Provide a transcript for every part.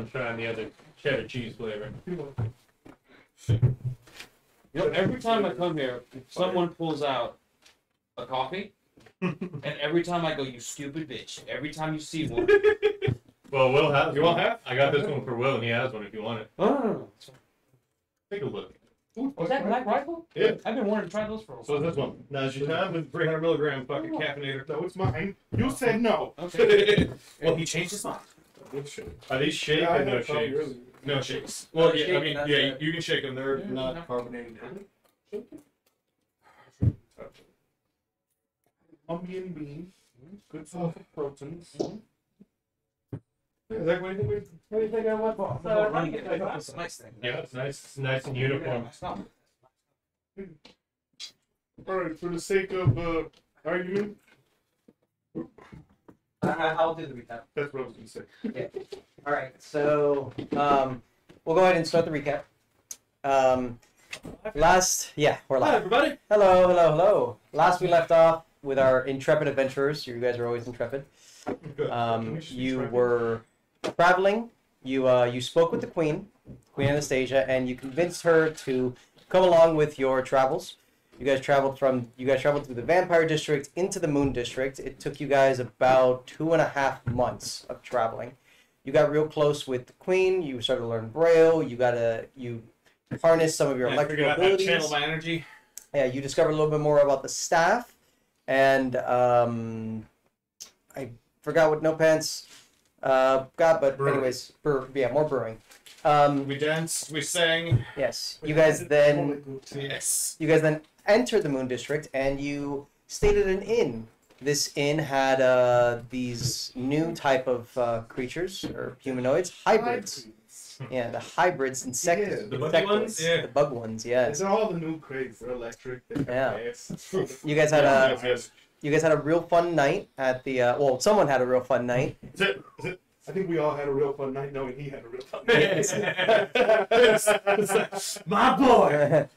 I'm trying the other cheddar cheese flavor. You know, every time I come here, someone pulls out a coffee, and every time I go, "You stupid bitch!" Every time you see one. Well, Will has. You want half? I got this one for Will, and he has one if you want it. Oh, Take a look. was that Black Rifle? Yeah. I've been wanting to try those for a while. So is this one. Now's your time with 300 milligram fucking caffeinator. No, it's mine. You said no. Okay. Well, he changed his mind. Are these shake Yeah, I or no had coffee shakes? earlier. No shakes. Well, yeah, I Shake, mean, that's yeah, it. you can shake them. They're Yeah, not no. carbonated. Mummy and beans. Good source of proteins. Is that what you think I went for? That's a nice thing. Yeah, it's nice. It's nice and uniform. Alright, for the sake of argument, I'll do the recap. that's what I was going to say. Yeah. All right. So we'll go ahead and start the recap. We're Hi, live. everybody. Hello. Last we left off with our intrepid adventurers. You guys are always intrepid. You were traveling. You spoke with the Queen Anastasia, and you convinced her to come along with your travels. You guys traveled through the Vampire District into the Moon District. It took you guys about 2.5 months of traveling. You got real close with the Queen. You started to learn Braille. You harnessed some of your electrical Figured out how to abilities. channel my energy. Yeah, you discovered a little bit more about the staff, and I forgot what No Pants got, but Brewing. anyways, more brewing. We danced. We sang. Yes, you guys then Yes. entered the Moon District, and you stayed at an inn. This inn had these new type of creatures, or humanoids, hybrids. Yeah, the hybrids, Yeah, the buggy ones? Yeah. The bug ones, yes. They're all the new crates. They're electric. They're Yeah. gas. You guys had Yes. you guys had a real fun night at the someone had a real fun night. Is it? I think we all had a real fun night knowing he had a real fun night. My boy.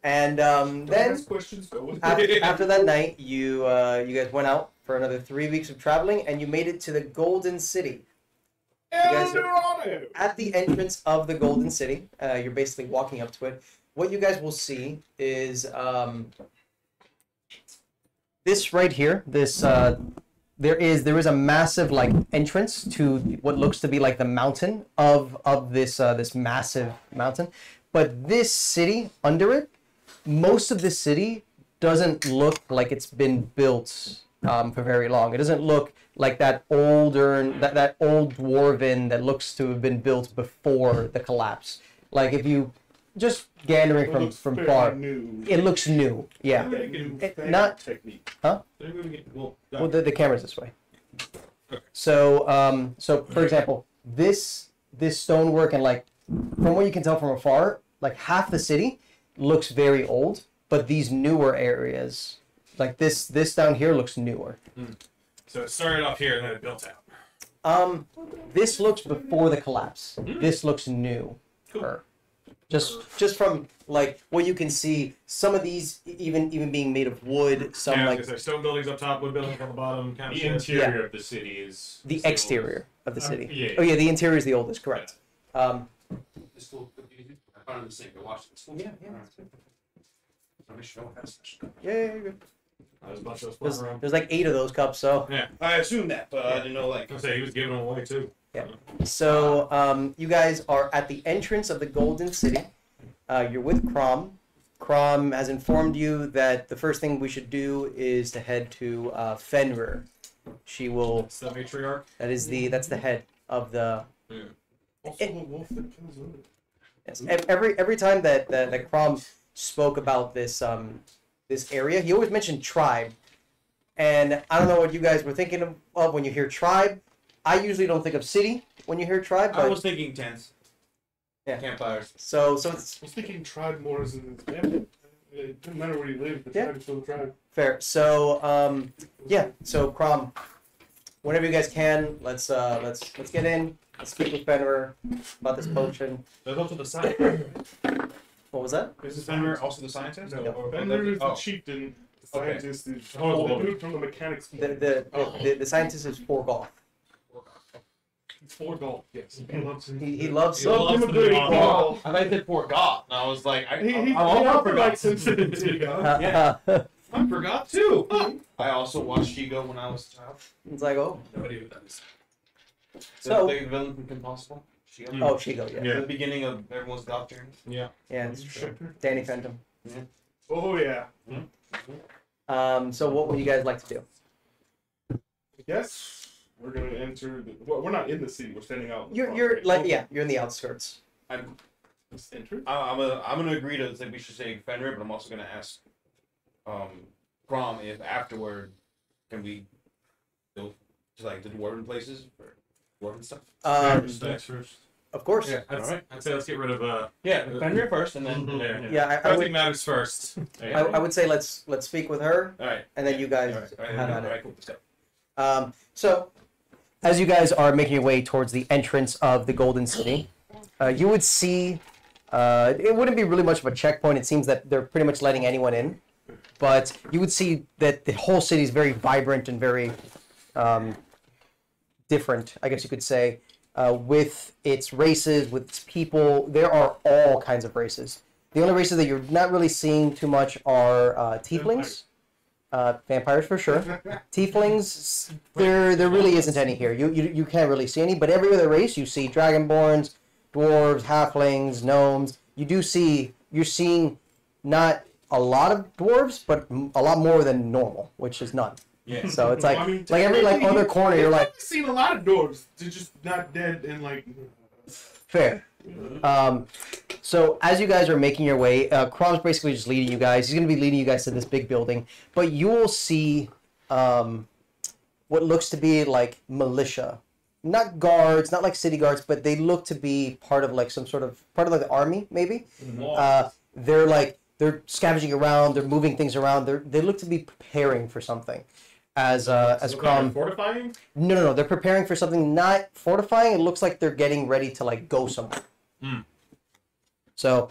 And then As questions go. after that night, you guys went out for another 3 weeks of traveling, and you made it to the Golden City. guys Eldorado! At the entrance of the Golden City, you're basically walking up to it. What you guys will see is this right here. This there is a massive like entrance to what looks to be like the mountain of this this massive mountain, but this city under it, most of this city doesn't look like it's been built for very long. It doesn't look like that older that old dwarven that looks to have been built before the collapse. Like if you just gandering from far, it looks new. Yeah, not technique. huh? Well, the camera's this way. So so for example, this stonework and like from what you can tell from afar, like half the city looks very old, but these newer areas, like this down here, looks newer. So it started off here and then it built out. This looks before the collapse. This looks new. Cool. Just from like what you can see, some of these even being made of wood. Some Yeah, like stone buildings up top, wood buildings on the bottom. Kind of The shit. interior of the city is the still- exterior of the city. yeah. Oh yeah, the interior is the oldest. Correct. This little cookie, I found it in the sink. I washed it. Yeah. Let me show it. Yeah, you're good. There's a bunch of those floating around. There's like 8 of those cups, so. Yeah. I assumed that, but I didn't know, like. I was gonna say he was giving them away too. So you guys are at the entrance of the Golden City. You're with Crom. Crom has informed you that the first thing we should do is to head to Fenrir. She will. It's the matriarch. That's the head of the. Also, the wolf that kills women. Yes. Every time that Crom spoke about this this area, he always mentioned tribe, and I don't know what you guys were thinking of when you hear tribe. I usually don't think of city when you hear tribe, but I was thinking tents. Yeah. Campfires. so it's I was thinking tribe more as in family. It didn't matter where you live, the tribe is still the tribe. fair. So yeah. So Crom, whenever you guys can, let's get in. Let's speak with Fenrir about this potion. There's also the scientist. What was that? Is Fenrir also the scientist? No, Or- Fenrir is the oh. chieftain. The Okay. scientist is Oh, the dude from the mechanics. The scientist is Forgoth. It's 4 gold. Yes. He loves him. He loves. He loves him a the good beyond. ball. I thought that poor God. And I was like, He I'm all also for likes God. sensitivity. Yeah. I forgot too. I also watched Shigo when I was a child. It's like, oh, Nobody knew that. So- The villain from Impossible. Shigo. Mm. oh, Shigo, yeah, Yeah. The beginning of everyone's doctrine. Yeah. yeah, it's true. Danny Phantom. Oh yeah. So what would you guys like to do? I guess we're gonna enter. Well, we're not in the city. We're standing out. in the front, You're right? like, yeah, you're in the outskirts. Let's enter. I'm gonna agree to say we should say Fenrir, but I'm also gonna ask Crom if afterward can we go to like the dwarven places or dwarven stuff. Snacks first. Of course. Yeah, I'd say let's get rid of Yeah, Fenrir first, and then Yeah, I Everything would, matters first. I would say let's speak with her, all right. and then you guys All right, have all at it. right, cool. Let's go. So, as you guys are making your way towards the entrance of the Golden City, you would see, it wouldn't be really much of a checkpoint. It seems that they're pretty much letting anyone in. But you would see that the whole city is very vibrant and very different, I guess you could say, with its races, with its people. There are all kinds of races. The only races that you're not really seeing too much are tieflings. Vampires for sure. Tieflings, there really isn't any here. You can't really see any, but every other race you see dragonborns, dwarves, halflings, gnomes. You're seeing not a lot of dwarves, but a lot more than normal, which is none. Yeah. So it's like I mean, every like technically, other corner you're like I've seen a lot of dwarves. They're just not dead and like. fair. So as you guys are making your way, Crom's basically just leading you guys. He's going to be leading you guys to this big building, but you will see what looks to be like militia, not guards, not like city guards, but they look to be part of like some sort of part of like the army, maybe. They're scavenging around, they're moving things around. They look to be preparing for something. As Crom, Fortifying? no, they're preparing for something, not fortifying. It looks like they're getting ready to like go somewhere. So,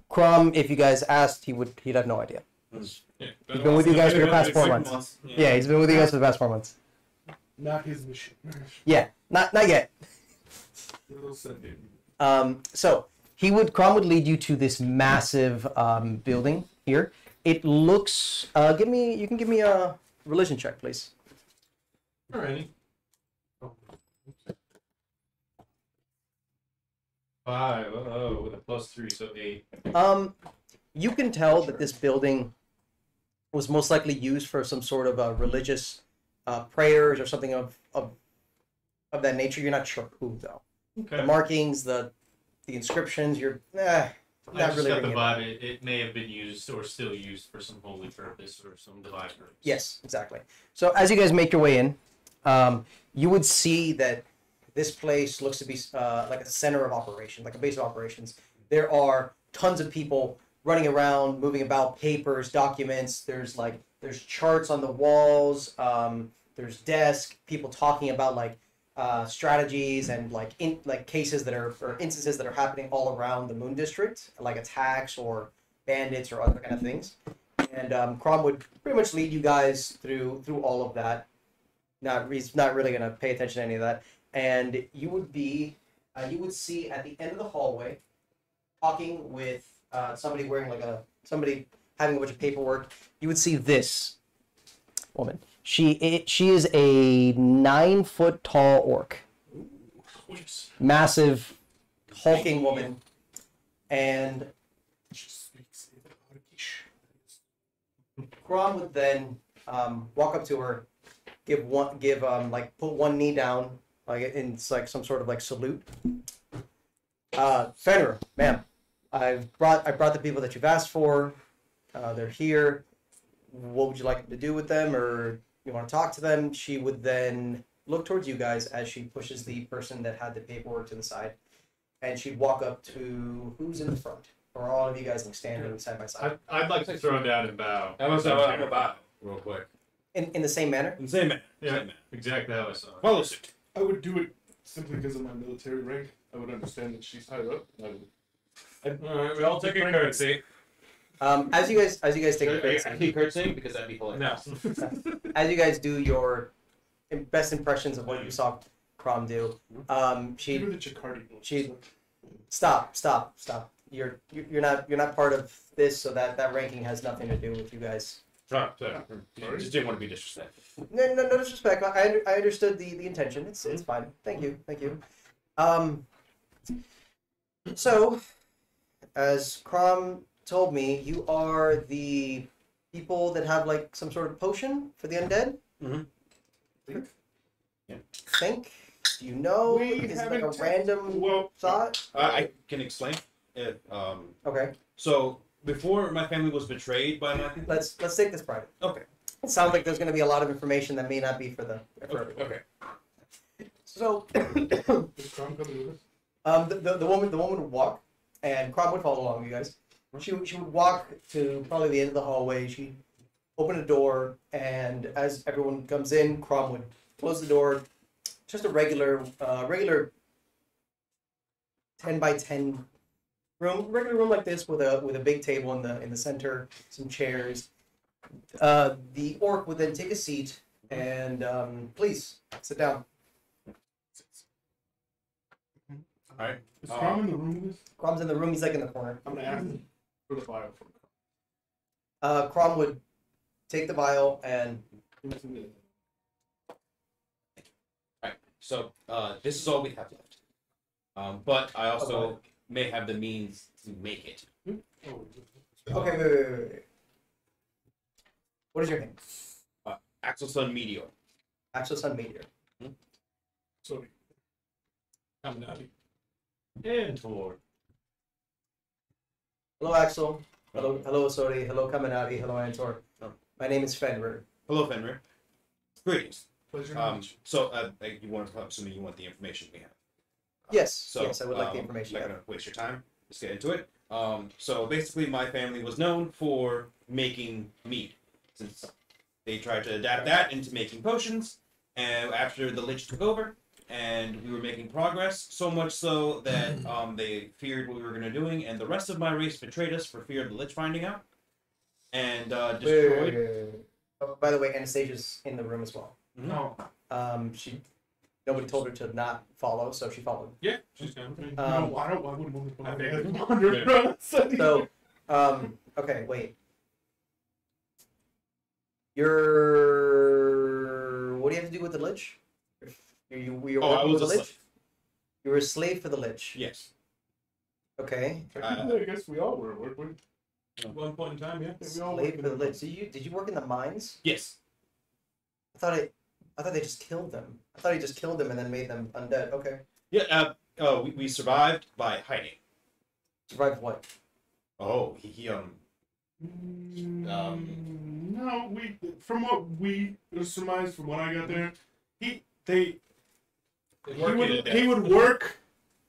Crom, if you guys asked, he'd have no idea. He's been with you guys for the past 4 months. Yeah, he's been with you guys for the past 4 months. Not his mission. Yeah, not yet. Little Sunday. So Crom would lead you to this massive building here. It looks. You can give me a religion check, please. Alrighty. 5. Oh, with a +3, so 8. You can tell that this building was most likely used for some sort of religious prayers or something of that nature. You're not sure who though. Okay. The markings, the inscriptions. You're I not just really. got the ringing. vibe it may have been used or still used for some holy purpose or some divine purpose. Yes, exactly. So as you guys make your way in, you would see that this place looks to be like a center of operations, like a base of operations. There are tons of people running around, moving about, papers, documents. There's charts on the walls. There's desks, people talking about like strategies and like cases that are or instances that are happening all around the Moon District, like attacks or bandits or other kind of things. And Crom would pretty much lead you guys through all of that. He's not really going to pay attention to any of that. And you would see at the end of the hallway, talking with somebody wearing somebody having a bunch of paperwork. You would see this woman. She is a 9-foot tall orc, massive, hulking woman, and Crom would then walk up to her, put one knee down, like in like some sort of like salute. Fenrir, ma'am, I brought the people that you've asked for. They're here. What would you like to do with them, or you want to talk to them? She would then look towards you guys as she pushes the person that had the paperwork to the side, and she'd walk up to who's in the front, or all of you guys like standing side by side. I'd like to throw down and bow. I'm about real quick. In the same manner. Same man. Yeah, Same man. exactly how I saw it. Follow suit. I would do it simply because of my military rank. I would understand that she's higher up. Alright, we all take a courtesy. As you guys take a I bit, keep cursing because that'd be No. hilarious. as you guys do your best impressions of what you saw, Crom do. Give her She the Chicardi. she- stop. You're not part of this, so that ranking has nothing to do with you guys. Sorry. Just didn't want to be disrespectful. No disrespect. I understood the intention. It's fine. Thank you. So, as Crom told me, you are the people that have like some sort of potion for the undead. Mm-hmm. Yeah. Think? Do you know? We Is it like a haven't random thought? I can explain. Okay. So before my family was betrayed by my people. Let's take this private. Okay. It sounds like there's going to be a lot of information that may not be for everyone. Okay. So, Is Crom coming with us? the woman would walk, and Crom would follow along with you guys. She would walk to probably the end of the hallway. She'd open a door, and as everyone comes in, Crom would close the door. Just a regular 10 by 10 room, regular room like this with a big table in the center, some chairs. The orc would then take a seat and please sit down. All right. Is Crom in the room with us? Crom's in the room. He's like in the corner. I'm gonna ask him for the file from Crom. Crom would take the vial and So this is all we have left. But I also may have the means to make it. okay. Wait. What is your name? Axel Sun Meteor. Axel Sun Meteor. Sorry. Caminati. And Tor. Hello, Axel. Hello, Osori. Hello, Kaminati. Hello, Antor. Oh. My name is Fenrir. Hello, Fenrir. Greetings. Pleasure. So you want to assuming you want the information we have. Yes, So, yes, I would like the information. Not gonna waste your time. Let's get into it. So basically, my family was known for making mead, since they tried to adapt that into making potions. And after the Lich took over, and we were making progress, so much so that they feared what we were gonna doing, and the rest of my race betrayed us for fear of the Lich finding out, and destroyed. Wait. Oh, by the way, Anastasia's in the room as well. No. Nobody told her to not follow, so she followed. Yeah, she's kind of. No, I wouldn't want to I put think- my So, okay, wait. What do you have to do with the Lich? You're Oh, I working was with the a Lich? slave. You were a slave for the Lich. Yes. Okay. I guess we all were. We're At one point in time, yeah. we all Slave worked for the in Lich. Did you work in the mines? Yes. I thought they just killed them. I thought he just killed them and then made them undead. Okay. Yeah. We survived by hiding. Survived what? Oh, he No, from what we surmised from when I got there, he would work,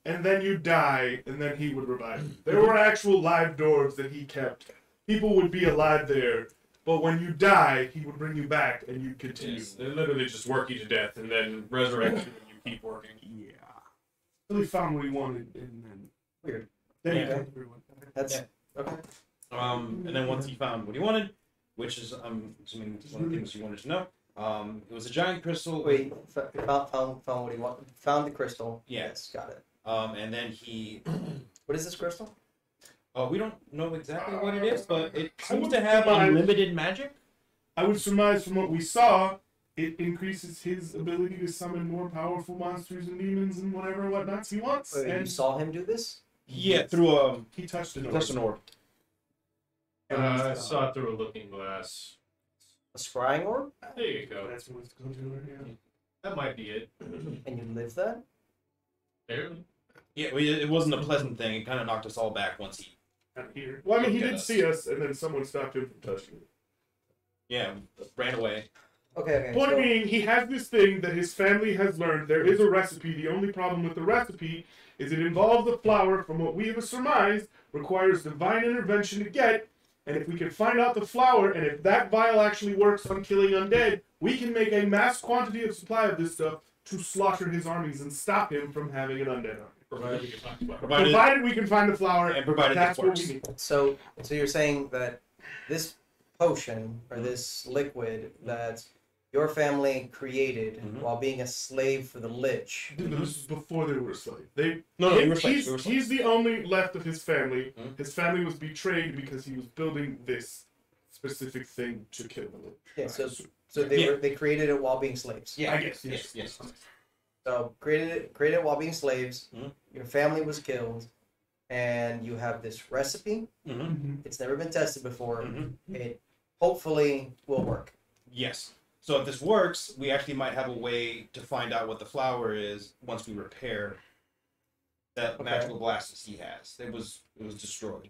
and then you die, and then he would revive. There were actual live dwarves that he kept. People would be alive there, but when you die, he would bring you back, and you'd continue. Yes, they literally just work you to death and then resurrect you and you keep working. Yeah. Till he found what he wanted, and then Weird. then he Yeah. killed everyone. That's Yeah. okay. and then once he found what he wanted, which is I'm assuming one of the things you wanted to know, it was a giant crystal. Wait, found what he wanted. Found the crystal. Yeah. Yes, got it. And then he. What is this crystal? We don't know exactly what it is, but it I seems would to have surmise- unlimited magic. I would surmise from what we saw, it increases his ability to summon more powerful monsters and demons and whatnots he wants. Wait, you and saw him do this? Yeah, through he touched it. plus an orb. I saw it through a looking glass. A scrying orb? There you go. That's what it's going to. Yeah. That might be it. And you lived that? Barely. Yeah, it wasn't a pleasant thing. It kind of knocked us all back once he. Not here. Well, I mean, he Look at did us. see us, and then someone stopped him from touching it. Yeah, ran away. Okay. Point so- being, he has this thing that his family has learned. There is a recipe. The only problem with the recipe is it involves the flower, from what we have surmised, requires divine intervention to get. And if we can find out the flower, and if that vial actually works on killing undead, we can make a mass quantity of supply of this stuff to slaughter his armies and stop him from having an undead army. Provided we can talk about it. Provided we can find the flower, And provided that's this what works. we need. So you're saying that this potion or this liquid that your family created Mhm. while being a slave for the Lich. Dude, this is before they were a slave. They No, we were he's, slaves. We were slaves. he's the only left of his family. Mhm. His family was betrayed because he was building this specific thing to kill the Lich. Yeah, I so assume. they created it while being slaves. Yeah, I guess, yes. yes. So created it while being slaves. Mhm. Your family was killed, and you have this recipe. Mm-hmm. It's never been tested before. Mm-hmm. It hopefully will work. Yes. So if this works, we actually might have a way to find out what the flower is once we repair that Okay. magical glasses he has. It was destroyed.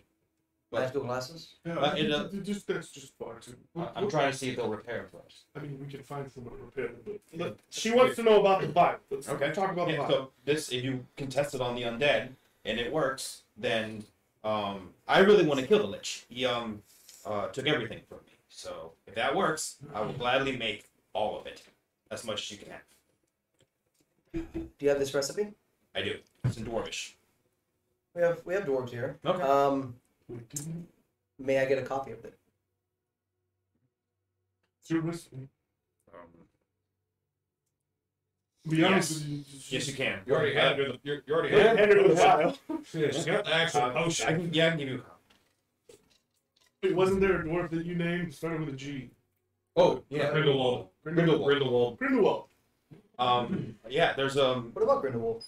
But- Magical glasses. Yeah, that's just far too. I'm trying to see if they'll repair first. I mean, we can find someone to repair them, but she wants to know about the vibe. Let's talk about the Yeah, vibe. so this, if you can test it on the undead and it works, then I really want to kill the Lich. He took everything from me. So if that works, I will gladly make all of it, as much as you can have. Do you have this recipe? I do. It's in Dwarvish. We have dwarves here. Okay. May I get a copy of it? It's your recipe. Be honest Yes. with you. Yes, you can. You already handed her the. You already Yeah, handed hand her the file. her. She got the actual I potion. can give you a copy. Wait, wasn't there a dwarf that you named started with a G? Oh, yeah. Grindelwald. Grindelwald. Grindelwald. Grindelwald. Yeah, there's What about Grindelwald?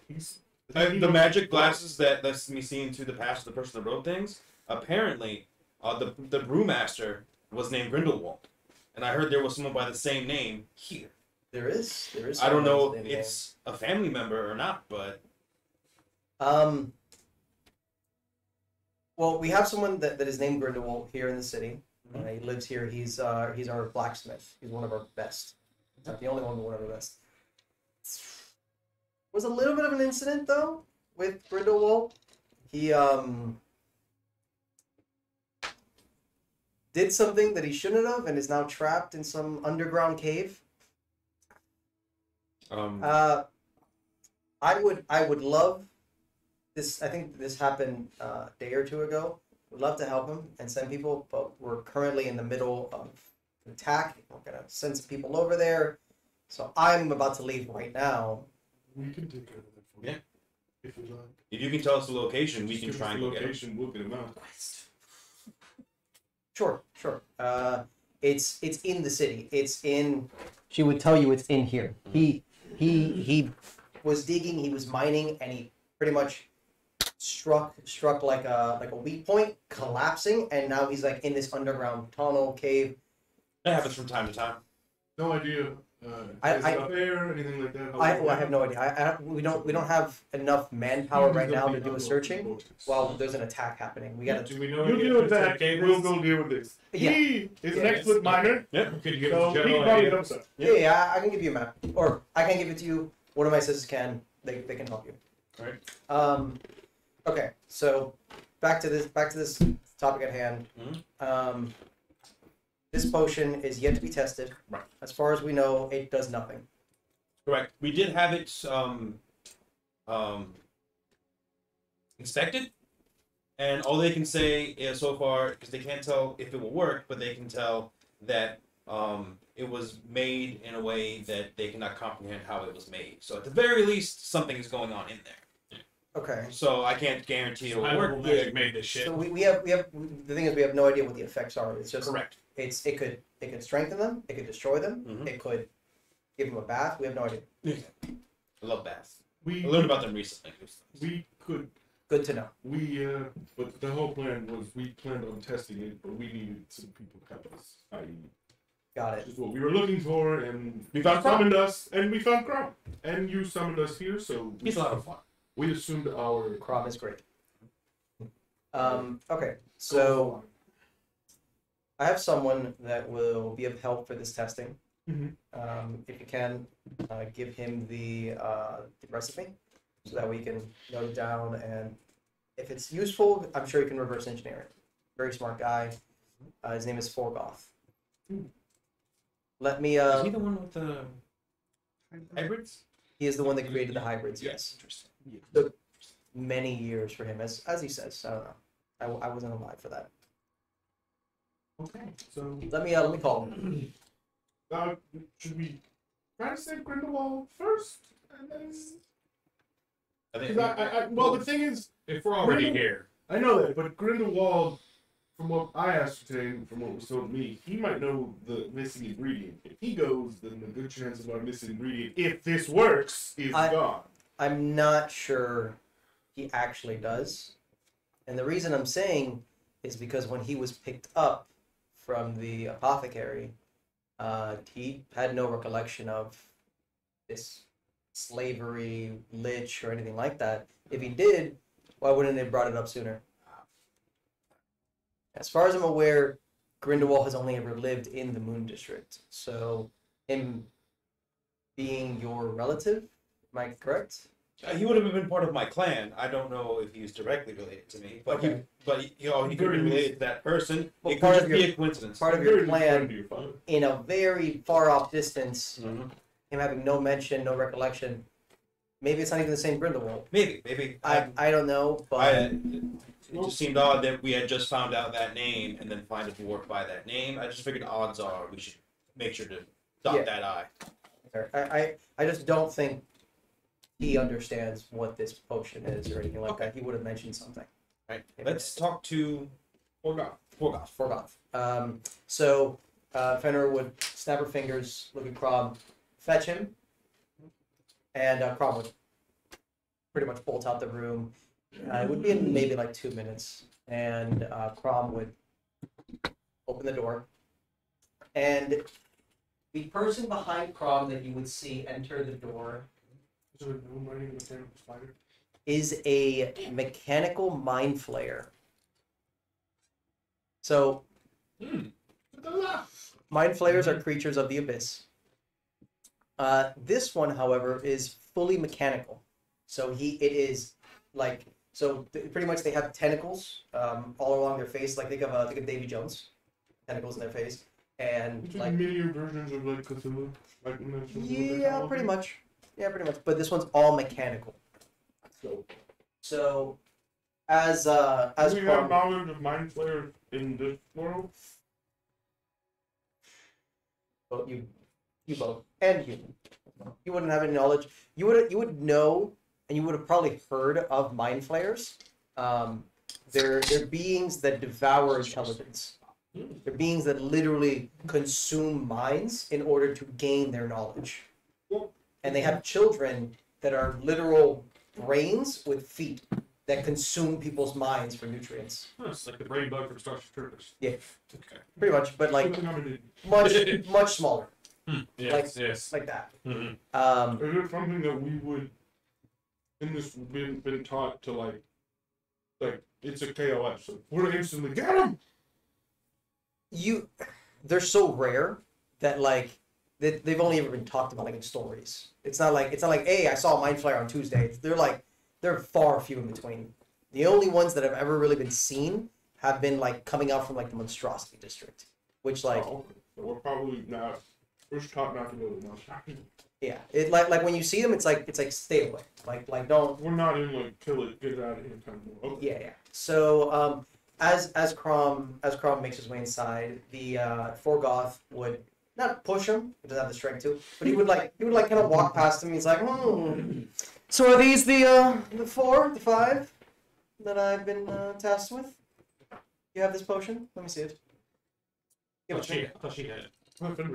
He's the magic glasses that lets me see into the past of the person that wrote things. Apparently, the brewmaster was named Grindelwald, and I heard there was someone by the same name here. There is. I don't know someone if named it's a family member or not, but Well, we have someone that is named Grindelwald here in the city. He lives here. He's our blacksmith. He's one of our best. Not the only one, but one of our best. Was a little bit of an incident though with Grindelwald. He did something that he shouldn't have, and is now trapped in some underground cave. I would love this. I think this happened a day or two ago. Would love to help him and send people, but we're currently in the middle of an attack. We're gonna send some people over there, so I'm about to leave right now. We can take care of that for you. Yeah. If you like. if you can tell us the location, we Just can give try us and the go get it. location. We'll get him out. Sure. It's in the city. It's in. She would tell you it's in here. He was digging. He was mining, and he pretty much struck like a weak point, collapsing, and now he's like in this underground tunnel cave. That happens from time to time. No idea. Is it up there? Anything like that? I have no idea. We don't have enough manpower right now to do a searching. While there's an attack happening, we gotta. Do we know? You any deal with specific that. cave We'll is? go deal with this. Yeah. He is an Yeah. excellent miner, Yep. Could you give so us a he general probably idea? knows that. Yeah, I can give you a map, or I can give it to you. One of my sisters can. They can help you. Alright. Okay, so back to this topic at hand. This potion is yet to be tested. Right. As far as we know, it does nothing. Correct. We did have it inspected, and all they can say is so far, because they can't tell if it will work, but they can tell that it was made in a way that they cannot comprehend how it was made. So at the very least, something is going on in there. Okay. So I can't guarantee it will High work. level magic made this shit. So we have the thing is we have no idea what the effects are. It's just Correct. it could strengthen them, it could destroy them, Mhm. it could give them a bath. We have no idea. I love baths. We I learned about them recently. we could Good to know. but the whole plan was we planned on testing it, but we needed some people to help us. Got Which it. is what we were looking for, and We found summoned us, and we found Crom, and you summoned us here, so He's a lot of fun. we assumed our Crom is great. Okay, so I have someone that will be of help for this testing. Mhm. If you can, give him the recipe so that we can note it down, and if it's useful, I'm sure you can reverse engineer it. Very smart guy. His name is Forgoth. Let me. Is he the one with the hybrids? He is the one that created the hybrids. Yes. Interesting. Took many years for him, as he says. I don't know. I wasn't alive for that. okay. So Let me call him. should we try to save Grindelwald first, and then? I think. 'Cause well, the thing is, If we're already Grindel- here, I know that, but Grindelwald, from what I ascertained, from what was told to me, he might know the missing ingredient. If he goes, then the good chance of our missing ingredient, if this works, is gone. I'm not sure he actually does. And the reason I'm saying is because when he was picked up from the apothecary, he had no recollection of this slavery, lich, or anything like that. If he did, why wouldn't they have brought it up sooner? As far as I'm aware, Grindelwald has only ever lived in the Moon District. So, him being your relative, am I correct? He would have been part of my clan. I don't know if he was directly related to me, but Okay. he could be related to that person. Well, it part could of just be your- a coincidence. Part of your Very good friend plan, to your father. in a very far off distance, Mhm. him having no mention, no recollection. Maybe it's not even the same Grindelwald. Maybe. I don't know, but It just seemed odd that we had just found out that name and then find a dwarf by that name. I just figured odds are we should make sure to dot Yeah. that I. I just don't think he understands what this potion is or anything like Okay. that. He would have mentioned something. Right. Let's talk to Forgoth. Forgoth. So Fenrir would snap her fingers, look at Crom, fetch him, and Crom would pretty much bolt out the room. It would be in maybe like 2 minutes, and Crom would open the door, and the person behind Crom that you would see enter the door Is there no money in the mechanical spider? is a mechanical mind flayer. So, mind flayers are creatures of the abyss. This one, however, is fully mechanical. So it is like pretty much they have tentacles all along their face. Like think of Davy Jones, tentacles in their face, and Which like miniature versions of like Cthulhu? Like when that's what they yeah, call pretty them? much. Yeah, pretty much. But this one's all mechanical. So, So as do we have Crom- knowledge of mind flayers in this world? Both you both and you wouldn't have any knowledge. You would know, and you would have probably heard of mind flayers. They're beings that devour intelligence. They're beings that literally consume minds in order to gain their knowledge. And they have children that are literal brains with feet that consume people's minds for nutrients. it's like the brain bug from Starship Troopers. Yeah, Okay. pretty much, but like Something I'm in- much smaller, Yes, yes. like that. Mhm. Is it something that we would, in this, been taught to like it's a KOS? So we're instantly get him. They're so rare that like they've only ever been talked about like in stories. It's not like hey, I saw a mind flayer on Tuesday. They're far few in between. The only ones that have ever really been seen have been like coming out from like the monstrosity district, which like Oh, okay. So we're probably not. We're just taught not to go to the monster. yeah, it like when you see them, it's like stay away. Like don't We're not in like kill it, get it out of here kind of world. Okay. yeah. So as Crom makes his way inside, the Forgoth would not push him, he doesn't have the strength to, but he would kind of walk past him. He's like, So are these the 5 that I've been tasked with? You have this potion? Let me see it. Give it to me. I thought she had it. My finger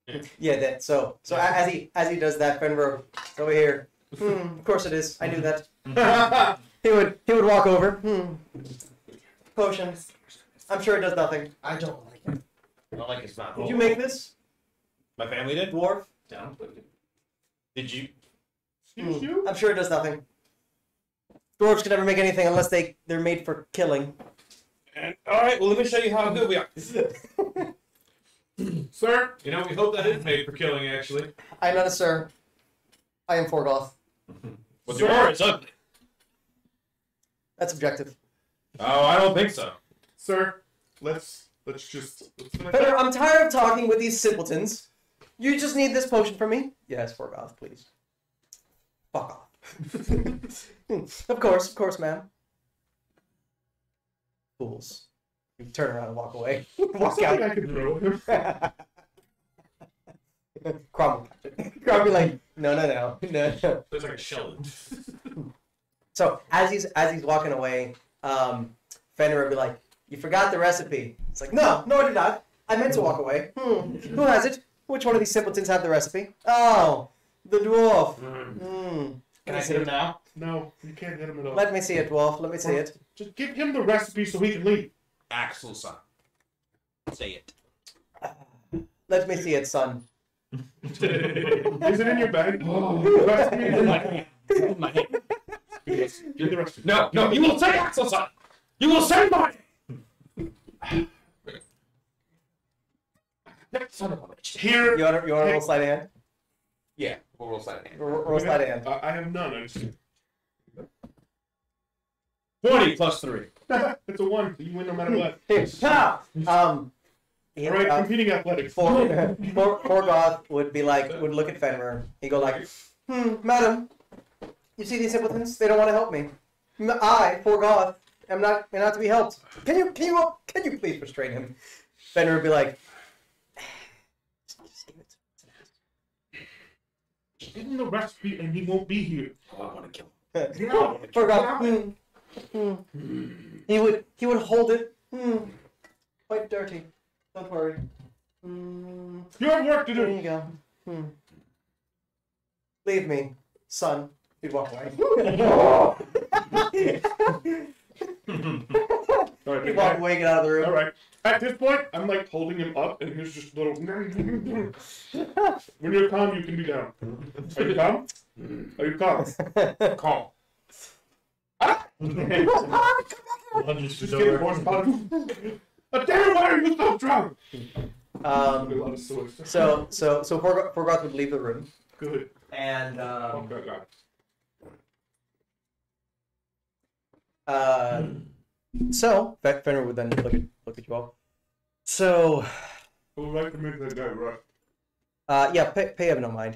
had it. Yeah, that so as he does that, Fenrir over here. Of course it is. I knew that. He would walk over. Potion. I'm sure it does nothing. I don't like it. I don't like it's not. Did you make this, My family did. dwarf? Down. Did you? Excuse you? I'm sure it does nothing. Dwarves can never make anything unless they're made for killing. And, all right. Well, let me show you how good we are. Sir, You know, we hope that is made for killing, actually. I'm not a sir. I am Forgoth. Well, Sir? you are. It's ugly. That's objective. Oh, I don't think so. sir, let's just finish Fenrir, up. I'm tired of talking with these simpletons. You just need this potion from me? Yes, Forgoth, please. Fuck off. Of course, ma'am. Fools. You turn around and walk away. Walk Something I out. could throw him. Crumb will catch it. Crumb will be like, no. There's like a shell. So as he's walking away, Fenrir will be like, "You forgot the recipe." It's like, no, I did not. I meant to walk away. Who has it? Which one of these simpletons have the recipe? Oh, the dwarf. Can I hit him now? No, you can't hit him at all. Let me see it, dwarf. Let me see it. Just give him the recipe so he can leave. Axel, son. Say it. Let me see it, son. Is it in your bag? The recipe is in my hand. My hand. Give the recipe. No, you will say Axel, son. You will say mine. Son of a bitch. Here. You want to roll sleight of hand? Yeah, we'll roll side hand. Roll sleight of hand. I have none. I just... 20 plus 3. It's a 1. You win no matter what. He, All right, competing athletics. Forgoth would look at Fenrir. He'd go like, madam, you see these simpletons? They don't want to help me. I, Forgoth, am not to be helped. Can you please restrain him? Fenrir would be like, just give it to him. Give him the recipe and he won't be here. Oh, I want to kill him. Forgoth. He would hold it. Quite dirty. Don't worry. You have work to There do. you go. Leave me, son. He'd walk away. All right, He'd walk away, get out of the room. All right. At this point, I'm like holding him up, and he's just little. When you're calm, you can be down. Are you calm? Are you calm? Calm. Just get it, horse bottom. Damn, why are you so drunk? A lot of soy stuff. So Forgoth would leave the room, Good. and Oh, God. so Fenrir would then look at you all. So, I would like to make that guy right. yeah, pay him no mind.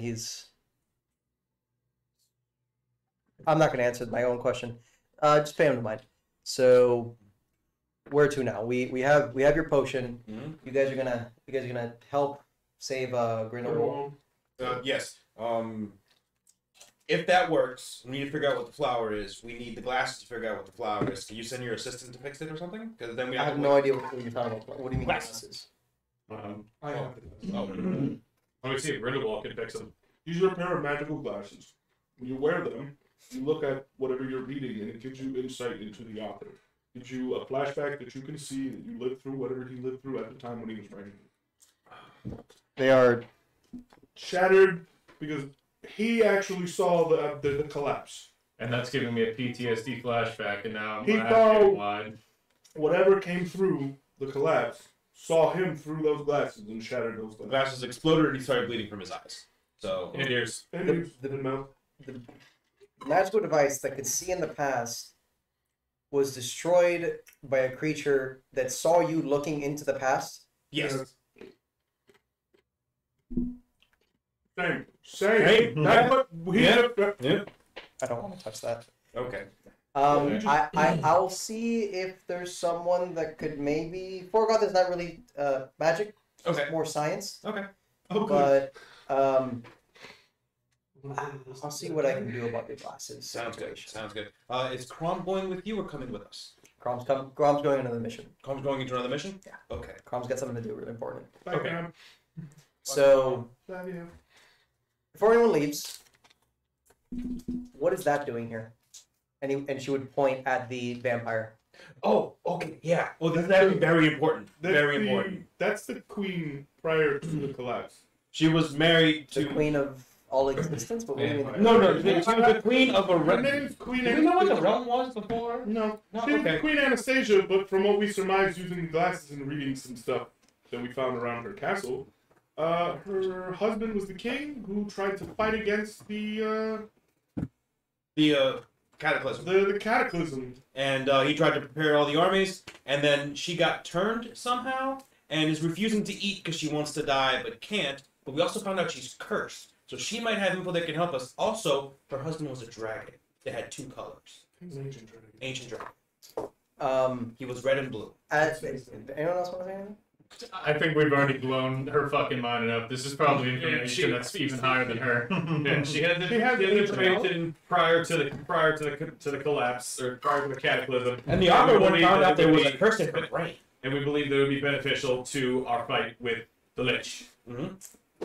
I'm not going to answer my own question. Just pay him no mind. So, where to now? We have your potion. Mm-hmm. You guys are gonna help save Grindelwald. Yes. If that works, we need to figure out what the flower is. We need the glasses to figure out what the flower is. Can you send your assistant to fix it or something? Because then we I have no idea what you're talking about. What do you mean Glasses. glasses? I have it. Oh. Let me see if Grindelwald can fix them. These are a pair of magical glasses. When you wear them, you look at whatever you're reading, and it gives you insight into the author. It gives you a flashback that you can see that you lived through whatever he lived through at the time when he was writing it. They are Shattered because he actually saw the collapse. And that's giving me a PTSD flashback, and now I'm He my thought- eyes getting wide. Whatever came through the collapse saw him through those glasses and shattered those The glasses. glasses exploded and he started bleeding from his eyes. So And ears. And The- he didn't know. the magical device that could see in the past was destroyed by a creature that saw you looking into the past. yes. Same. Same. That's what we Yeah. I don't want to touch that. Okay. I'll see if there's someone that could maybe. Forgoth is not really magic. It's Okay. more science. Okay. Oh, good. But I'll see what I can do about your glasses. Sounds good. Sounds good. Is Crom going with you or coming with us? Crom's going on another mission. Crom's going into another mission? Yeah. Okay. Crom's got something to do really important. Bye, Okay. Cam. So Love you. before anyone leaves, what is that doing here? And she would point at the vampire. Oh, okay. Yeah. Well, this is actually very important. Very important. That's the queen prior to the collapse. She was married The to. queen of all existence? But what do you mean? No, she was the queen of a Her realm. name's Queen Do we know what the Anastasia. realm was before? No, No, she's okay. Queen Anastasia, but from what we surmised using the glasses and reading some stuff that we found around her castle, her husband was the king who tried to fight against the Cataclysm. the cataclysm. And he tried to prepare all the armies, and then she got turned somehow, and is refusing to eat because she wants to die but can't. But we also found out she's cursed, so she might have info that can help us. Also, her husband was a dragon that had 2 colors. Ancient dragon. He was red and blue. Anyone else want to say anything? I think we've already blown her fucking mind enough. This is probably information that's even higher than her. Yeah, she had information prior to the collapse or prior to the cataclysm. And the other one believe found that out there it would was a be- curse in her brain. and we believe that it would be beneficial to our fight with the Lich.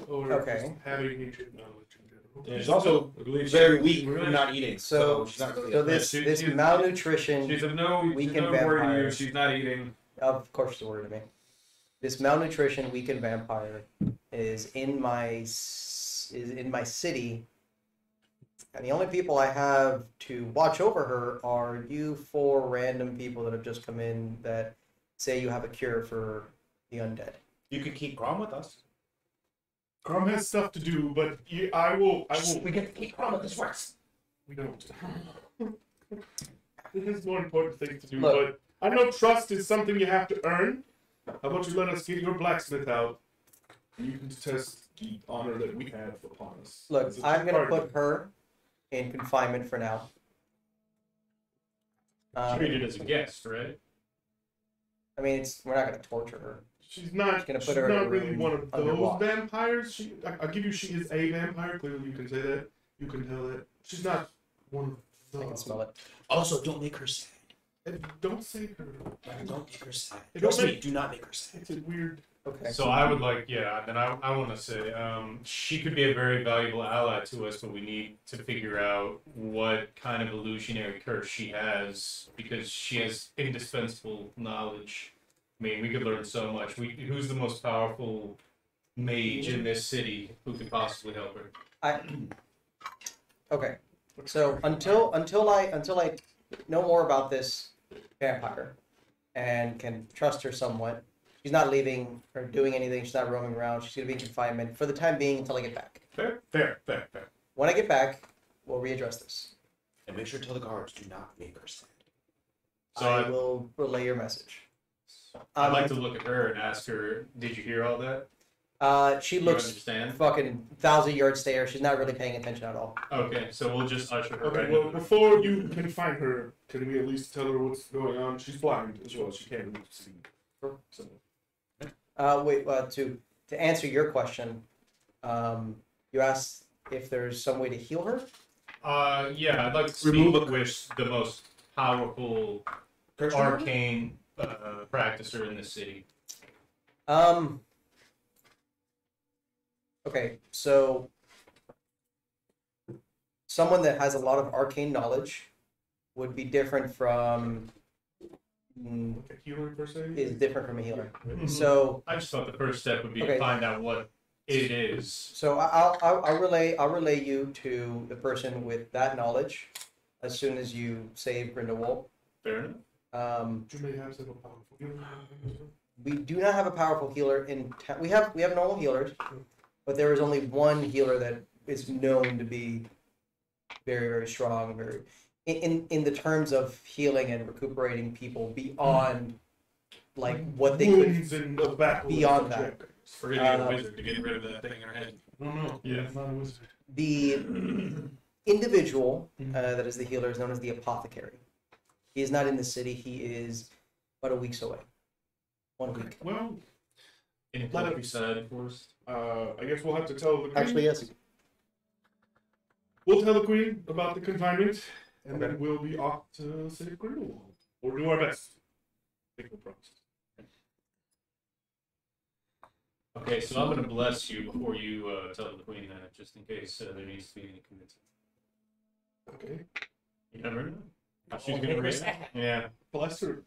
Or Okay. just having ancient knowledge in general. And she's also I believe very weak from not eating. So, she's not really so a this she- this she's- malnutrition. She's of no Weakened word to you. vampire. She's not eating. Of course, she's a word to me. This malnutrition weakened vampire is in my city, and the only people I have to watch over her are you four random people that have just come in that say you have a cure for the undead. You could keep Grom with us. Grom has stuff to do, but I will. We get to keep Grom with us works. We don't. There's more important things to do, Look. but I know trust is something you have to earn. How about you let us get your blacksmith out? You can test the honor that we have upon us. Look, It's a I'm gonna bargain. put her in confinement for now. Treated as a guest, right? I mean, we're not gonna torture her. She's not. Gonna put She's her in a not really room one of under those watch. vampires. I'll give you. She is a vampire. Clearly, you can say that. You can tell that. She's not one of I can those. smell it. Also, don't make her sad. Don't say her. Don't make her sad. Don't Trust me, make- do not make her sad. It's a weird. Okay. So I would like, then I want to say, she could be a very valuable ally to us, but we need to figure out what kind of illusionary curse she has, because she has indispensable knowledge. I mean, we could learn so much. Who's the most powerful mage in this city who could possibly help her? Okay. So until I know more about this vampire and can trust her somewhat, she's not leaving or doing anything. She's not roaming around. She's gonna be in confinement for the time being until I get back. Fair. When I get back, we'll readdress this. And make sure to tell the guards, do not make her sad. So I will relay your message. I'd like to look at her and ask her, did you hear all that? She Do looks you understand? fucking 1,000-yard stare. She's not really paying attention at all. Okay, so we'll just usher her Okay, right well, into the- before you can find her, can we at least tell her what's going on? She's blind as well. She can't really see. So, To answer your question, you asked if there's some way to heal her. Yeah, I'd like to speak Remove a with the most powerful Curse arcane practicer in the city. Okay, so someone that has a lot of arcane knowledge would be different from like a healer per se. is different from a healer. Mm-hmm. So I just thought the first step would be Okay. to find out what it is. so I'll relay you to the person with that knowledge as soon as you save Grindelwald. Fair enough. You may have some powerful healer. We do not have a powerful healer in town. We have normal healers, but there is only one healer that is known to be very, very strong, very in the terms of healing and recuperating people beyond like what they could. Wounds in the battle. beyond that. We're gonna get a wizard to get rid of that thing in our head. No. Yeah. It's not a wizard. The individual that is the healer is known as the Apothecary. He is not in the city. He is about a week's away. 1 week. Well, In a countryside forest. I guess we'll have to tell the queen. Actually, yes. We'll tell the queen about the confinement, and then we'll be off to save Grindelwald. We'll do our best. Make no promises. Okay, so I'm gonna bless you before you tell the queen that, just in case there needs to be any convincing. Okay. You never know. She's gonna read it. Yeah. Bless her.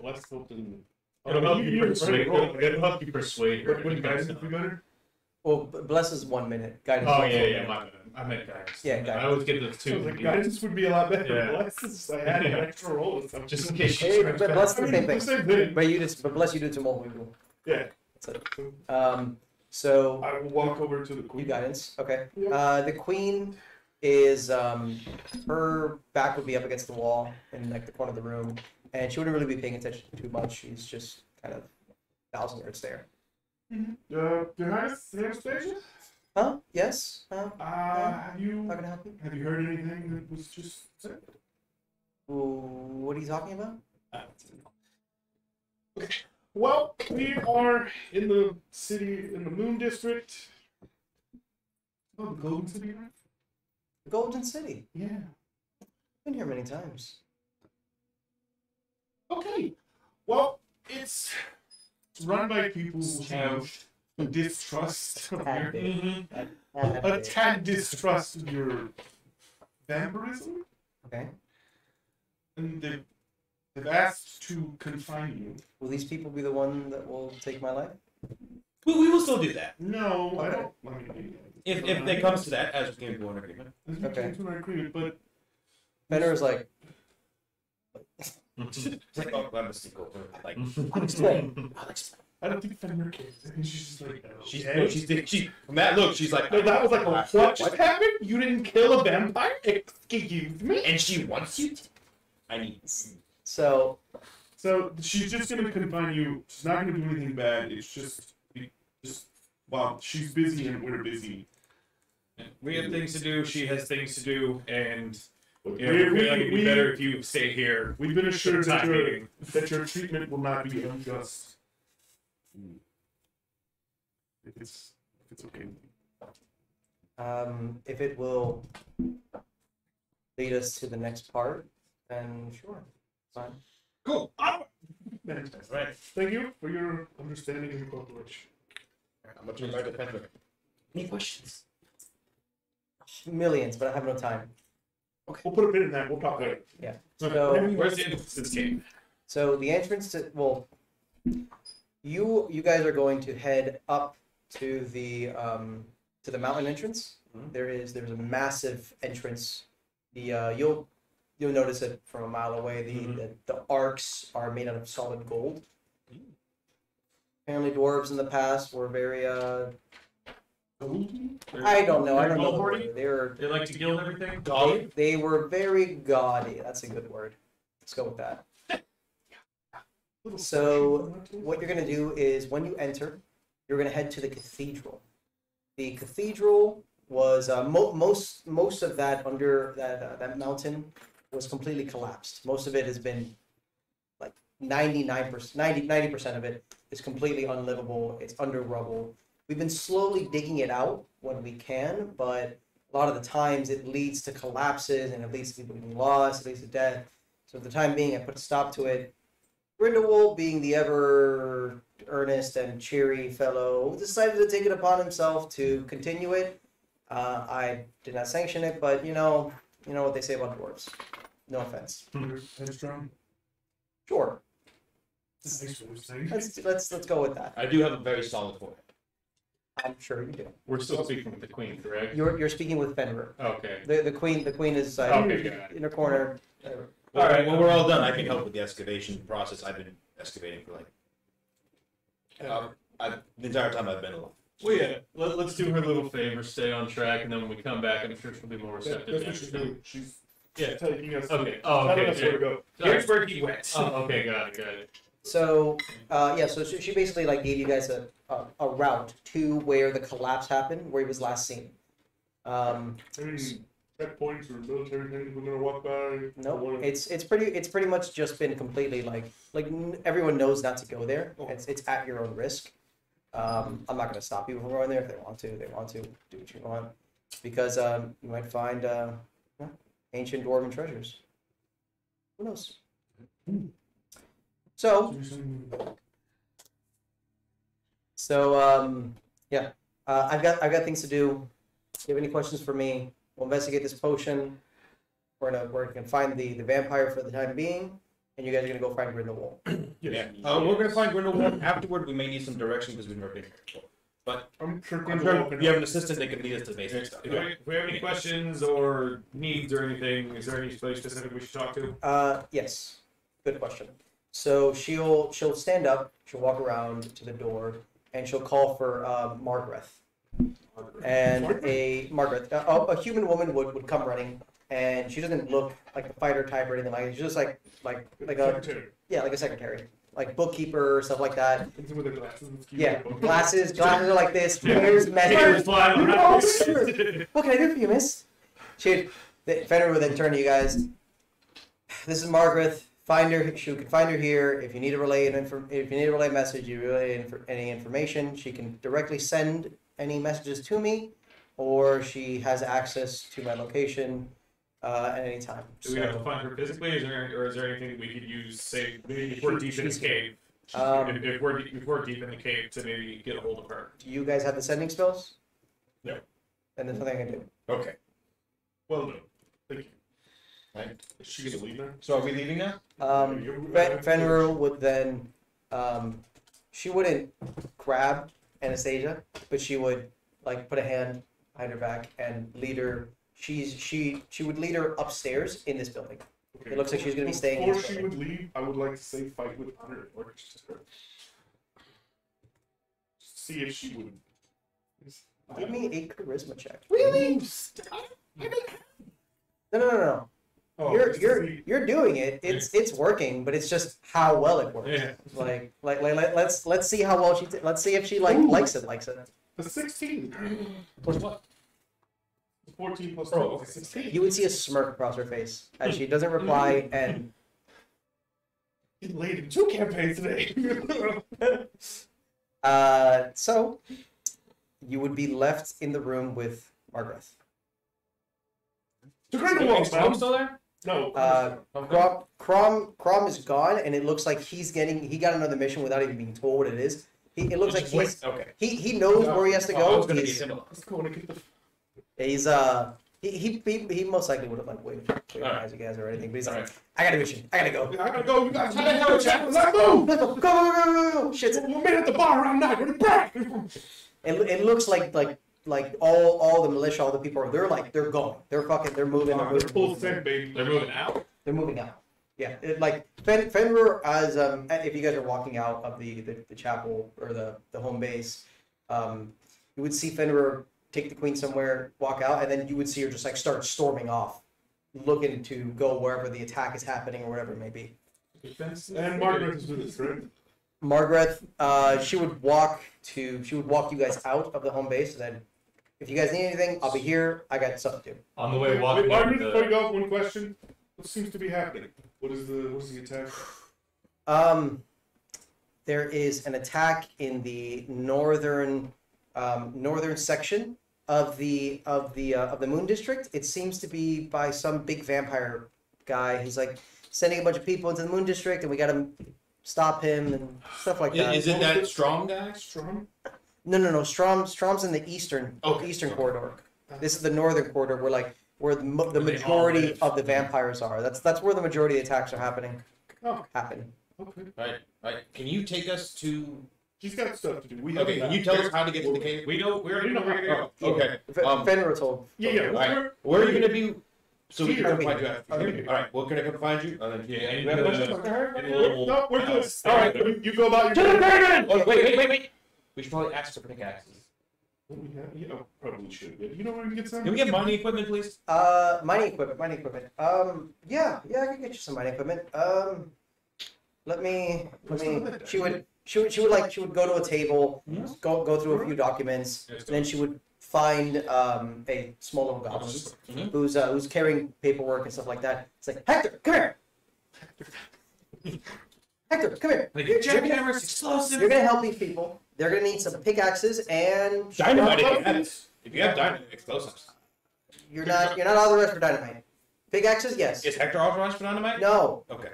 Bless something. It'll help you persuade her. It'll help you persuade her. But would guidance be better? Well, bless is 1 minute. Guidance. Oh is yeah, 1 yeah. minute. My bad. I meant guidance. Yeah, I guidance. always get those So two. like confused. guidance would be a lot better. Yeah. Bless is I had an Yeah. extra roll or something. Just in case she Hey, scratches but back. bless is the I same mean, thing. the same thing. But bless you do it to multiple people. Yeah. That's it. So I will walk over to the you queen. guidance. Okay. Yeah. The queen is her back would be up against the wall in like the corner of the room, and she wouldn't really be paying attention too much. She's just kind of 1,000 yards there. Your Highness, Anastasia? Huh? Yes. Have you How can I help you? heard anything that was just said? Ooh, what are you talking about? Well, we are in the city, in the Moon District. Oh, the Golden City, right? Golden City. Yeah. Been here many times. Okay. Well, it's run by people who have a distrust of Tad your, bit. a tad distrust of your vampirism, Okay. and they've asked to confine you. Will these people be the one that will take my life? We will still do that. No, I Okay. don't. I mean, If it comes to that, as we came to an agreement. Okay. That's what I agree with, but Fenrir is like, It's like, oh, I'm a sequel. Like, I'll explain. I don't think Fenrir cares. I think she's just like, she's Matt. Look, she's like, No, that was like, what just happened? You didn't kill a vampire? Excuse me? and she wants you to. I need. So, So she's just gonna confine you. She's not gonna do anything bad. It's just while she's busy and we're busy. We have things to do. She has things to do, and But you know, we feel like it'd be better if you stay here. we've been assured that time being. your treatment will not be unjust. If it's okay. if it will lead us to the next part, then sure. Fine. Cool. Fantastic. Right. Thank you for your understanding and cooperation. I'm gonna turn back to Fenrir. Any questions? Millions, but I have no time. We'll put a pin in that. We'll talk later. Yeah. So, So, where's the entrance to this cave? so the entrance to, well, you guys are going to head up to the mountain entrance. Mhm. There's a massive entrance. You'll notice it from a mile away. The arcs are made out of solid gold. Apparently, dwarves in the past were very I don't know. I don't know. The Gold-hoarding? word. They were They like to gild everything. they were very gaudy. That's a good word. Let's go with that. So what you're going to do is when you enter, you're going to head to the cathedral. The cathedral was most of that under that mountain was completely collapsed. Most of it has been like 90% of it is completely unlivable. It's under rubble. We've been slowly digging it out when we can, but a lot of the times it leads to collapses and it leads to people getting lost, it leads to death. So for the time being, I put a stop to it. Grindelwald, being the ever earnest and cheery fellow, decided to take it upon himself to continue it. I did not sanction it, but you know what they say about dwarves. No offense. Headstrong. Sure. Nice way of saying it. Let's go with that. I do have a very solid forehead. I'm sure you do. We're still speaking with the queen, correct? You're speaking with Fenrir. Okay. The queen is Okay, got it. in her corner. All right. When we're all done, I can help with the excavation process. I've been excavating for the entire time I've been alive. Well, yeah. Let's do her a little favor, stay on track, and then when we come back, I'm sure she'll be more receptive. That's what she's doing. She's Yeah. taking us. Okay. Oh, telling okay. us where to go. Here's where he went. Oh, okay. Got it. So so she basically like gave you guys a route to where the collapse happened, where he was last seen. Any checkpoints or military things we're gonna walk by? No, it's pretty much just been completely everyone knows not to go there. It's at your own risk. I'm not going to stop people from going there if they want to. They want to do what you want because you might find ancient dwarven treasures. Who knows? So yeah, I've got things to do. If you have any questions for me, we'll investigate this potion. We're gonna find the vampire for the time being, and you guys are gonna go find Grindelwald. Yeah. We're gonna find Grindelwald. Afterward, we may need some direction because we've never been here before. But I'm sure I'm Grindelwald sure can we have an help. assistant that can lead us to basic stuff. If we have any questions or needs or anything, is there any place specific we should talk to? Yes, good question. So she'll stand up, she'll walk around to the door, and she'll call for Margaret. And a human woman would come running, and she doesn't look like a fighter type or anything like that. She's just like Secretary. like a secretary, like bookkeeper, stuff like that. With the glasses. Yeah, glasses are like this. Hair's messy. Oh, sure. What can I do for you, miss? Fenrir would then turn to you guys. This is Margaret. find her. She can find her here. If you need to relay if you need to relay a message, you relay any information. She can directly send any messages to me, or she has access to my location at any time. Do we have to find her physically, or is there anything that we could use, say, if we're deep in the cave? If we're deep in the cave, to maybe get a hold of her. Do you guys have the sending spells? No. And there's nothing I can do. Okay. Well done. Thank you. Right. Is she gonna leave now? So are we leaving now? Fenrir would then, she wouldn't grab Anastasia, but she would like put a hand behind her back and lead her. She would lead her upstairs in this building. Okay. It looks like she's gonna be staying in Before this she building. would leave, I would like to say fight with honor. Or just see if she would. Give me a charisma check. Really? No. Oh, You're doing it. It's working, but it's just how well it works. Yeah. Like let's see how well let's see if she likes it. The 16. Plus what? 14 plus 12. Okay, 16. You would see a smirk across her face as she doesn't reply, and He laid in 2 campaigns today. so you would be left in the room with Margaret. To Grindelwald, I'm still there? No. Crom is gone, and it looks like he got another mission without even being told what it is. It looks like Okay. he knows where he has to I go. was gonna be He's, similar. Let's go and get the. he's he most likely would have like waited for you guys or anything, but he's like, Alright. I got a mission. I gotta go. I gotta go. You guys have a chat. Let's move. Go. Shit. We'll meet at the bar around 9. We're back. It looks like all the militia, all the people, they're going. They're moving. They're full send, baby. They're moving out. They're moving out. Yeah, Fenrir, as if you guys are walking out of the chapel or the home base, you would see Fenrir take the queen somewhere, walk out, and then you would see her just like start storming off, looking to go wherever the attack is happening or whatever it may be. And Margaret is with us, right? Margaret, she would walk you guys out of the home base, and then if you guys need anything, I'll be here. I got stuff to do. On the way Wait, walking Margaret, down before you the... go, one question. What seems to be happening? What is the attack? There is an attack in the northern section of the Moon District. It seems to be by some big vampire guy. He's like sending a bunch of people into the Moon District, and we got to stop him and stuff like that. Is it that strong guy? Strong? No. Strom's in the eastern corridor. This is the northern corridor where the majority of the vampires are. That's where the majority of the attacks are happening. Oh, Happen. okay. Right. Can you take us to? She's got stuff to do. We have Okay. Can you tell us how to get to the cave? We already know where to go. Okay. Fenrir told. Yeah. Alright. Where are you gonna be? So we can come Here. find you after. Okay. All right. Well, can I come find you? Yeah, We have a question? No, we're good. All right, you go about your. Oh, wait. We should probably ask for pickaxes. What we have? Yeah, probably should. You know where we can get some? Can we get mining equipment, please? Mining equipment. Yeah, I can get you some mining equipment. Let me. She would go to a table, go through a few documents, and then she would find a small little goblin who's carrying paperwork and stuff like that. It's like, Hector, come here. Hector, come here. Jackhammers, explosives. You're gonna help these people. They're gonna need some pickaxes and Dynamite. If you have dynamite, explosives. You're not authorized for dynamite. Pickaxes, yes. Is Hector authorized for dynamite? No. Okay.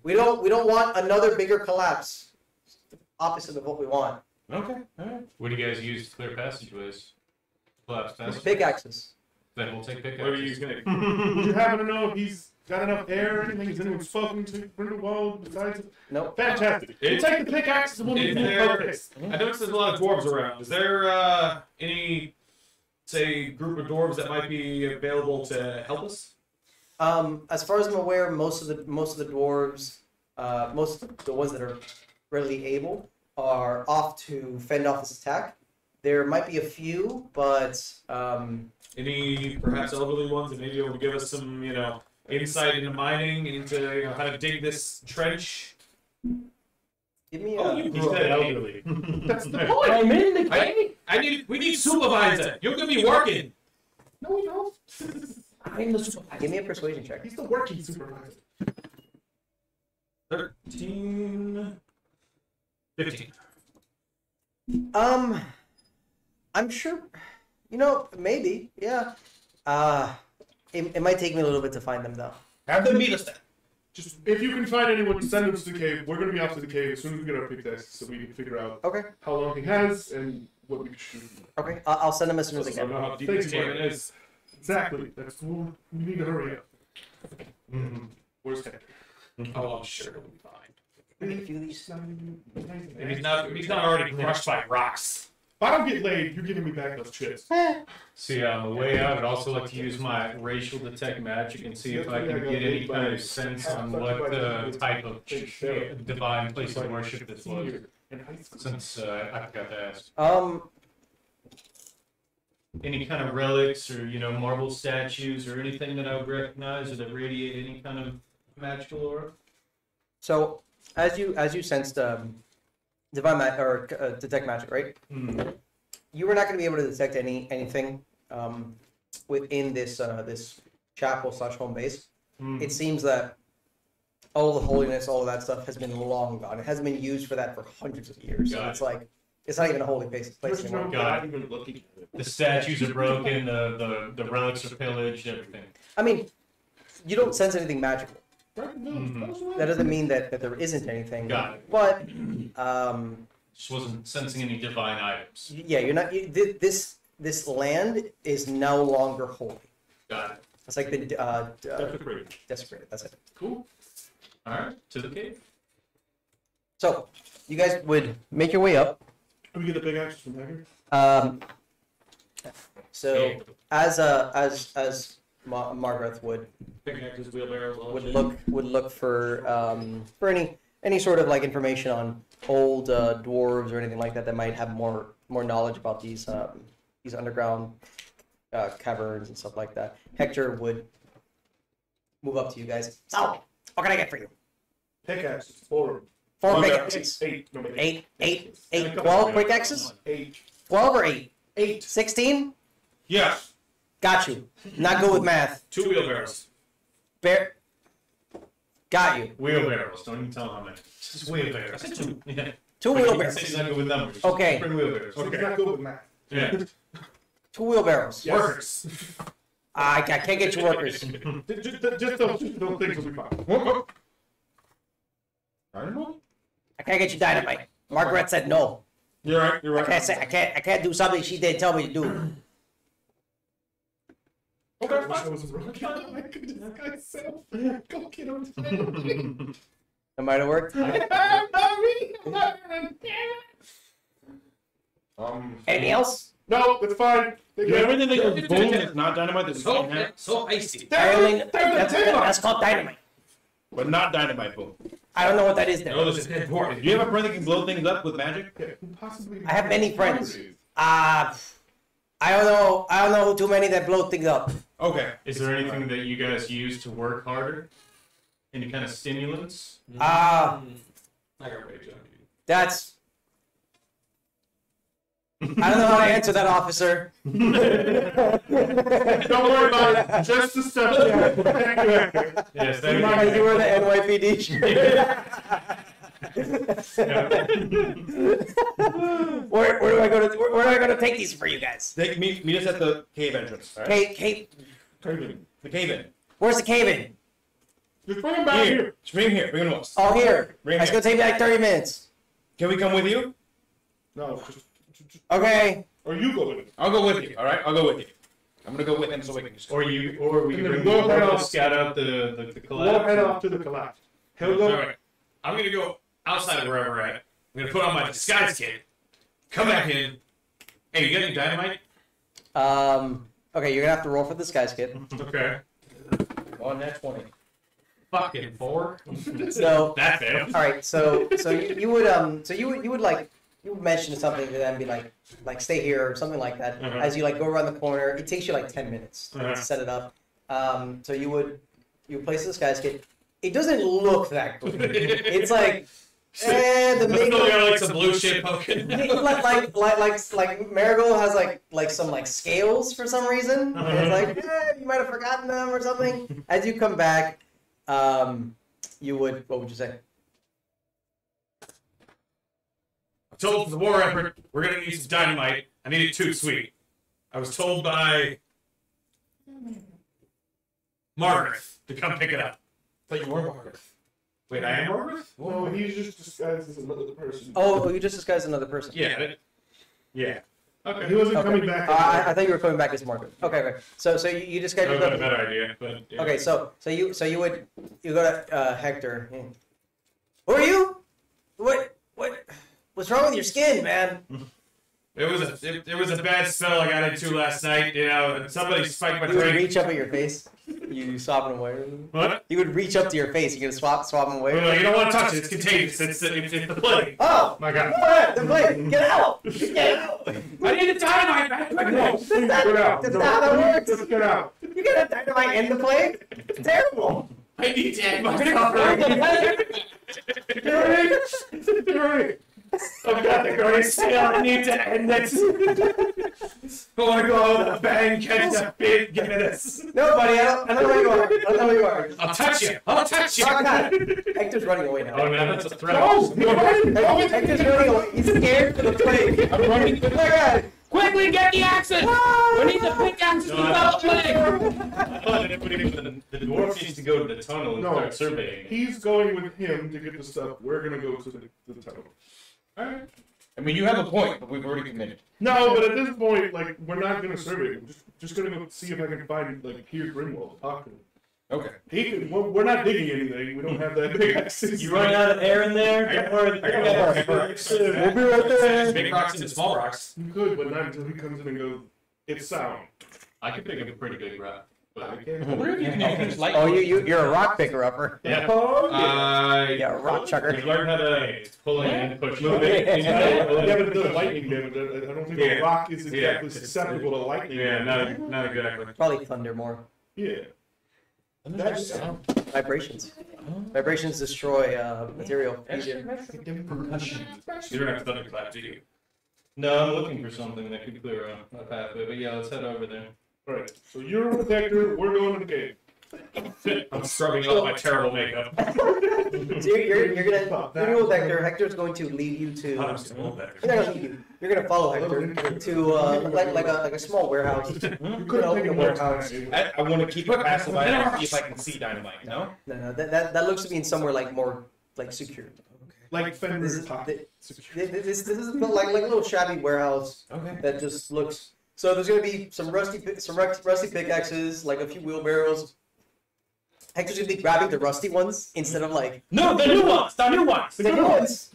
We don't want another bigger collapse. It's the opposite of what we want. Okay. All right. What do you guys use to clear passageways? Collapse passageways? Pickaxes. Then we'll take What are you pickaxes. gonna? Would you happen to know if he's got enough air or anything? Has anyone spoken to Grindelwald besides? Nope. Fantastic. We'll take the pickaxes and we'll Is move there- focus. I noticed there's a lot of dwarves around. Is there any, say, group of dwarves that might be available to help us? As far as I'm aware, most of the dwarves, most of the ones that are readily able, are off to fend off this attack. There might be a few, but Any perhaps elderly ones that may be able to give us some, insight into mining, into how to dig this trench? give me Oh, a. you said elderly. That's the point. I'm in the cave. We need supervisor. You're gonna be working. No, we don't. I'm the super. Give me a persuasion check. He's the working supervisor. 13, 15. I'm sure. You know, maybe. Yeah. It might take me a little bit to find them though. Have them meet us then. Just if you can find anyone, send them to the cave. We're gonna be off to the cave as soon as we get our pickaxe, so we can figure out Okay. how long he has and what we can shoot. Okay. I'll send them as soon as I So can. how deep Thanks, this cave Mark. is. Exactly. We need to hurry up. Mm-hmm. Where's Hector? Oh, I'm sure it'll be fine. If you these- And he's not already crushed by rocks. If I don't get laid, you're giving me back those chips. See, on the way out, I'd also like to use my racial detect magic and see if I can get any kind of sense on what type of divine place of worship this was. Since I forgot to ask. Any kind of relics or, marble statues or anything that I would recognize or that radiate any kind of magical aura? So as you sensed detect magic, right? Mm. You were not going to be able to detect anything within this chapel / home base. Mm. It seems that all the holiness, all of that stuff has been long gone. It hasn't been used for that for hundreds of years. So Got it's it. like it's not even a holy place anymore. Got it. The statues are broken, the relics are pillaged, everything. I mean, you don't sense anything magical. Mhm. That doesn't mean that there isn't anything. Got it. But Just wasn't sensing any divine items. yeah, you're not. This land is no longer holy. Got it. It's like the Desecrated. desecrated. That's it. Cool. Alright, to the cave. So you guys would make your way up. Can we get the big axes from Hector? So as Margaret would Pickaxes, wheelbarrows, all that would look for any sort of like information on old dwarves or anything like that that might have more knowledge about these underground caverns and stuff like that. Hector would move up to you guys. So, what can I get for you? Pickaxes. 4. 4 pickaxes. 8. No, 8, 12 pickaxes? 8. 12 or 8? 8. 16? Yeah. Got you. Not good with math. 2 wheelbarrows. Bear. Got you. Wheelbarrows. Don't even tell them how many. Just wheelbarrows. Yeah. 2 wheelbarrows. He's not good with numbers. Okay. Bring wheelbarrows. So he's not good with math. Yeah. 2 wheelbarrows. Yes. Workers. I can't get you workers. Just those things will be fine. I don't know. I can't get you dynamite. Margaret said no. You're right. You're I right. can't do something she didn't tell me to do. Okay, I wish I was a rookie. I could disguise myself. Go get him. That might have worked. Anything else? No, it's fine. Everything that goes boom is not dynamite. That's So icy. That's called dynamite. but not dynamite boom. I don't know what that is. No, Then. this is important. Do you have a friend that can blow things up with magic? Possibly. I have many friends. I don't know. I don't know too many that blow things up. Okay. Is there anything that you guys use to work harder? Any kind of stimulants? I got rage on you. That's. I don't know how to answer that, officer. Don't worry about it. Just the stuff. Yes, You were the NYPD. Where do I go to? Where do I go to take these for you guys? Meet us at the cave entrance. All right? Cave. The cave in. Where's the cave in? Just bring him back here. Here. Just bring him here. Bring him to us. Oh, here. Bring It's him gonna take me like 30 minutes. Can we come with you? No, just Okay. or you go with him. I'll go with you. All right. I'll go with you. I'm gonna go with him so we can just. Or we And can then bring go head the off. scout out the We'll head collapse. off to the collapse. He'll go. Alright. I'm gonna go outside wherever we're at. I'm gonna put on my disguise kit. Come back in. Hey, you got any dynamite? Okay, you're gonna have to roll for this guy's kit. Okay. On that 20. Fucking 4. So, That failed. all right. So you would like you would mention something to them, be like stay here or something like that. Uh-huh. As you like go around the corner, it takes you like 10 minutes to Uh-huh. set it up. So you would place this guy's kit. It doesn't look that good. It's like. The Still got makeup, like some blue shit poking. like Marigold has like some like scales for some reason. And it's like you might have forgotten them or something. As you come back, you would what would you say? told for the war effort, we're gonna need some dynamite. I need it too sweet. I was told by Margaret to come pick it up. I thought you were Margaret. Wait, I am Margaret? No, he's just disguised as another person. Oh, you just disguised another person. Yeah. Yeah. Okay. He wasn't Okay. coming back. I thought you were coming back as Margaret. Okay. So you disguised That would have been a yourself. better idea, but yeah. Okay, so you go to Hector. Who are you? What's wrong with your skin, man? It was a bad spell I got into last night. You know, and somebody spiked my You would drink. reach up at your face. You swap them away. What? You would reach up to your face. You can swap them away. Well, you don't want to touch it. It's contagious. It's the plague. Oh My God. what? The plague! Get out! Get out! I need the dynamite back. No, That's not, get out. that's No, not how that works. Just get out. You get a dynamite and the plague? It's terrible. I need to end my You're Right. I've got the grace still. I need to end this. I want to go out with a bang, catch that big, give me this. No, buddy, I don't know who you are. I don't know who you are. I'll touch you. I'll touch you. Oh, God. Hector's running away now. Oh, man, that's a threat. Hector's running away. He's scared for the plague. I'm running. Oh, my God. Quickly, get the axes! We need the pickaxes to stop the plague! The dwarf needs to go to the tunnel and No. start surveying. He's going with him to get the stuff. We're gonna go to the tunnel. I mean, you have a point, but we've already committed. No, but at this point, like, we're not gonna survey him. Just gonna go see if I can find, like, here's Grimwald. Talk to him. Okay. He can, we're not digging anything. We don't have that big access. You running out of air in there? Don't worry. We'll be right there. Big rocks into small rocks. You could, but not until he comes in and goes, it's sound. I could pick up a pretty good rock. I But can't. Oh, you're a rock picker upper. yeah. Oh, yeah. Yeah, a rock chucker. You learn how to pull it and push Move it. it. Yeah, but it does lightning damage. I don't think Yeah. a rock is exactly Yeah. susceptible to lightning. Yeah, damage. not exactly. Probably thunder more. Yeah. That's Vibrations. Vibrations destroy material. You don't have to thunderclap, do you? No, I'm looking for something that could clear a pathway. But yeah, let's head over there. all right. So you're a protector. We're going to the cave. I'm scrubbing off my terrible makeup. So you're gonna Hector. Hector's going to lead you to. I'm still better. You're not gonna lead you. You're gonna follow Hector to like a small warehouse. You could open a warehouse. I want to keep it passive. I want to see if I can see dynamite. No. No, that looks to be in somewhere like more like secure. Like This Fenrir's is top. this is like a little shabby warehouse Okay. that just looks. So there's gonna be some rusty pickaxes, like a few wheelbarrows. Hector's gonna be grabbing the rusty ones instead of like No, the new ones. The new ones. the new ones.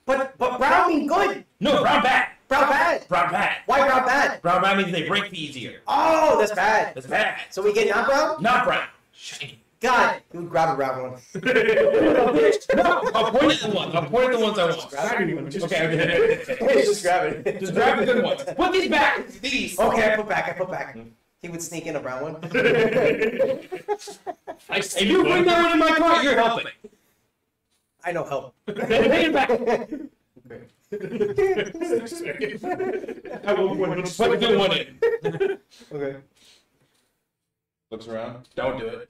But brown mean good. No, brown bad. Brown bad. Brown bad. Why brown bad? Brown bad means they break easier. Oh, that's bad. That's bad. So we get not brown? Not brown. Shiny. God, you would grab a brown one. No, I'll point at the ones. I'll point at the ones I want. Okay, just grab it. Just grab the good ones. Put these back. These. Okay, I put back. He would sneak in a brown one. If you bring that one in my cart, you're helping. I know help. Bring it back. At one point, Put the good one in. Okay. Looks around. Don't do it.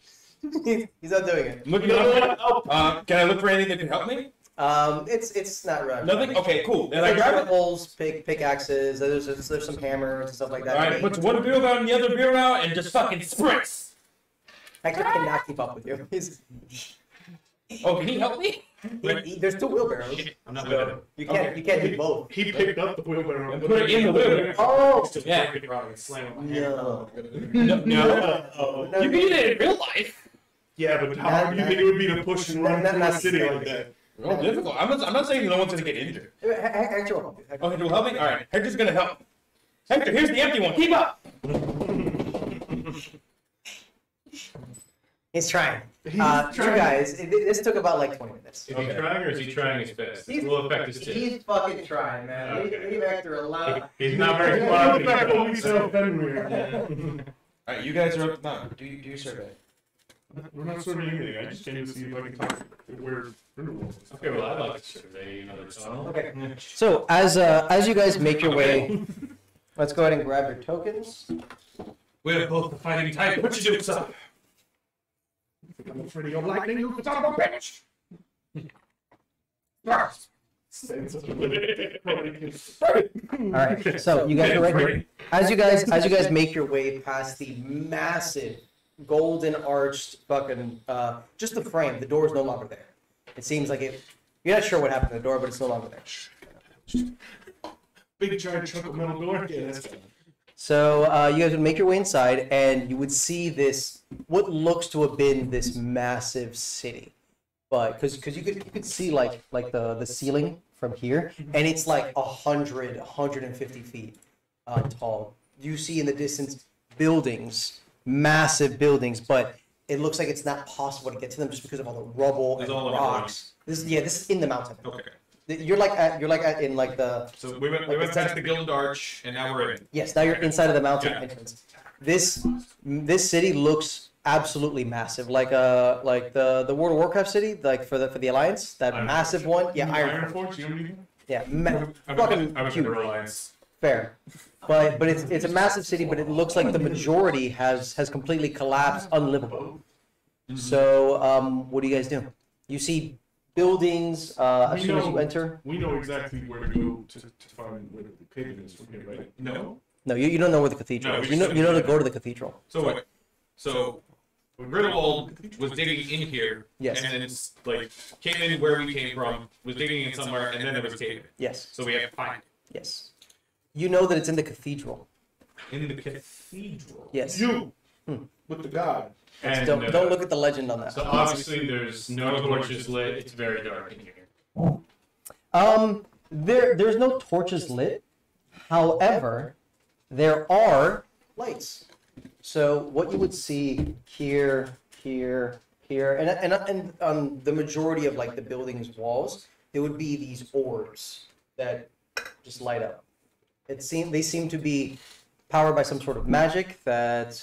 He's not doing it. Looking up. Can I look for anything that can help me? It's not right. Nothing. Okay, cool. And I Like grab it. shovels, pickaxes. There's some hammers and stuff like that. All right, put one beer out and the other beer out, and just fucking sprints. Hector cannot keep up with you. Oh, can he help me? There's two wheelbarrows. I'm not with it. You can't do both. He picked up the wheelbarrow. And put it in the wheelbarrow. Oh Yeah. Slam it with my hand. no. No. You can do that in real life. Yeah, but how hard do you think it would be to push and run through a city like that? Real difficult. I'm not saying no one's gonna get injured. Hector will help you. Oh, Hector will help me? Alright, Hector's gonna help. Hector, here's the empty one. Keep up! He's trying. He's You trying. guys, this took about like 20 minutes. Is he trying or is he trying his best? This will affect his tip. He's fucking trying, man. Okay. Leave Hector alone. He's not very Well, smart. that's what we sell Fenrir. Alright, you guys are up. No, do your survey. We're not serving anything. I just came to see if I can talk to where Grindelwald is. Okay, well, I'd like to survey another tunnel. Okay. So as you guys make your way, let's go ahead and grab your tokens. We're both the fighting type. What you do, son? I'm afraid of your lightning, you son of a bitch! First, All right, so you guys are right here. As you guys make your way past the massive golden arched fucking just the frame, the door is no longer there. It seems like it. You're not sure what happened to the door, but it's no longer there. Big giant chunk of metal door. Yeah, that's fine. So you guys would make your way inside, and you would see this what looks to have been this massive city, but because you could see like the ceiling from here, and it's like 150 feet tall. You see in the distance buildings, massive buildings, but it looks like it's not possible to get to them just because of all the rubble and rocks. This is in the mountain. Okay. You're like at in like the. So we went past the Gilded Arch, and now we're in. Yes, now you're inside of the mountain Yeah. entrance. This city looks absolutely massive, like the World of Warcraft city, like for the Alliance, that Iron massive one. Yeah, Iron. Forge, you know what I mean? Yeah, fucking I was huge. in the Alliance. Fair, but it's a massive city, but it looks like the majority has completely collapsed, unlivable. So what do you guys do? You see buildings as soon as you enter. We know exactly where to go to find where the pavement is from here, right? No. No, you don't know where the cathedral No, is. we You know just- to go to the cathedral. So wait. So Grindelwald was digging in here, Yes. and then it's like came in where we came from, was digging in somewhere, and then there was a cave. Yes. So we have to find Yes. You know that it's in the cathedral. it. In the cathedral. Yes. You with the god. And, Don't look at the legend on that. So obviously there's no torches lit. It's very dark in here. There's no torches lit. However, there are lights. So what you would see here, and on the majority of like the building's walls, there would be these orbs that just light up. They seem to be powered by some sort of magic that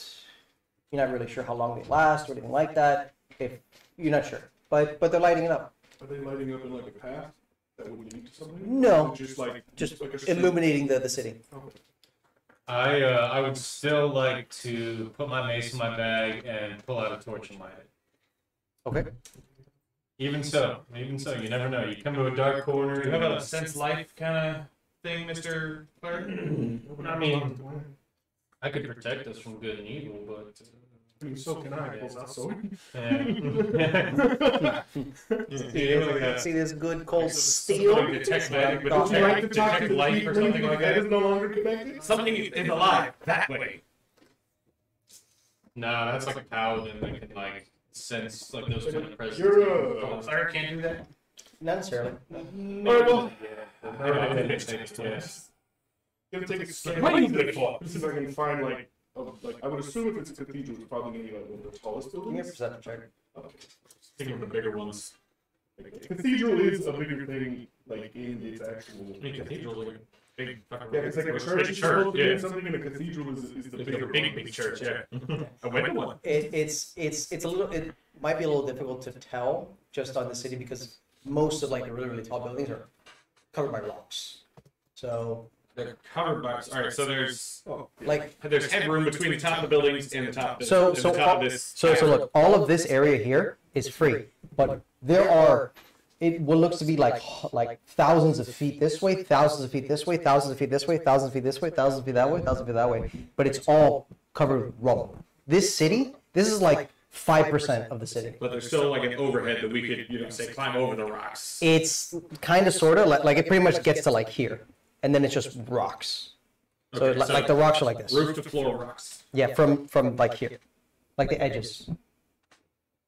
you're not really sure how long they last or anything like that. If you're not sure, but they're lighting it up. Are they lighting up in like a path that would lead to something? No. Or just like like a street? Illuminating the city. Okay. I would still like to put my mace in my bag and pull out a torch and light it. Okay. Even so, you never know. You come to a dark corner. You have a sense life kind of thing, Mr. Clark? I mean, I could protect us from good and evil, but I mean, so can I. Well, not so. See this good cold steel? Detect magic, but Don't you like to talk to detect the light people or something whose like head that? is no longer connected? Something is alive that way. nah, that's like a paladin that can like sense like those kind of presences. You're Oh, Clark can't do that. Not necessarily. Alright, well, Yes. gonna take a scan. What are you good for? This is if I can find like I would assume if it's a cathedral, it's probably gonna be like one of the tallest Give me a buildings. perception check. Okay. Thinking of the bigger ones. Cathedral is a bigger thing, like in its actual. Cathedral, like a big fucking Yeah, it's like a big church is supposed to be yeah. in something, and a cathedral is the bigger Big church, yeah. I went to one. It's a little. It might be a little difficult to tell just on the city because most of like the really tall buildings are covered by rocks. So They're covered by. All right, so there's like there's headroom between the top of the buildings and the top. So- and so the top all- of this. so look, all of this area here is free, but there are what looks to be like thousands of feet this way, thousands of feet this way, thousands of feet this way, thousands of feet this way, thousands of feet that way, thousands of feet that way, but it's all covered with rubble. This city, this is like 5% of the city. But there's still like an overhead that we could, say, climb over the rocks. It's kind of sort of like it pretty much gets to like here, and then it's just rocks. So Okay, like the rocks are like this. Roof to floor rocks. Yeah, from like here, like the edges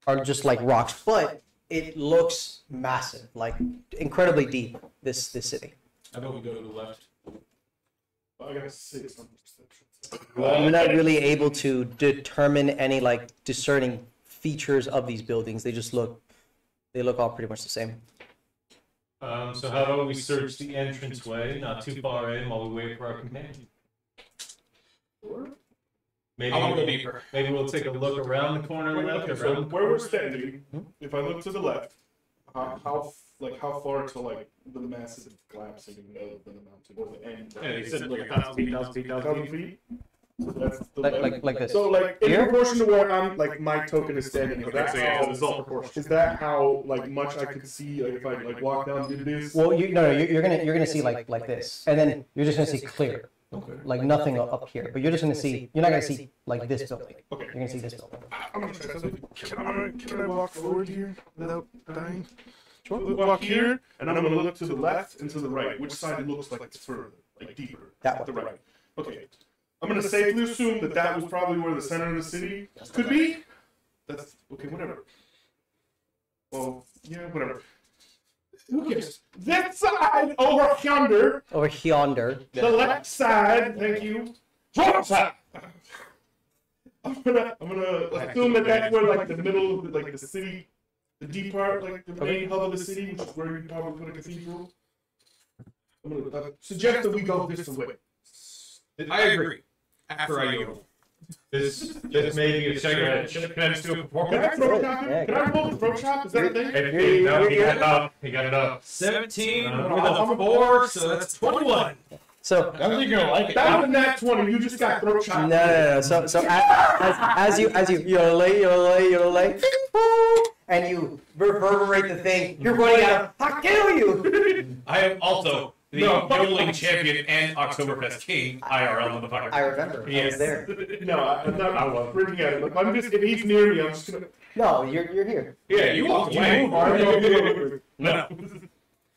are just like rocks, but it looks massive, like incredibly deep. This city. I bet we go to the left. I got a 6 on perception. You're not really able to determine any like discerning features of these buildings. They look all pretty much the same. So how about we search the entranceway, not too far in, while we wait for our companion? Maybe, I want to go deeper. maybe we'll take a look around the corner. Okay, so where we're standing, if I look to the left, how far to like the massive collapsing of the mountain or the end? Yeah, he said like 1,000 feet, 1,000 feet, 1,000 1,000 feet. feet. So that's the like this. So like in Here? proportion to where I'm like my token is standing. Is Okay, that so yeah, how, so it's all proportional. is that how like much I could see like if I like walk down did this? Well, you're gonna see like this, and then you're just gonna see clear, Okay. like nothing up here. But you're just gonna see. You're not gonna see like this building. Okay. You're gonna see this building. I'm gonna try something. Can I walk forward here without dying? Walk here, and I'm gonna look to the left and to the right. Which side looks like it's further, like deeper? That To one. the right. Okay. I'm gonna safely assume that that was probably where the center of the city could be. That's okay. Whatever. Well, yeah, whatever. Who cares? That side over yonder, Over yonder. the left side. Thank you. Right side. I'm gonna assume that that's where like the middle of like the city, the deep part, like the main hub of the city, which is where you probably put a cathedral. I'm gonna suggest that we go this way. I agree. After I yodel. This may be a segment. Can I just do a Can I performance? throw chop? Yeah, Can I roll the throw chop? Is that a thing? Hey, no, he got it up. He got it up. 17 with with a 4, so that's 21. So I don't think you're gonna like it. That was not 20. You just got throw chop. no. So as you yodel, and you reverberate the thing, you're running out. I'll kill you. I am also the yodeling champion and Oktoberfest king IRL motherfucker. I remember. I was there. No, I'm not. I was freaking at him. Like, I'm just. If he's near me, I'm just gonna. No, you're here. Yeah, you walked away. No.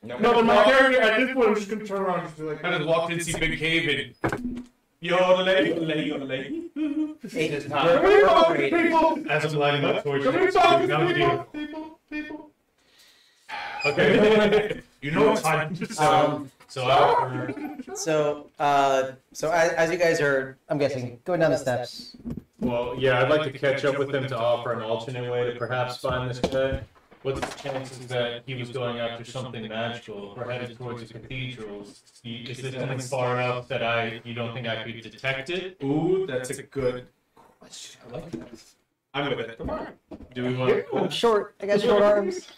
No, but my character at this point, I'm just gonna turn around and just be like. I just walked into Big Cave and yodeling. It's Can we talk, people? As I'm lighting up towards Can you, we talk, now we do. people? Okay. You know it's fine. So after, So as you guys are, I'm guessing, going down the steps. well, yeah, I'd like to catch up with them to offer an alternate way to perhaps find this guy. What's the chances that he was going after something magical? We're headed towards the cathedral. Is this something far enough that you don't think I could detect it? Ooh, that's a good question. I like that. I'm with it. Do we want I'm short. I got short arms.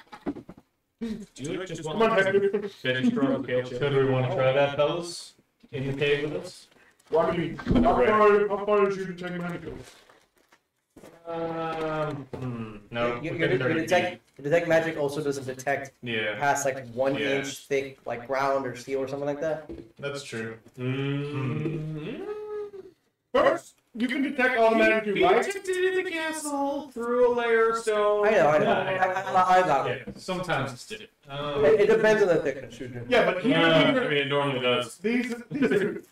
Do it just Come on, Hector. finish strong scale Could we want to try that, fellas? In the cave with us? Well, I mean, how far is your detect magic go? No. Your we couldn't detect magic also doesn't detect Yeah, past like 1 Yeah. inch thick like ground or steel or something like that. that's true. First, you can detect automatically light. detected in the castle through a layer of stone. I know. I got Yeah, it. sometimes it's did it. It depends on the thickness. Yeah, but here, I mean, it normally does. these are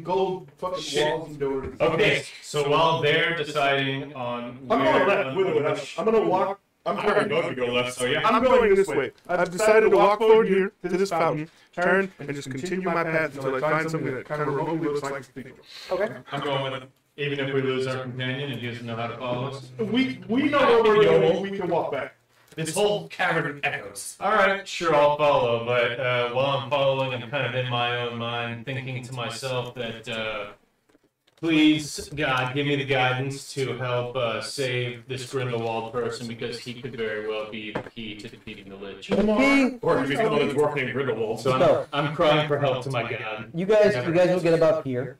gold fucking walls and doors. Okay, so while they're deciding on I'm where, going left with it. I'm gonna walk. I'm I already turning. voted to go left, so yeah. I'm going this way. I've decided to walk forward here to this fountain, turn, and just continue my path until I find something that kind of remotely looks like a cathedral. Okay. I'm going with it. Even if we lose our companion and he doesn't know how to follow us. We know where we're going. We can walk back. This whole cavern echoes. Alright, sure, I'll follow, but while I'm following, I'm kind of in my own mind thinking to myself that, please, God, give me the guidance to help save this Grindelwald person because he could very well be the key to defeating the Lich. Or if he's the one that's working Grindelwald. So No. I'm crying for help to my God. You guys will get about here,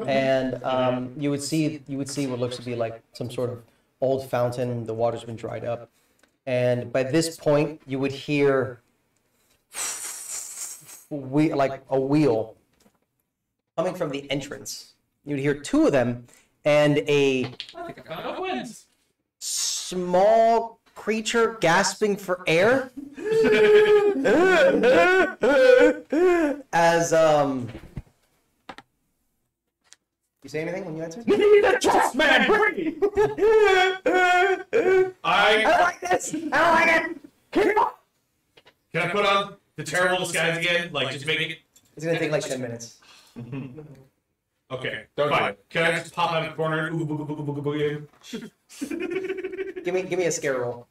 and you would see what looks to be like some sort of old fountain. The water's been dried up, and by this point you would hear like a wheel coming from the entrance. You'd hear two of them, and a small creature gasping for air as you say anything when you answer? You need a chest, man. Hurry! I like this. I don't like it. Keep up. Can I put on the terrible disguise again? Like, just make it. It's gonna take like 10 minutes. Okay, fine. Can I just pop out of the corner? Again? Give me a scare roll.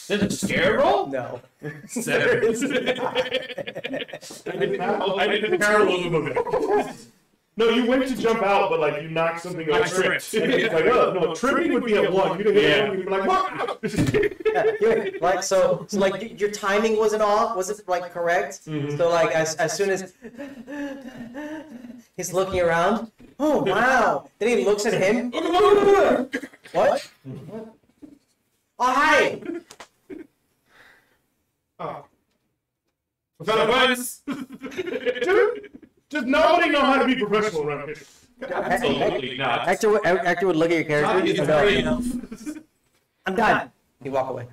There's a scare roll? No. 7. I did the parallel move. No, you went to jump out, but like you knocked something over. I tripped. It's like, oh, no, tripping would be at 1. You'd hit 1, you'd be like, what? Like so like your timing wasn't off, wasn't like correct. So like as soon as he's looking around, oh wow, then he looks at him. What? Oh hi. Oh. Fellas, Just nobody know how to be professional around here. absolutely not. Hector would look at your character. It's and great. go, I'm done. You walk away.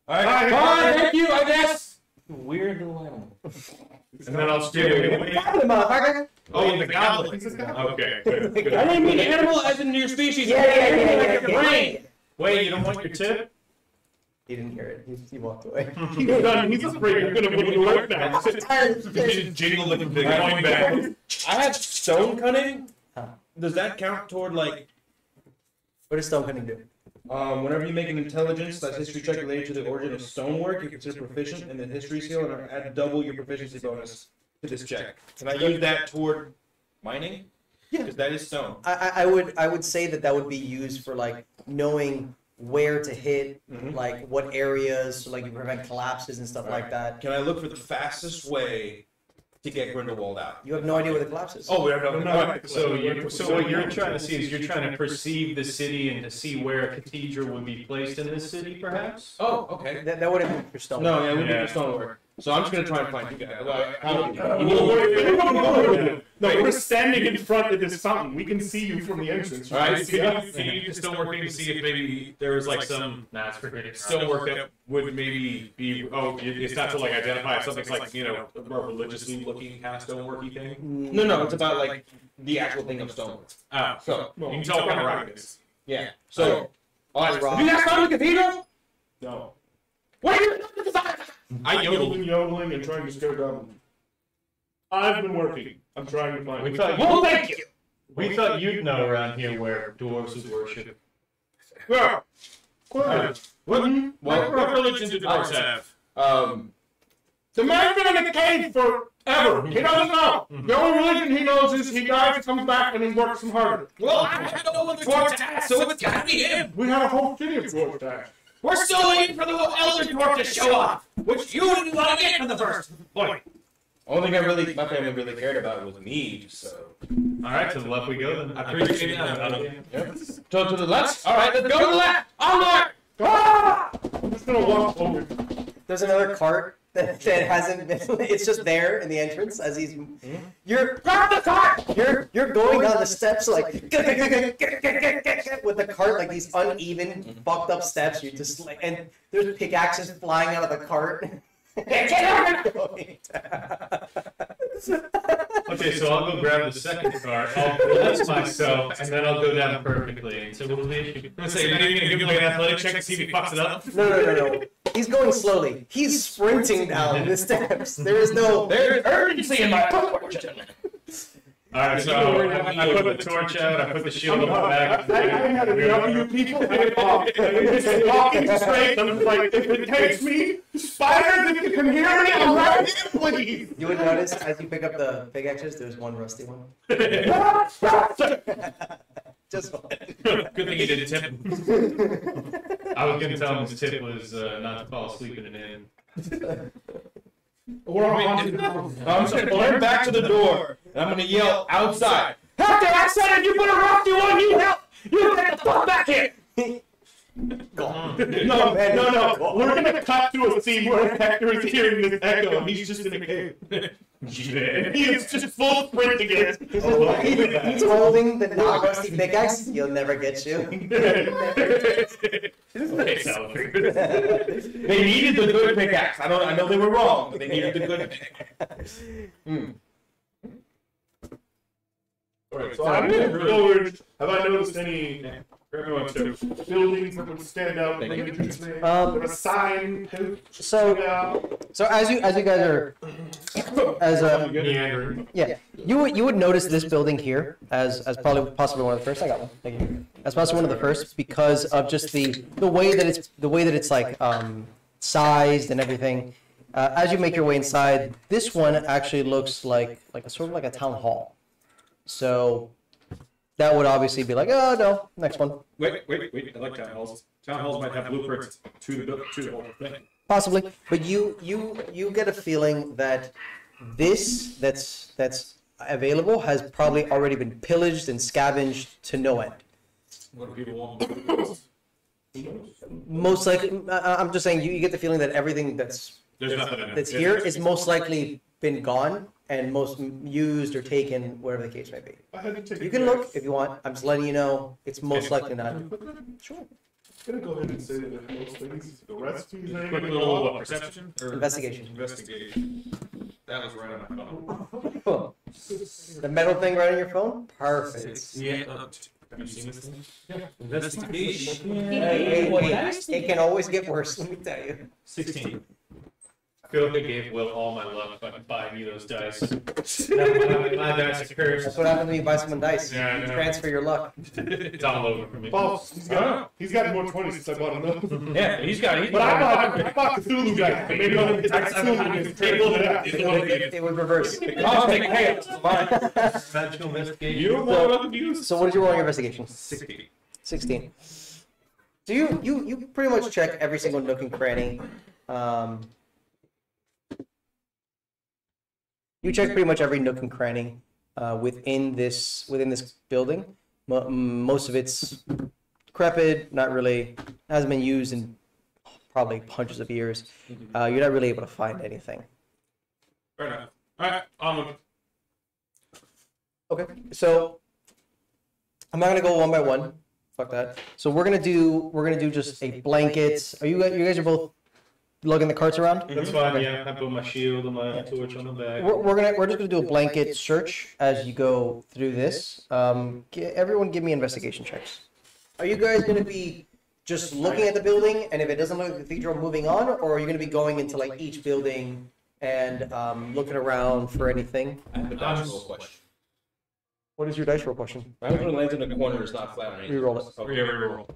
All right, fine, thank you, I guess. Weird little animal. And then I'll stay. Motherfucker. Oh, the goblin. Okay. Good. I didn't mean animal as in your species. Yeah. Brain. Wait, you don't want your tip? He didn't hear it. He walked away. He's afraid you're gonna put it to work now. Just jingle the coin back. I have stone cutting. Does that count toward like What does stone cutting do? whenever you make an intelligence/history check related to the origin of stonework, you're considered proficient in the history skill and add double your proficiency bonus to this check. Can I use that toward mining? Yeah. Because that is stone. I would say that would be used for like knowing where to hit, like what areas, so like you prevent collapses and stuff like that. Can I look for the fastest way to get Grindelwald out? You have no idea where the collapse is. Oh, we have no. So what you're trying to see is you're trying to perceive the city and to see where a cathedral would be placed in this city, perhaps? Oh, okay. That would have been for stone. No, yeah, we Yeah. need for stonework. So I'm just gonna try and find you guys. No, we're standing in front of this fountain. We can see you from the entrance. All right. Can you use stonework to see if maybe there was like some Nah, it's pretty stonework that would maybe be it's not to like identify if something's like more religiously looking kind of stoneworky thing. No, it's about like the actual thing of stonework. So You can tell what kind of rock it is. yeah. So Rock. have you guys found the cathedral? No. What are you? I yodeled. Yodeling and trying to scare goblins. I've been working. I'm trying to find We it. thought Well, thank you. we thought you'd know around here where dwarves would worship. Yeah. What religion do dwarves have? The man's been in the cave forever. He doesn't know. The only religion he knows is he dies, comes back, and he works some harder. Well, I had no other dwarf to ask, so it's gotta be him. We had a whole city of dwarves to ask. We're still waiting for the little elder dwarf to show up, which you didn't want to get from the first point. Only thing my family really cared about was me. So. All right, to the left we go then. I appreciate that. Yep. So to the left. All right, let's go to the left. Onward. I'm just gonna walk over. There's another cart that hasn't been. It's just there in the entrance as he's. You're grab the cart. You're going down the steps like with the cart like these uneven, fucked up steps. You just like and there's pickaxes flying out of the cart. Okay, so I'll go grab the second card, I'll bless myself, and then I'll go down perfectly. And so we'll leave. I'm gonna say, maybe give him like an athletic check to see if he fucks it up. No. He's going slowly. He's sprinting down the steps. There's urgency in my footwork, gentlemen. Alright, so I put the torch out, I put the shield on my back. I had enough of you people. I'm walking straight. I'm like, if it takes me, spiders, if you can hear me, I'm right here, please. You would notice as you pick up the pickaxes, there's one rusty one. Just one. Good thing you didn't tip him. I was gonna tell him his tip was not to fall asleep in an inn. I'm just gonna turn back to the door and I'm gonna yell outside. Hector, I said if you put a rusty one, you help. You get the fuck back here. No. We're gonna cut to a scene where Hector is hearing this echo and he's just in a cave. He is just full sprint again. He's holding the not rusty pickaxe. He'll never get you. Okay, so They needed the good pickaxe. I know they were wrong, but they needed the good pickaxe. Alright, so I'm moving forward. Have I noticed any buildings that would stand out? There a sign. So as you guys are you would notice this building here as probably possibly one of the first. I got one. Thank you. As possibly one of the first because of just the way that it's like sized and everything. As you make your way inside, this one actually looks like a sort of like a town hall. So that would obviously be like, oh no, next one. Wait. I like town halls. Town halls might have blueprints to the whole thing. Possibly, but you get a feeling that this that's available has probably already been pillaged and scavenged to no end. What do people want? Most likely, I'm just saying, you get the feeling that everything There's nothing in it. that's here is most likely been gone and most used or taken, whatever the case may be. I had to take You a can guess. look if you want. I'm just letting you know it's most likely not. Sure. I'm gonna go ahead and say that most things, the recipes, and Quick everything. little perception or Investigation. Investigation. That was right on my phone. The metal thing right on your phone? Perfect. Yeah. Have you seen this thing? Yeah. Investigation. Hey, it can always get worse, let me tell you. 16. I feel like I gave Will all my luck by buying me those dice. My dice are cursed. That's what happens when you buy someone dice. Yeah, I You know. transfer your luck. It's all over for me. False. He's got more 20s since I bought him those. Yeah, he's got. But I bought Cthulhu guys. Maybe I'll get Cthulhu and table it out. It would reverse. Cosmic chaos. Magical investigation. You don't know what to use. So what did you roll on your investigation? 60. 16. So you pretty much check every single nook and cranny. You check pretty much every nook and cranny within this building. Most of it's decrepit, not really, hasn't been used in probably hundreds of years. You're not really able to find anything. Fair enough. All right, onward. Okay, so I'm not gonna go one by one. Fuck that. So we're gonna do just a blanket. You guys are both lugging the carts around? That's fine, yeah. I put my shield and my torch on the back. We're just gonna do a blanket search as you go through this. Everyone, give me investigation checks. Are you guys gonna be just looking at the building, and if it doesn't look like the cathedral, moving on, or are you gonna be going into like each building and looking around for anything? I have a dice roll question. What is your dice roll question? Right when it lands in a corner, it's not flat on anything. Reroll it. Okay. Yeah, reroll.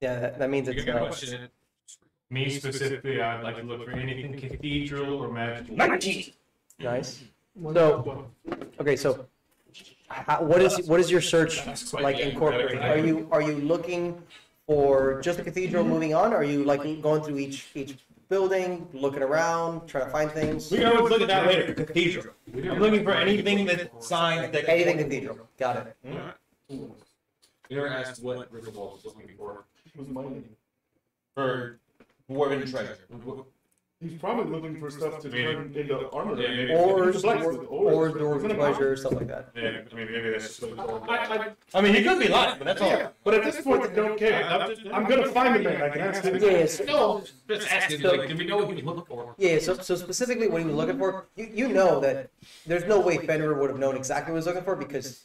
Yeah, that means You it's can question it. Me specifically, I'd like to look for anything cathedral or magical. nice. So, okay, so what is your search like incorporating? Are you looking for just the cathedral, moving on? Or are you like going through each building, looking around, trying to find things? We can always look at that later. Cathedral. I'm looking for anything that signs that. Anything cathedral. Got it. You never asked what Riverwall was looking for. For dwarven treasure. He's probably looking for stuff to turn into armor. Yeah, maybe. Or Blacksmith, dwarven treasure, stuff like that. Yeah, I mean, maybe that's just I mean, he could be lying, but that's all. Yeah, but at this point, I don't care. I'm gonna find the man. I can ask him. Yes. No, just asking. Like, do we know what he was looking for? Yeah, so specifically what he was looking for, you know that there's no way Fenrir would have known exactly what he was looking for because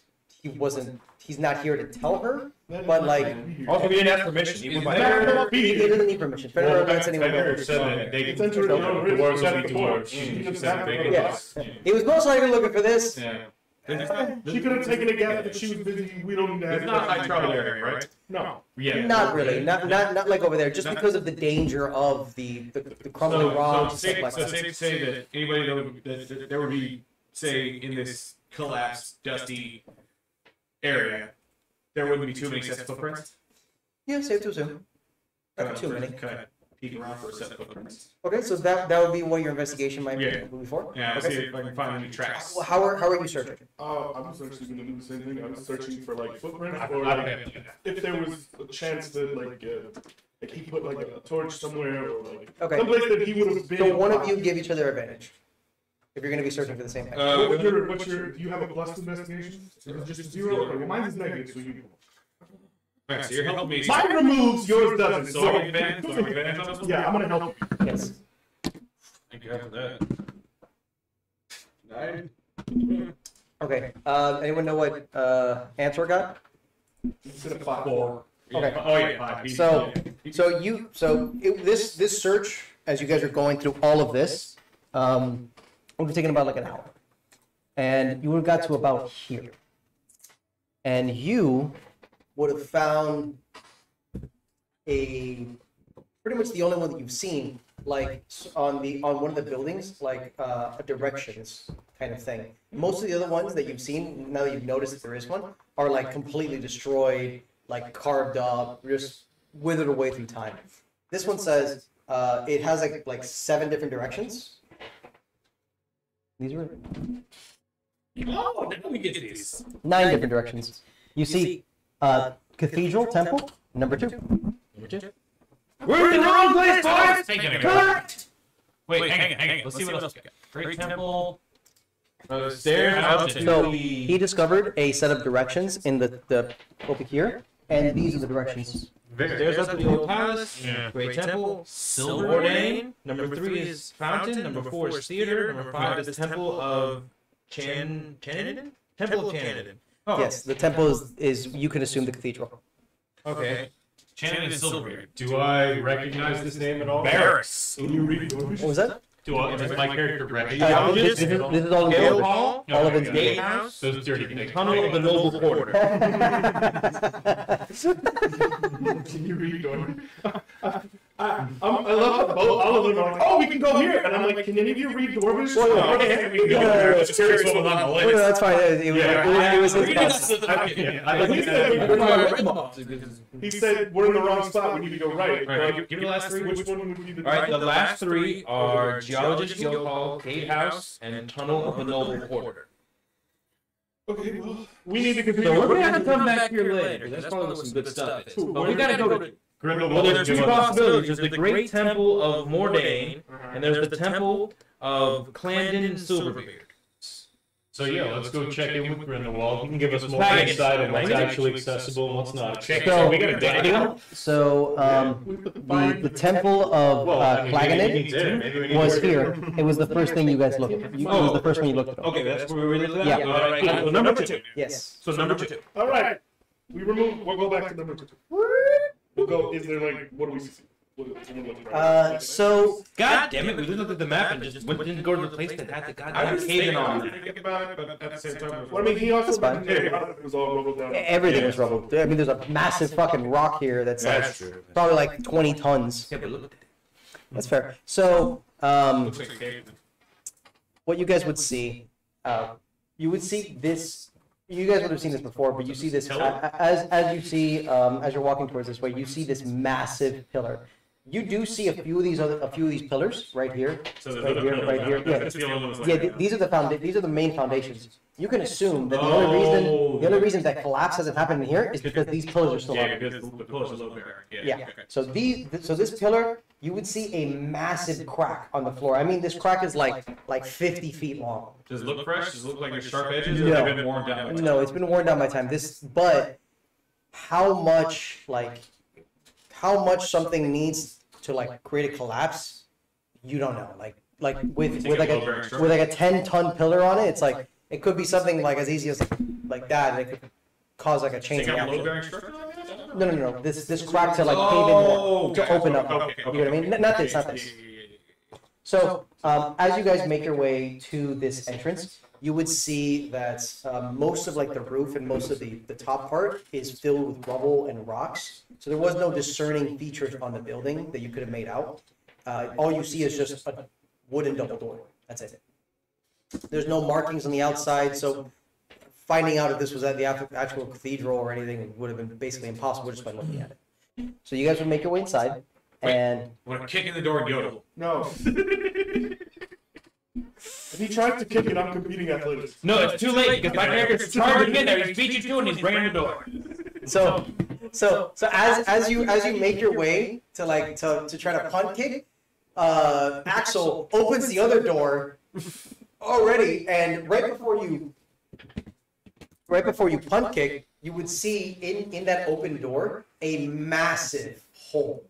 he's not here to tell her, but like, Also, we didn't ask permission. He was like, he doesn't need permission. Fenrir lets anyone know. Fenrir said that they It's entered in our written dwarves chat will be before. dwarves. She She just said happened they to could realize. yeah. He was most likely looking for this. Yeah. She could have taken a guess that she was busy. We don't need to have It's not high trouble area, right? No. Yeah. Not really, not like over there, just because of the danger of the crumbling rocks and stuff like So that. safe to say that anybody that there would be, say, in this collapsed, dusty area, there wouldn't be too many sets of footprints. Yeah, safe to assume. Not too many. Kind of peek around for a set of footprints. Okay, so that would be what your investigation might be Yeah. before. Yeah, I'll Okay. see if I can find any tracks. Well, how are you searching? I was actually gonna do the same thing. I was searching for like footprints I or don't like have to do that. if there was a chance that like he put like a torch somewhere or like Okay. someplace that he would have been. So one of you give each other advantage if you're going to be searching for the same thing. What's your? Do you have a plus to investigation? Is it just a zero? Okay, well, mine is negative, so you. Alright, so you're helping me. Mine removes, yours doesn't. So I'm advantage on this one? Yeah, I'm gonna help you. Yes. Thank you for that. 9. Okay. Anyone know what Answer got? Instead of 5. Okay. Oh yeah, 5. So this search, as you guys are going through all of this, would have taken about like an hour, and you would have got to about here, and you would have found pretty much the only one that you've seen, like on one of the buildings, like directions kind of thing. Most of the other ones that you've seen, now that you've noticed that there is one, are like completely destroyed, like carved up, just withered away through time. This one says it has like 7 different directions. These are Oh, now we get these. 9 different directions. You see, Cathedral, Temple, number 2. We're in the wrong place, boys! Correct! Wait, hang on. Let's see what else we got. Great Temple. Stairs up to So he discovered a set of directions in the over here, and these are the directions. Stairs up to the old palace. Yeah. Great Temple. Silver Ordain. Number 3 is Fountain. Number 4 is Theater. Number 5 is the Temple of Chanadin? Temple of Chanadin. Oh. Yes, the temple is you can assume the cathedral. Okay. Channing is Silverbeard. Do I recognize this name at all? Barris. Can you read Dwarvish? What was that? Does my character recognize This is all in Gale Dwarvish. Hall. All of it's Gate Dwarvish. House. those dirty things? Tunnel of the Noble Quarter. Can you read Dwarvish? I love both. All of them are like, oh, we can go here, and I'm like, can any of you read Dwarvish? Okay, we can go there. Just curious what was on the No, list. that's fine. It was his guess. He said we're in the wrong spot. We need to go right. Right, give me the last 3. Which one would be the? Alright, the last 3 are Geologist Guild Hall, Gate House, and Tunnel of the Noble Quarter. Okay, well, we need to continue. So we're gonna have to come back here later. That's probably what some good stuff is. But we gotta go to. Well, there's 2 possibilities. There's the Great Temple of Mordain, and there's the Temple of Clandon Silverbeard. So yeah, let's go check in with Grindelwald. He can give us more Pagan. insight on what's actually accessible and what's not. So- we got a day. So the temple of Claganid was here. It was the first thing you guys looked at. It was the first one you looked at. Okay, that's where we really Yeah. All right, cool. So number 2. Yes. So number 2. All right, we'll go back to number 2. We'll go. Is there like what do we see? So God damn it, we looked at the map and just didn't go to the place that had the goddamn cave on it. Think about it, but at the same time, Well, I mean, he also That's fine. it was all rubbled down. everything was rubble. I mean, there's a massive fucking rock here that's like true. probably like 20 tons. Yeah, but look at it. That's fair. So looks like a cave. what you guys would see, you would see this. You guys would have seen this before, but you see this as you see as you're walking towards this way. You see this massive pillar. You do see a few of these pillars right here, So there's right other here, pillars right now. here. Yeah, That's the only ones yeah. like These are the main foundations. You can assume that the only reason that collapse hasn't happened in here is because these pillars are still Yeah, up. because the pillars are low bearing. Yeah. Okay. So this pillar, you would see a massive crack on the floor. I mean, this crack is like 50 feet long. Does it look fresh? Does it look like there's sharp edges? Or No. have they been worn down? No, it's been worn down by time. But how much something needs to like create a collapse, you don't know. Like with like a 10-ton pillar on it, it's like it could be something like as easy as like that, and it could cause like a chain Take out a low reaction. bearing structure like that? No. This crack to like cave in more, to open up. Okay. You know what I mean? Not this. So, as you guys make your way to this entrance, you would see that most of like the roof and most of the top part is filled with rubble and rocks. So there was no discerning features on the building that you could have made out. All you see is just a wooden double door. That's it. There's no markings on the outside, so finding out if this was at the actual cathedral or anything would have been basically impossible just by looking at it. So you guys would make your way inside, and When I'm kicking the door and yodel. No. If he tries to kick it, I'm competing athletics. No, it's too late because my character's charging in there. He's beat you to and he's bringing the door. so as you make your way to to try to punt kick, Axel opens the other door already, and right before you punt kick, you would see in that open door a massive hole.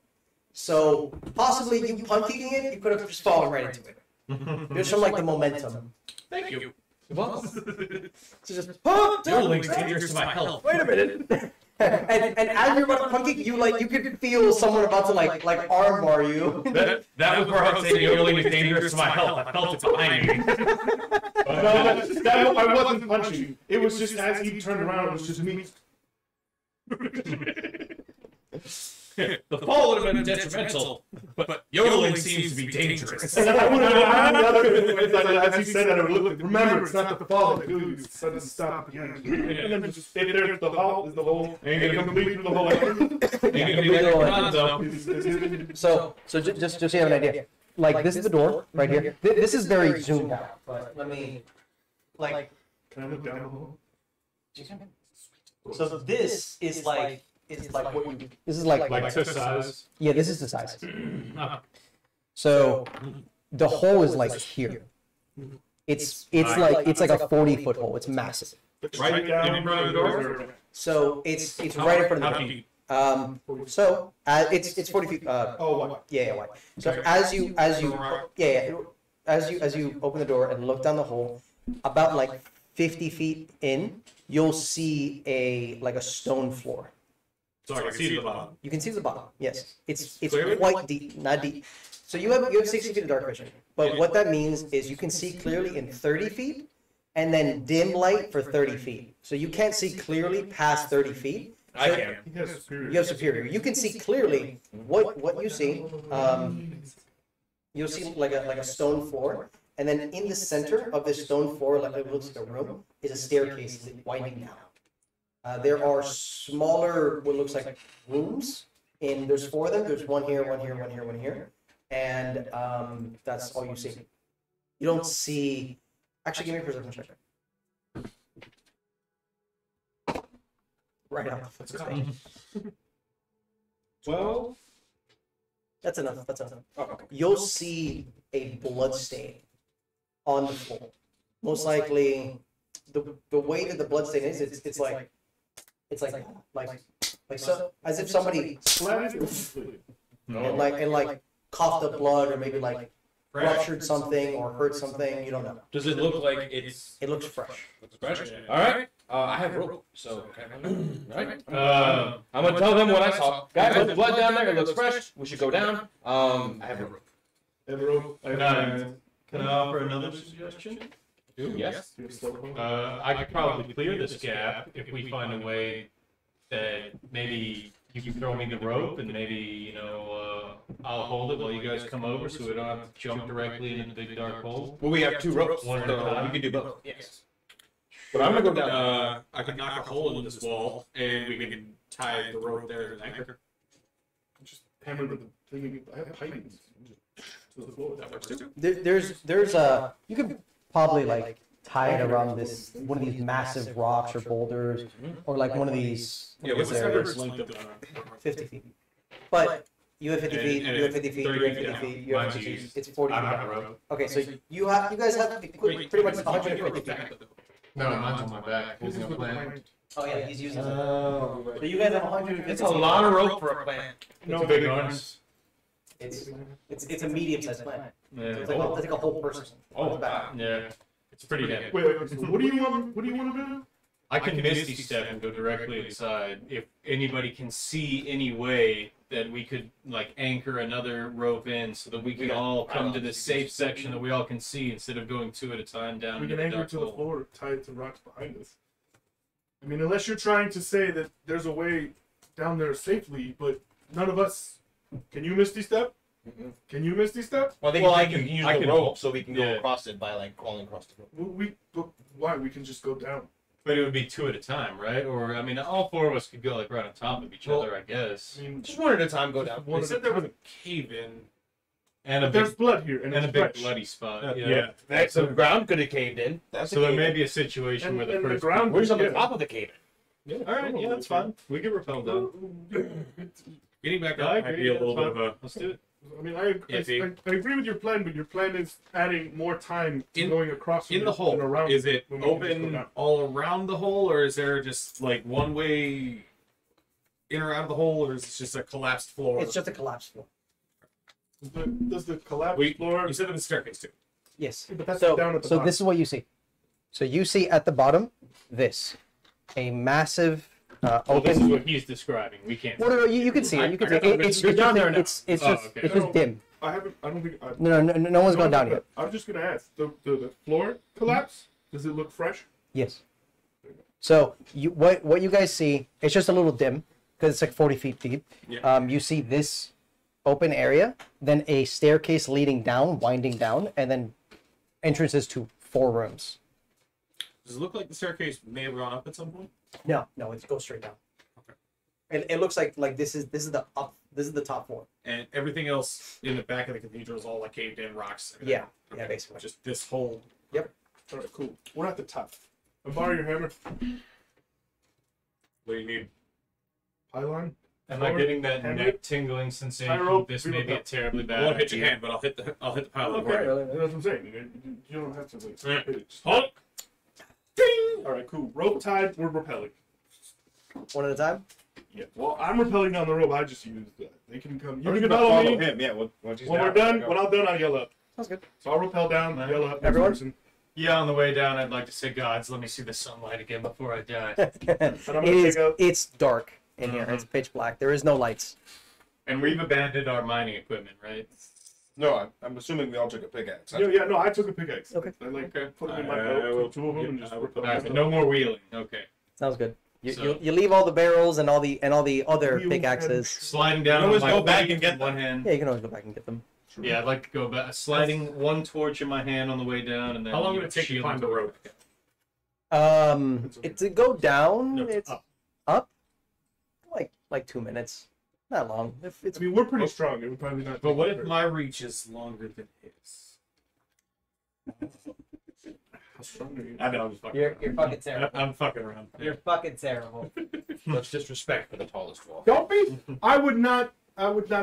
So possibly you punt kicking it, you could have just fallen right into it. Just from like the momentum. Thank you. So just Yodeling's dangerous to my health. wait a minute. and as you're about to punt kick, you could feel someone about to like armbar you. That was where I was saying yodeling is dangerous to my health. I felt it behind me. No, I wasn't punching you. It was just as he turned around, it was just me. The fall would have been detrimental, but yodeling seems to be dangerous. And I would have, as you said that, I would look. Remember, it's not the fall that kills you. It's to stop the end. And then just if there's the hole, is the hole, and complete through the whole. So just so you have an idea, like this is the door right here. This is very zoomed out, but let me like. Can I look down the hole? So this is like what you, this is like Like to size. yeah, this is the size. So the hole is like here. It's like a 40-foot hole. It's massive. Right down in front of the door? So it's right in front of the door. So it's 40 feet. what? Yeah, wide. So as you open the door and look down the hole, about like 50 feet in, you'll see a stone floor. So I can see the bottom. You can see the bottom. Yes, it's Clearly? quite deep, not deep. So you have 60 feet of dark vision, but what that means is you can see clearly in 30 feet, and then dim light for 30 feet. So you can't see clearly past 30 feet. I can. He has superior. You have superior. You can see clearly what you see. You'll see like a stone floor, and then in the center of this stone floor, like it looks like a room, is a staircase winding down. There are smaller, what looks like rooms, and there's 4 of them. There's one here, one here, one here, one here, and that's all you see. You don't see. Actually, give me a perception check. Right out. That's okay. 12? That's enough. That's enough. Okay. You'll see a blood stain on the floor. Most likely, the way that the blood stain is, it's like so, as if somebody and coughed up blood, or maybe like ruptured something or hurt something. You don't know. Does it look like it's? It looks fresh. Fresh? All right. I have rope, so right. I'm gonna tell them what I saw. Guys, there's blood down there. It looks fresh. We should go down. I have rope. Can I offer another suggestion? Yes. I could probably clear this gap if we find a way that maybe you can throw me the rope, and maybe I'll hold it while you guys come over, so we don't have to jump directly into the big dark hole. Well, we have 2 ropes, One at a so time. we can do both. Yes. But I'm gonna go down. I could knock a hole in this wall, and we can tie the rope there as an anchor. Just hammer the thing. I have pipings to the floor. That works too. There's a you could probably like tie it around this one of these massive rocks or boulders, or like one of these. Yeah, what's the average length of 50 feet. But you have 50 feet. And You have 50 feet. You 30 have feet 50 down. feet. You have Mine's 50 feet. used. It's 40 I feet. don't have a rope. Okay, so you guys have pretty much 150 feet. No, mine's on my back. There's no plan. Oh yeah, he's using it. So you guys have 150. It's a lot of rope for a plant. No big arms. It's a medium-sized plant. Yeah. It's like a whole person. on its back. Yeah. It's pretty heavy. Wait. So what do you want? What do you want to do? I can misty step and go directly inside. If anybody can see any way that we could like anchor another rope in, so that we can all come to this safe section that we all can see, instead of going 2 at a time down. We into can the anchor dark to the hole. floor, tie it to rocks behind us. I mean, unless you're trying to say that there's a way down there safely, but none of us. Can you Misty Step? Can you Misty Step? Well, I can use I the can- rope so we can go yeah. across it by like crawling across the rope. But why? We can just go down. But it would be 2 at a time, right? Or I mean, all 4 of us could go like right on top of each other, I guess. I mean, Just one at a time, go down. one They at a said there was time. a cave in. And a There's big, blood here, and and a it's big fresh. bloody spot. Yeah. That's the ground could have caved in. That's So there may be a situation And- where the and the first ground- We're just on the Yeah. top of the cave. Yeah, all right, yeah, that's fine. We can rappel down. Getting back I up might agree, be a that's little bit of fine. a. Let's do it. I mean, I agree with your plan, but your plan is adding more time to In- going across In from the it hole, and around. is it when we can just go open down. all around the hole, or is there just like one way in or out of the hole, or is it just a collapsed floor? It's just a collapsed floor. Does the collapse We- floor? You said there was a staircase too. Yes. But that's So, down at the so bottom. this is what you see. So you see at the bottom this, a massive Well, this is open. what he's describing. We can't. Well, no, you can see it. You can see it. It's You're down there now. It's Oh, just okay. it's just dim. I haven't. I don't think. No one's gone down yet. I'm just gonna ask. The floor collapse. Does it look fresh? Yes. So what you guys see? It's just a little dim. because it's like 40 feet deep. Yeah. You see this open area, then a staircase leading down, winding down, and then entrances to 4 rooms. Does it look like the staircase may have gone up at some point? No, it goes straight down. Okay. It looks like this is the top floor. And everything else in the back of the cathedral is all like caved in rocks. Yeah, Okay. yeah, basically. Just this whole. Yep. All right, cool. We're at the top. I'll borrow your hammer. What do you need? Pylon. Am I getting that Hammer. neck tingling sensation? Pyro, This we may look be a up. terribly I bad won't hit your idea. hand, but I'll hit the pylon. Okay, for you. that's what I'm saying. You don't have to like. Alright. hit it. Just- Hold. Ding! All right, cool. Rope tied. We're repelling. One at a time. Yeah. Well, I'm repelling down the rope. I just used that. They can come. You I'm can gonna follow follow me. him. Yeah. Once he's When down, we're done, I'll when go. I'm done, I'll yell up. Sounds good. So I'll repel down, yell up. Everyone? Person. Yeah, on the way down, I'd like to say, gods, let me see the sunlight again before I die. It's dark in here. It's pitch black. There is no lights. And we've abandoned our mining equipment, right? No, I'm assuming we all took a pickaxe. Yeah, no, I took a pickaxe. Okay. I like Okay. put them in my I belt, will- two of them, and just I will repel put All right, them. but no more wheeling. Okay. Sounds good. You, So- you leave all the barrels and all the other You pickaxes. Sliding You down always on go my back bike and get in one hand. Yeah, you can always go back and get them. Yeah, I'd like to go back. Sliding one torch in my hand on the way down, and then How long you would it take to shield climb the it. rope? To go down, No, it's up. up, like 2 minutes. Not long. If it's I mean, we're pretty strong. It would probably not. But take what us if my reach is longer than his? How strong are you? I know. I'm just fucking. you're around. fucking terrible. I'm fucking around. You're fucking terrible. That's disrespect for the tallest wall. Don't be. I would not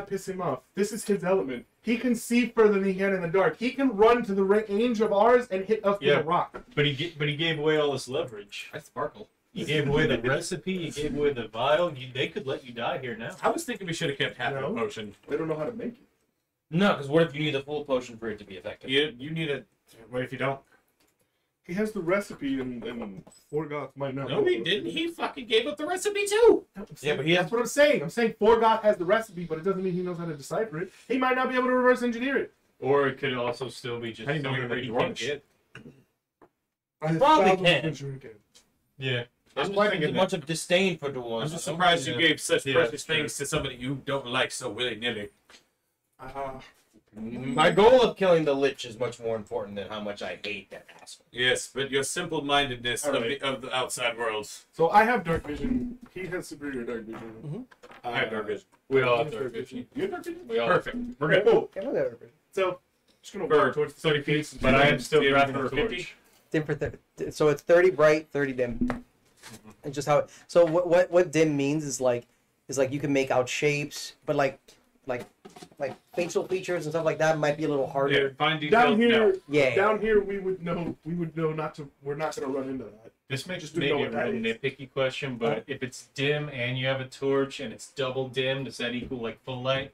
piss him off. This is his element. He can see further than he can in the dark. He can run to the range of ours and hit us with Yeah. a rock. But he gave away all his leverage. I sparkle. You gave away the recipe. You gave away the vial. They could let you die here now. I was thinking we should have kept half No. of the potion. They don't know how to make it. No, because what if you need the full potion for it to be effective? You need a. What if you don't? He has the recipe, and Forgoth might not. No, he didn't. He fucking gave up the recipe too. Yeah, but he has. That's what I'm saying. I'm saying Forgoth has the recipe, but it doesn't mean he knows how to decipher it. He might not be able to reverse engineer it. Or it could also still be just How do you know something you're that you ready can't to get. I Probably 1,000% sure he can. Yeah. There's I'm just thinking a that- bunch of disdain for dwarves. I'm just surprised you gave such Yeah, precious sure. things to somebody you don't like so willy nilly. My goal of killing the Lich is much more important than how much I hate that asshole. Yes, but your simple-mindedness Alright. of the outside worlds. So I have dark vision. He has superior dark vision. I have dark vision. We all have dark vision. You have dark vision? We all Perfect. We're Okay, good. cool. Yeah, whatever. So just gonna For walk towards the 30 feet, But I am still Dim grabbing for the 50? torch. Dim for so it's 30 bright, 30 dim. And just how it, so what dim means is like you can make out shapes, but like facial features and stuff like that might be a little Yeah, harder. fine details. down here. No. Yeah. Down here, we would know not to. We're not gonna run into that. This may Just just to know maybe a what that real is. nitpicky question, but if it's dim and you have a torch and it's double dim, does that equal like full light?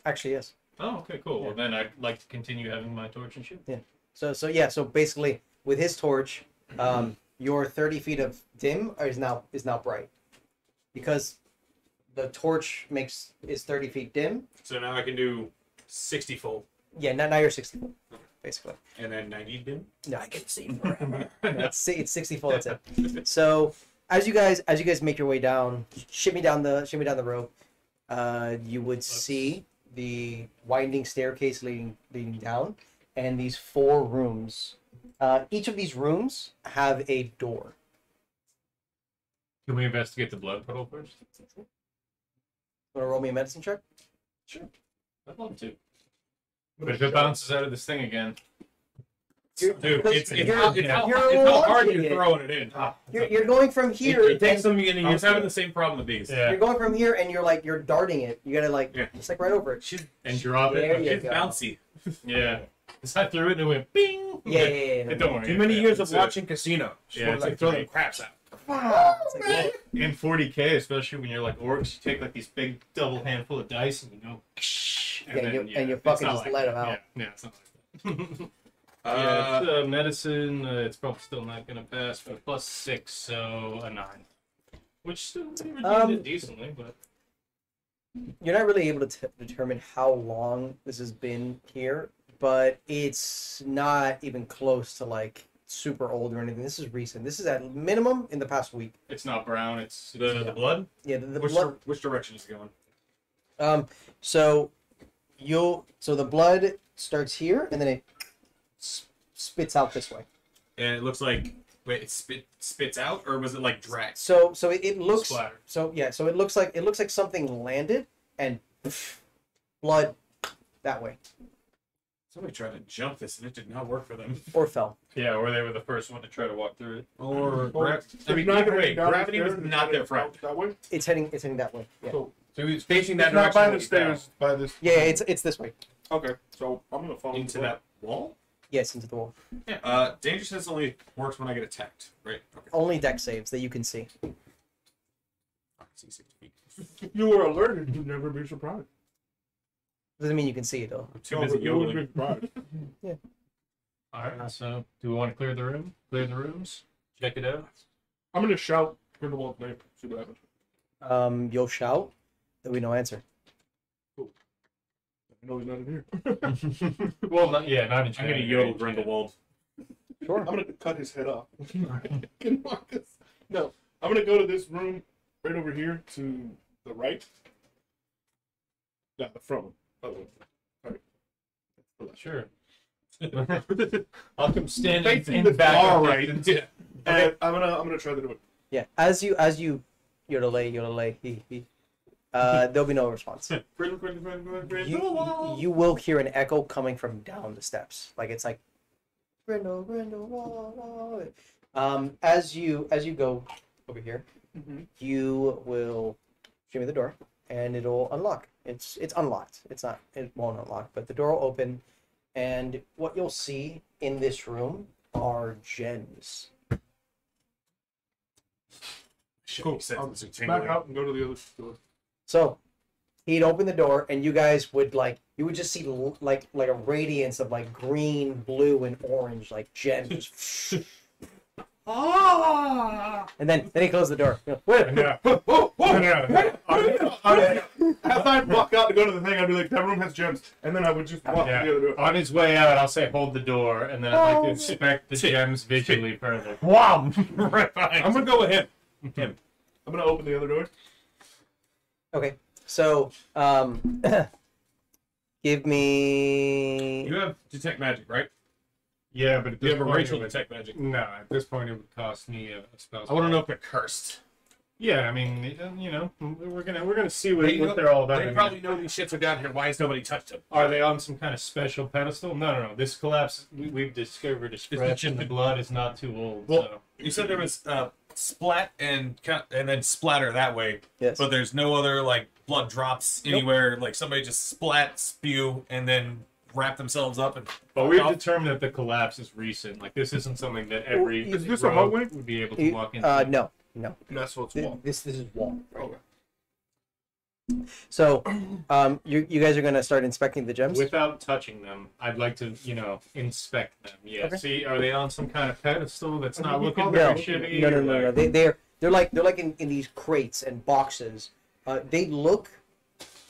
Actually, yes. Oh, okay, cool. Well, then I'd like to continue having my torch and shoot. So basically, with his torch, your 30 feet of dim is now bright, because the torch is 30 feet dim. So now I can do 60 full Yeah, now you're 60, basically. and then 90 dim. No, I can see forever. it's 60 full. That's it. So as you guys make your way down, shimmy down the rope, you would see the winding staircase leading down, and these 4 rooms. Each of these rooms have a door. Can we investigate the blood puddle first? Want to roll me a medicine check? I'd love to. But if it bounces out of this thing again, Dude, it's you're- how you're hard launching you're it. throwing it in. You're going from here. It takes and- some getting I was used to having it. the same problem with these. yeah, You're going from here, and you're darting it. You gotta Yeah. just right over it. She's, and drop There it. you she's go. bouncy. Yeah. Because I threw it and it went bing. Yeah. Don't worry. Too many yeah, years it's of watching Casino. Just Yeah, wanna, it's like, like throw three. them craps out. It's like, Well, in 40k, especially when you're like orcs, you take like these big double handful of dice and you go. and you fucking just let 'em out. Yeah, it's not like that. Yeah, it's medicine. It's probably still not gonna pass, but +6, so a 9, which still redeemed it decently, but you're not really able to determine how long this has been here, but it's not even close to like super old or anything. This is recent. This is at minimum in the past week. It's not brown. It's The blood. Yeah, the Which, blood. which direction is it going? So the blood starts here and then it spits out this way. And it looks like it spits out, or was it like dragged? So it looks Splatter. so it looks like something landed and blood that way Somebody tried to jump this and it did not work for them. or fell. Yeah, or they were the first one to try to walk through it. Or It's I mean, not either way, heading down the gravity was stairs, not it's their heading friend. That way. It's heading that way. Yeah. So So he was facing that it's not direction. by when the he fell. stairs. By this. Yeah, it's this way. Okay, so I'm gonna follow Into the that wall. Yes, into the wall. Yeah. Dangerousness only works when I get attacked, right? Okay. Only deck saves that you can see. I can see 6 feet. If you were alerted, you'd never be surprised. Doesn't mean you can see it though. I'm too No, busy but you would yodeling. be surprised. All right. So, do we want to clear the room? Clear the rooms. Check it out. I'm gonna shout Grindelwald's name. See what happens. You'll shout. There'll be no answer. I know he's not in here. Well, not in I'm gonna yodel January. Grindelwald. Sure. I'm gonna cut his head off. No, I'm gonna go to this room right over here to the right. Yeah, the front one. Other one. Sure. I'll come stand Facing in the back. far of right. distance. Yeah. And I'm gonna try to do it. Yeah. As you yodelay, he. There'll be no response. You will hear an echo coming from down the steps. Like it's like Grindel. As you go over here, you will show me the door and it'll unlock. It's unlocked. It won't unlock, but the door will open, and what you'll see in this room are gems. Cool. I'll back out and go to the other door. So he'd open the door, and you guys would just see like a radiance of like green, blue, and orange like gems. And then he closed the door. Wait. As I walk out to go to the thing, I'd be like, that room has gems. And then I would just walk to the other door. On his way out, I'll say, hold the door, and then I'd like to inspect the gems visually further. Wham! Right behind. I'm gonna go with him. I'm gonna open the other door. Okay. So give me. You have detect magic, right? Yeah, but at You this have a point, racial it would- detect magic. No, at this point, it would cost me a spell. I want to know if they're cursed. Yeah, I mean, you know, we're gonna see what, They know- they're all about. They probably know these shits are down here. Why has nobody touched them? Are they on some kind of special pedestal? No. This collapse we've discovered is fresh, and the blood is not too old. Well, so. You said there was splat and then splatter that way, Yes. but there's no other like blood drops anywhere. Like somebody just splat, spew, and then wrap themselves up and. But we've off. determined that the collapse is recent. Like this isn't something that every Is this a rogue hallway? would be able to walk into. No. That's what's This is wall. Okay. So, you guys are gonna start inspecting the gems. Without touching them, I'd like to, inspect them. Yeah. Okay. See, are they on some kind of pedestal that's not looking No. very shitty? No. or like- They're like in these crates and boxes. They look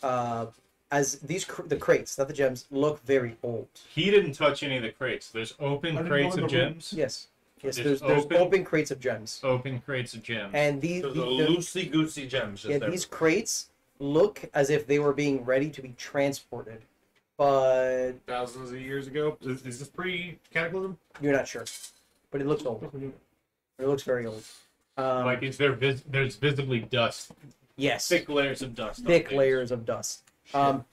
as the crates, not the gems, look very old. He didn't touch any of the crates. There's open I didn't crates go in of the room. gems. Yes. There's There's open- open crates of gems, Open crates of gems. and these So the loosey goosey gems. Just these crates look as if they were being ready to be transported, but Thousands of years ago. Is this pre-cataclysm? you're not sure. But it looks old. It looks very old. Like, is there there's visibly dust, Yes. thick layers of dust. on Thick things. layers of dust.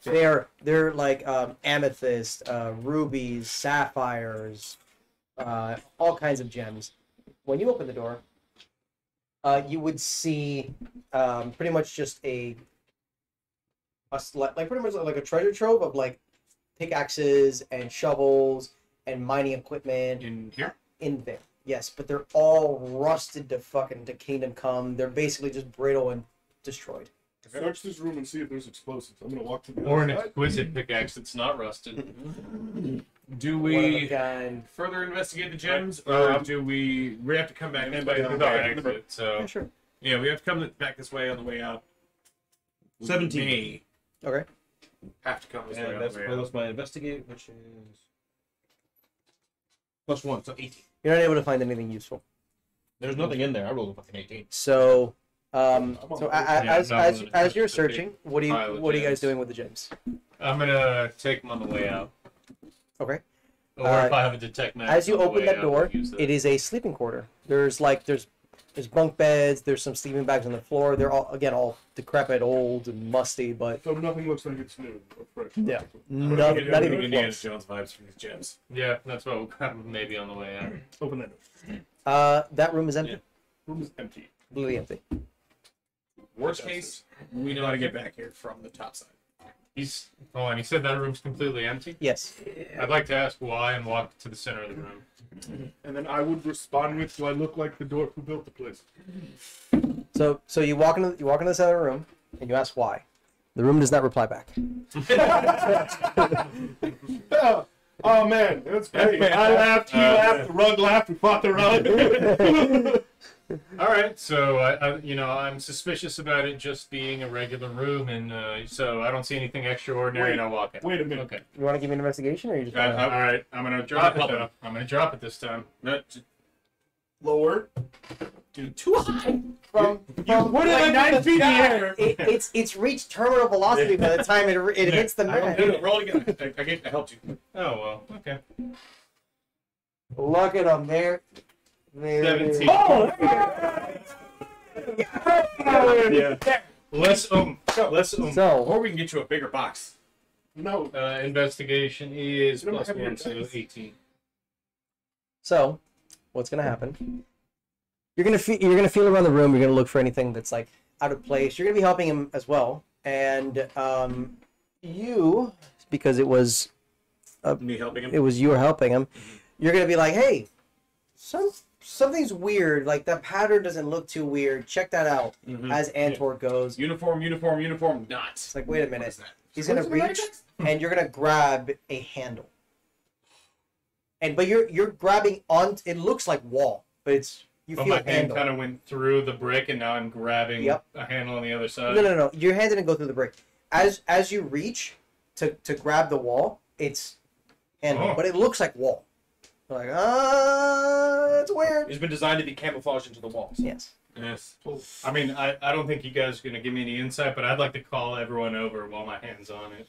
They're like amethyst, rubies, sapphires, all kinds of gems. When you open the door, you would see pretty much just pretty much like a treasure trove of like pickaxes and shovels and mining equipment In here? in there. Yes, but they're all rusted to kingdom come. They're basically just brittle and destroyed. Search this room and see if there's explosives. I'm gonna walk to the Or an other side. exquisite pickaxe that's not rusted. Do One of a we kind. further investigate the gems, or do we have to come back? Anybody's this way? got an exit, so Yeah, sure. Yeah, we have to come back this way on the way out. 17. May Okay. have to come this way And on that's the way out. my investigate, which is +1, so 18. You're not able to find anything useful. There's nothing in there. I rolled a fucking 18. So, Yeah, as you're searching, what are pile of you guys gems. doing with the gems? I'm gonna take them on the way out. Okay. Or if I have a detect magic. As you on the open way that out, door, I'll use that. it is a sleeping quarter. There's bunk beds. There's some sleeping bags on the floor. They're all decrepit, old, and musty, but So nothing looks like it's new or fresh. yeah, I'm not getting even Indiana Indiana close. Jones vibes from these gems. Yeah, that's what we'll have maybe on the way out. Open that door. That room is empty, Room is empty. completely empty. Worst case, we know how to get back here from the top side. He's and he said that room's completely empty. Yes. I'd like to ask why and walk to the center of the room. And then I would respond with, "Do I look like the dwarf who built the place?" So you walk into the center of the room and you ask why. The room does not reply back. Oh man, that's great. I laughed, he laughed, the rug laughed, we fought the rug. All right, so I'm suspicious about it just being a regular room, and so I don't see anything extraordinary, and I'll walk in. Wait a minute. Okay. You want to give me an investigation, or you just? All wanna- right, I'm gonna drop it. Though. I'm gonna drop it this time. Lower. Dude, too high. From What like like 9 feet in the air? it's reached terminal velocity by the time it hits the mat. No, roll again. I helped you. Oh well, okay. Look at them there. 17. Oh! Yeah. Less So Or we can get you a bigger box. No. investigation is You don't plus have your 1, so dice. 18. So, what's gonna happen? You're gonna feel around the room. You're gonna look for anything that's like out of place. You're gonna be helping him as well, and you, because it was Me helping him. you were helping him. You're gonna be like, hey, something's weird. Like that pattern doesn't look too weird. Check that out. As Antor goes, Uniform, not. it's like, wait a What minute. is that? He's gonna reach, and you're gonna grab a handle. But you're grabbing on. It looks like wall, but it's you But feel my hand handle. kind of went through the brick, and now I'm grabbing Yep. a handle on the other side. No. Your hand didn't go through the brick. As you reach to grab the wall, it's handle, Oh. but it looks like wall. You're like, that's weird. It's been designed to be camouflaged into the walls. Yes. Yes. I mean, I don't think you guys are going to give me any insight, but I'd like to call everyone over while my hand's on it.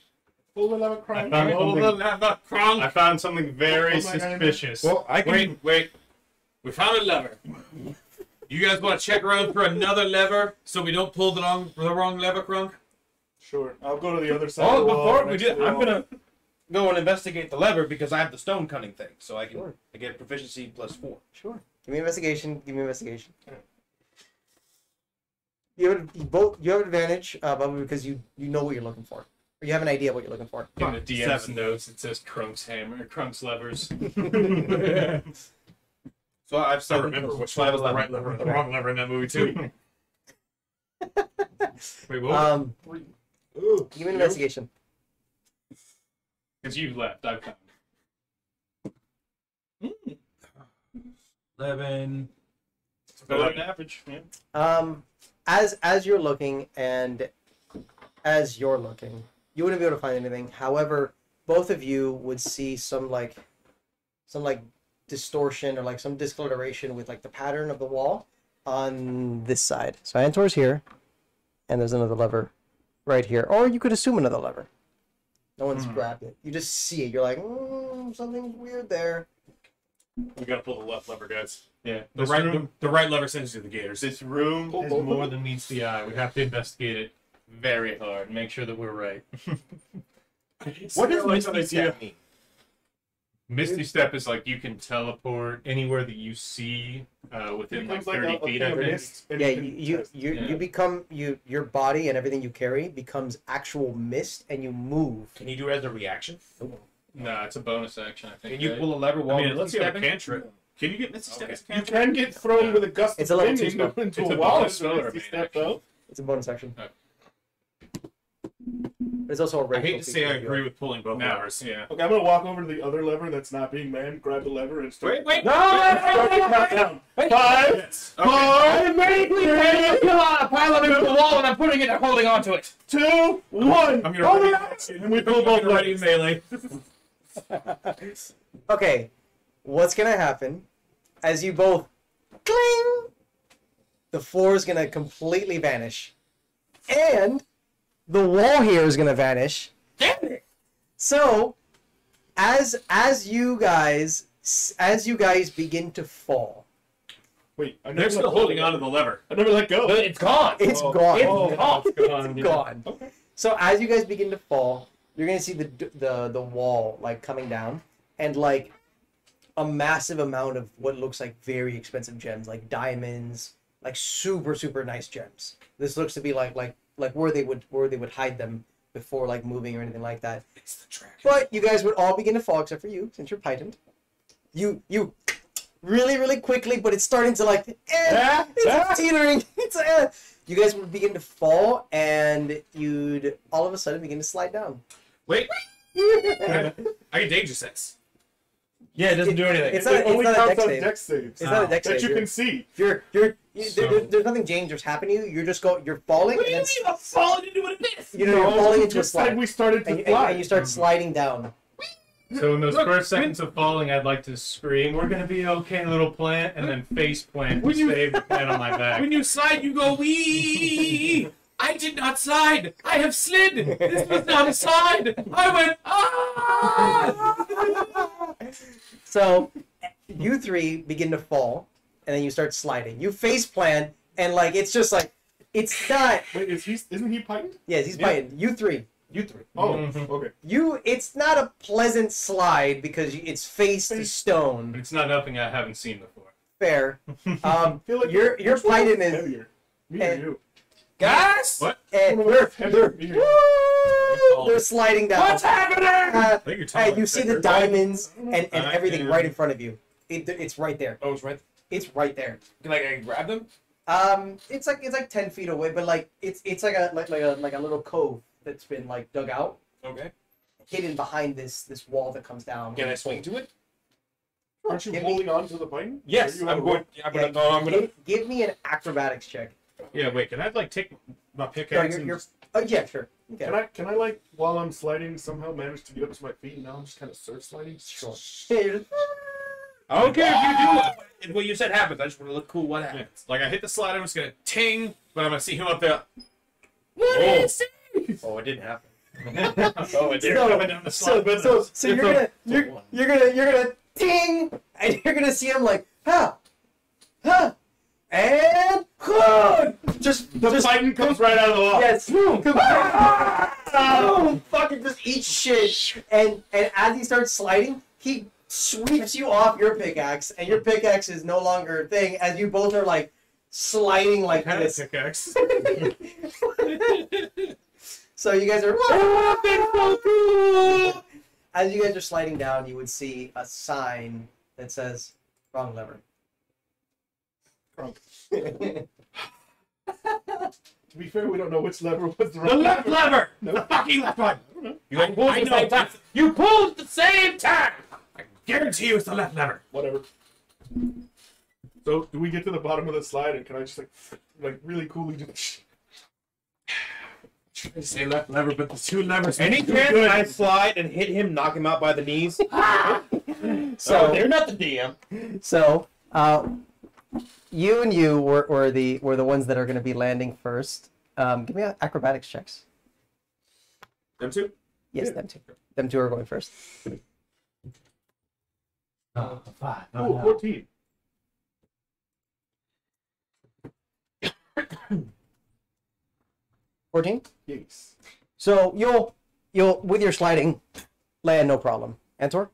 Pull the lever, cry. I found something, I found something very Oh my God. suspicious. Well, I can wait. We found a lever. You guys want to check around for another lever so we don't pull the wrong lever, Crunk? Sure. I'll go to the other side. Oh, of the wall, before we next do, to the I'm wall. gonna go and investigate the lever because I have the stone cutting thing, so I can Sure. I get proficiency +4. Sure. Give me investigation. You have advantage, Bubba, because you know what you're looking for. Or you have an idea what you're looking for. In the DM's 7. notes, it says Crunk's hammer, Crunk's levers. So I've I said remember which one was the right lever and the wrong lever in that movie, too. Wait, what? Ooh, Give me an investigation. Because you left, I found. 11. It's better than average. Yeah. As you're looking and as you're looking, you wouldn't be able to find anything. However, both of you would see some distortion or like some discoloration with like the pattern of the wall on this side. So Antor's here, and there's another lever right here. Or you could assume another lever. No one's grabbed it. You just see it. You're like, something's weird there. We gotta pull the left lever, guys. Yeah. The right lever sends you to the gators. This room Pull is both of more them? than meets the eye. We have to investigate it very hard. Make sure that we're right. What does like Misty that idea. Step mean? Misty Step is like you can teleport anywhere that you see within like 30 feet, I think. Yeah, you become your body and everything you carry becomes actual mist, and you move. Can you do it as a reaction? No, it's a bonus action, I think. Can you right? pull a lever while Unless you have a stepping? cantrip. Can you get Misty Step as a You cantrip? can get thrown with a gust It's of a level wind 2 spell. into It's a a wall. bonus spell or a Misty main Step, action? though. It's a bonus action. Okay. But it's also a I ritual hate to say I feature. agree with pulling both No, levers. yeah. Okay, I'm gonna walk over to the other lever that's not being manned, grab the lever, and start. Wait. Start the countdown. 5, 4, I'm medically ready to kill a pile of it to the wall, and I'm putting it and holding on to it. 2, 1. I'm gonna ready, And we pull both ready levers. melee. Okay, what's gonna happen as you both cling, the floor is gonna completely vanish, and the wall here is gonna vanish. Damn it! So, as you guys begin to fall, Wait, They're still holding on to the lever. I never let go. It's gone. it's Oh. gone. It's gone. It's gone. It's yeah. gone. Okay. So as you guys begin to fall, you're gonna see the wall like coming down, and like a massive amount of what looks like very expensive gems, like diamonds, like super nice gems. This looks to be like where they would hide them before like moving or anything like that. It's the dragon. But you guys would all begin to fall except for you, since you're pythoned. You really quickly, but it's starting to like it's teetering. You guys would begin to fall, and you'd all of a sudden begin to slide down. Wait. I get danger sense. Yeah, it doesn't do anything. It's It not, it's only not a counts dex on save. dex saves. It's not a dex that save. you can see. There's nothing dangerous happening to you. You're falling, What do and you then mean I'm falling into an abyss? you're falling into a just said slide, we started to and fly. you start sliding down. So in those Look, first seconds of falling, I'd like to scream, "We're gonna be okay, little plant," and then face plant to When you- save the plant on my back. When you slide, you go wee. I did not slide. I have slid. This was not a slide. I went ah. So you three begin to fall, and then you start sliding. You face plant, and like it's just like it's not. Wait, isn't he python? Yes, he's Yeah. biting. You three. You three. Oh, Mhm. okay. It's not a pleasant slide because it's face to stone. It's not nothing I haven't seen before. Fair. I feel like Your which one python is is. heavier. Me or and- you? Guys, What? And One of us is heavier, me or you? they're sliding down. what's happening? Uh, I think you're talking. and you see the diamonds and I everything can- right in front of you. It's right there. Oh, it's right. It's right there. Can I grab them? It's like 10 feet away, but like it's like a little cove that's been like dug out, Okay. hidden behind this wall that comes down. Can I swing to it? Aren't you Give me- holding on to the python? Yes, Or you I'm have a going. rope? I'm gonna. No, I'm gonna. Give me an acrobatics check. Yeah, wait, can I like take my No, pickaxe and you're oh yeah, sure. Okay. Can I like while I'm sliding somehow manage to get up to my feet and now I'm just kind of surf sliding? Sure. Yeah, you're just- I don't care if you do it. If what you said happens, I just want to look cool. What happens? like I hit the slide, I'm just gonna ting, but I'm gonna see him up there. What Oh. is it? Oh, it didn't happen. Oh, and they're So- coming down the slide with us. So you're gonna ding, and you're gonna see him like and just The python comes right out of the wall. yes, boom, fucking just eat shit, and as he starts sliding, he sweeps you off your pickaxe, and your pickaxe is no longer a thing, as you both are like sliding like Had a this. pickaxe. So you guys are as you guys are sliding down, you would see a sign that says "wrong lever." Crunk. To be fair, we don't know which lever was the The right left lever. No. The fucking left one. You I pulled at the know. same time. You pulled at the same time. I guarantee you it's the left lever. Whatever. So, do we get to the bottom of the slide and can I just like really coolly just I say left lever, but the two levers. Any too chance good. I slide and hit him, knock him out by the knees? So They're not the DM. So, you and you were the ones that are going to be landing first. Give me acrobatics checks. them two? Yes, Yeah. them two. Them two are going first. Oh, 14. $14. Yes. So you'll with your sliding land no problem. Antor,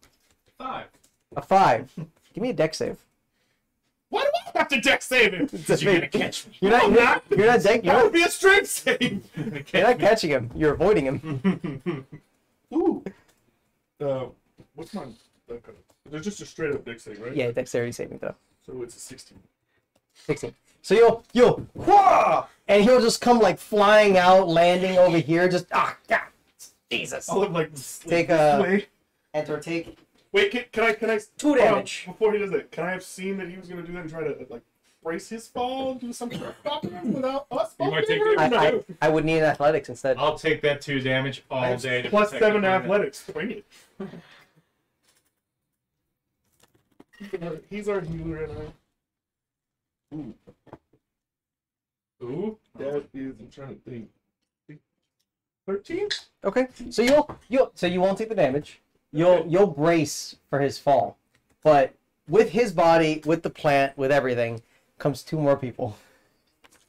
5. a 5. Give me a deck save. Why do I have to deck save him? That's You're me. gonna catch me. You're not deck. That would be a strength save. You're not catching him. You're avoiding him. Ooh. What's my... There's just a straight up dick thing, right? Yeah, dexterity saving throw. So it's a 16. 16. So you'll whoa, and he'll just come like flying out, landing over here. Just God, Jesus. I'll have like... Take this a- way. Antor, take Wait, can I... 2 hold on, damage. before he does that, can I have seen that he was going to do that and try to like brace his fall, do something to stop him without us? You might take both the- I would need an athletics instead. I'll take that 2 damage all I have day. To plus protect 7 the planet. athletics. Bring it. He's our healer and I. Ooh. That is, I'm trying to think. 13? Okay, so you won't take the damage. You'll brace for his fall, but with his body, with the plant, with everything, comes 2 more people.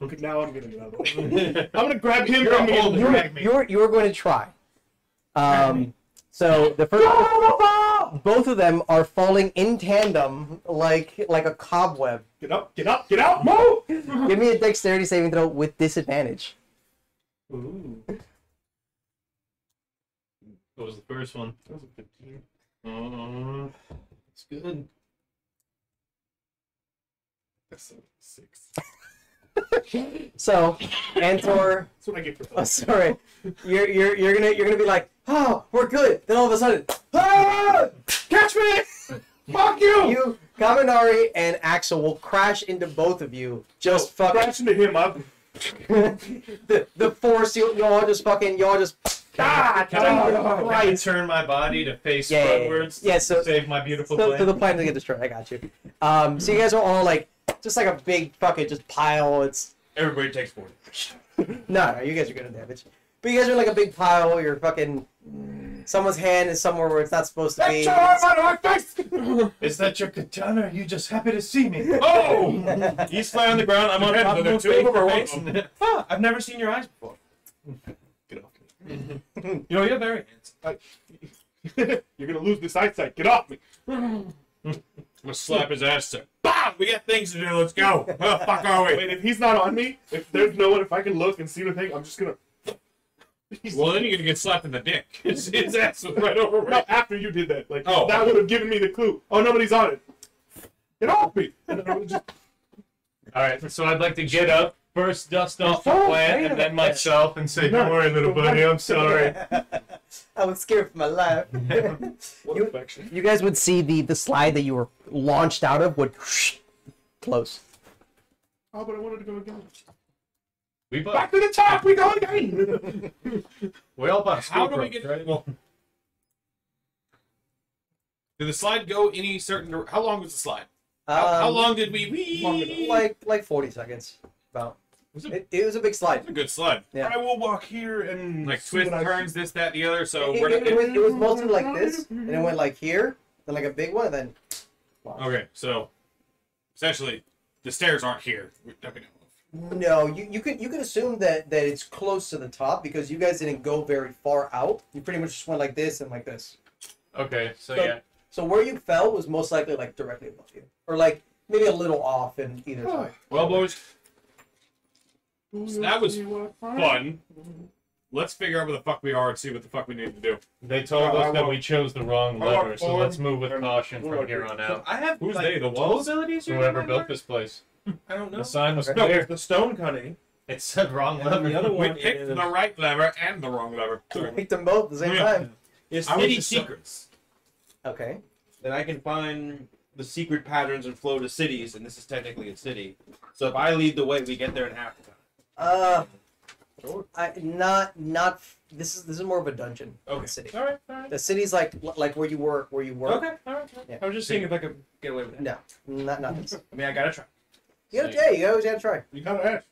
Okay, now I'm gonna get out of the way. I'm gonna grab him and You're going to try. So the first, both of them are falling in tandem like a cobweb. Get up, move! Give me a dexterity saving throw with disadvantage. Ooh. What was the first one? That was a 15. It's good. That's a 6. So, Antor, That's what I get for oh, sorry, you're gonna be like, oh, we're good. Then all of a sudden, ah! Catch me! Fuck you! You, Kaminari, and Axel will crash into both of you. Just fucking Crash into him, I'm... the force. You all just. God, Can I turn my body to face frontwards to save my beautiful so plane? the plane doesn't get destroyed. I got you. So you guys are all like, just like a big fucking just pile. It's Everybody takes 40. no, you guys are good at damage. But you guys are like a big pile. You're fucking. Someone's hand is somewhere where it's not supposed to be. Get your arm out of my face! Is that your katana? Are you just happy to see me? Oh! He's flying on the ground. I'm on top of him. Two. I've never seen your eyes before. Get off me. You know, you're very handsome. You're gonna lose this eyesight. Get off me. I'm gonna slap his ass to. Bah! We got things to do. Let's go. Where the fuck are we? Wait, if he's not on me, if there's no one, if I can look and see anything, I'm just gonna... Well, then you're gonna get slapped in the dick. His ass was right over. No, after you did that. Like, Oh. that would have given me the clue. Oh, nobody's on it. Get off me! And then I would've just... Alright, so I'd like to get up, first dust off the Oh, plant, wait a and then minute. myself and say, don't worry, little buddy, I'm sorry. I was scared for my life. What affection. You guys would see the slide that you were launched out of would close. Oh, but I wanted to go again. We Back both, to the top, we go again! we all bought How do we ropes, get? right? Well, did the slide go any certain? How long was the slide? How long did we? Long enough. Like 40 seconds. About. Was it? It was a big slide. It's a good slide. Yeah. I will walk here and... Like see twist what I turns, this, that, the other. So It, we're not. it was mostly like this, and it went like here, then like a big one, and then. Okay, so essentially, the stairs aren't here. We're jumping off. No, you could assume that it's close to the top because you guys didn't go very far out. You pretty much just went like this and like this. Okay, so So- yeah. So where you fell was most likely like directly above you, or like maybe a little off in either side. Well, boys, Do So that was you see what I find? fun. Let's figure out where the fuck we are and see what the fuck we need to do. They told Yeah, I us that want- we chose the wrong I want lever, so forward let's move with and caution from forward. here on out. I have Who's like, they? The total walls? abilities here. Whoever remember? built this place. I don't know. The sign was Okay. No, clear. it's the stone cutting. It said wrong And then lever. the other We one picked is the right lever and the wrong lever. Pick them both at the same Yeah. time. is I was city just- secrets. Okay. Then I can find the secret patterns and flow to cities, and this is technically a city. So if I lead the way, we get there in half the time. Not. This is more of a dungeon. Than Okay. a city. All right. The city's like where you work. Okay. All right. Yeah. I was just seeing if I could get away with that. No, not this. I mean, I gotta try. You always gotta try. You gotta ask.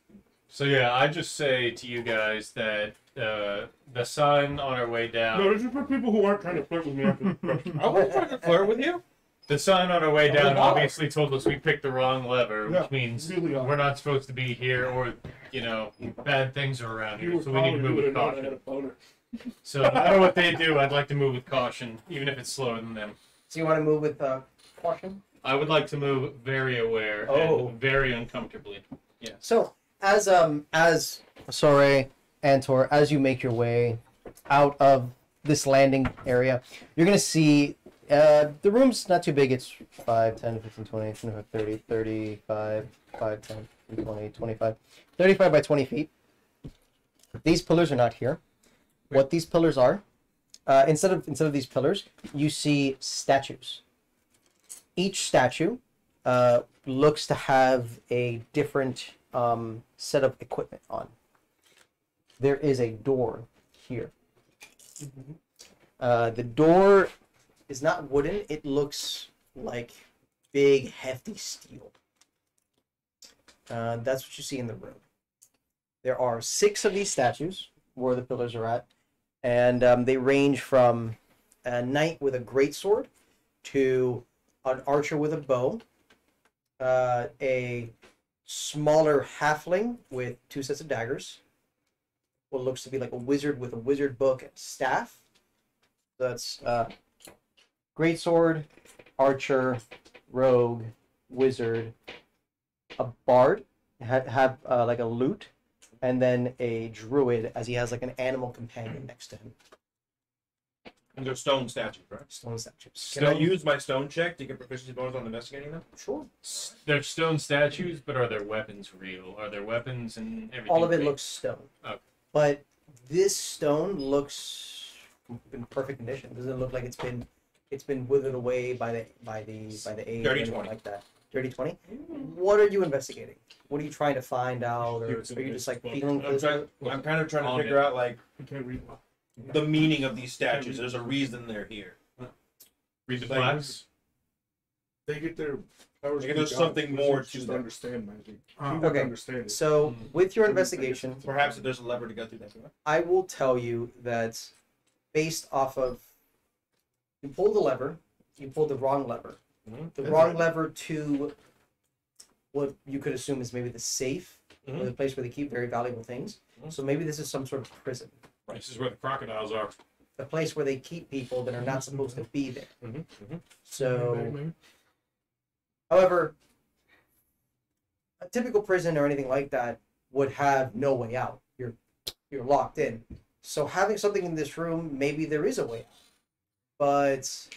So yeah, I just say to you guys that the sign on our way down, No, this is for people who aren't trying to flirt with me after the question. I wasn't trying to flirt with you. the sign on our way Oh, down wow. obviously told us we picked the wrong lever, Yeah, which means really are. we're not supposed to be here, or bad things are around You here, were so we need to calling, move you with would've known I had caution. a boner. So no matter what they do, I'd like to move with caution, even if it's slower than them. So you want to move with caution? I would like to move very aware Oh. and very uncomfortably. So as Sore, Antor, as you make your way out of this landing area, you're gonna see the room's not too big. It's 5, 10, 15, 20, 25, 30, 35, 5, 10, 20, 25, 35 by 20 feet. These pillars are not here. What these pillars are, instead of these pillars, you see statues. Each statue looks to have a different set of equipment on. There is a door here. The door is not wooden. It looks like big, hefty steel. That's what you see in the room. There are 6 of these statues where the pillars are at, and they range from a knight with a greatsword to an archer with a bow, a smaller halfling with 2 sets of daggers, what looks to be like a wizard with a wizard book and staff. That's greatsword, archer, rogue, wizard, a bard, have like a lute, and then a druid as he has like an animal companion next to him. And they're stone statues, right? Stone statues. Can I use my stone check to get proficiency bonus on investigating them? Sure. They're stone statues, but are their weapons real? Are their weapons and everything? All of it fake? looks stone. Okay. But this stone looks in perfect condition. Doesn't look like it's been withered away by the age Dirty or anything 20. like that. Dirty 20. What are you investigating? What are you trying to find out, or are you just like feeling? I'm kind of trying to On figure it. out like You can't read. the meaning of these statues. There's a reason they're here. Read the Like, plaques. They get their powers. Like, there's from something God. more Wizards to just them. understand magic. Okay. People understand it. So with your investigation, Perhaps if there's a lever to go through that. I will tell you that based off of you pulled the lever, you pulled the wrong lever. Mhm. The That's wrong right. lever to what you could assume is maybe the safe or Mhm. the place where they keep very valuable things. Mhm. So maybe this is some sort of prison. This is where the crocodiles are. The place where they keep people that are not supposed to be there. Mhm. Mhm. So, Maybe. however, a typical prison or anything like that would have no way out. You're locked in. So having something in this room, maybe there is a way out. But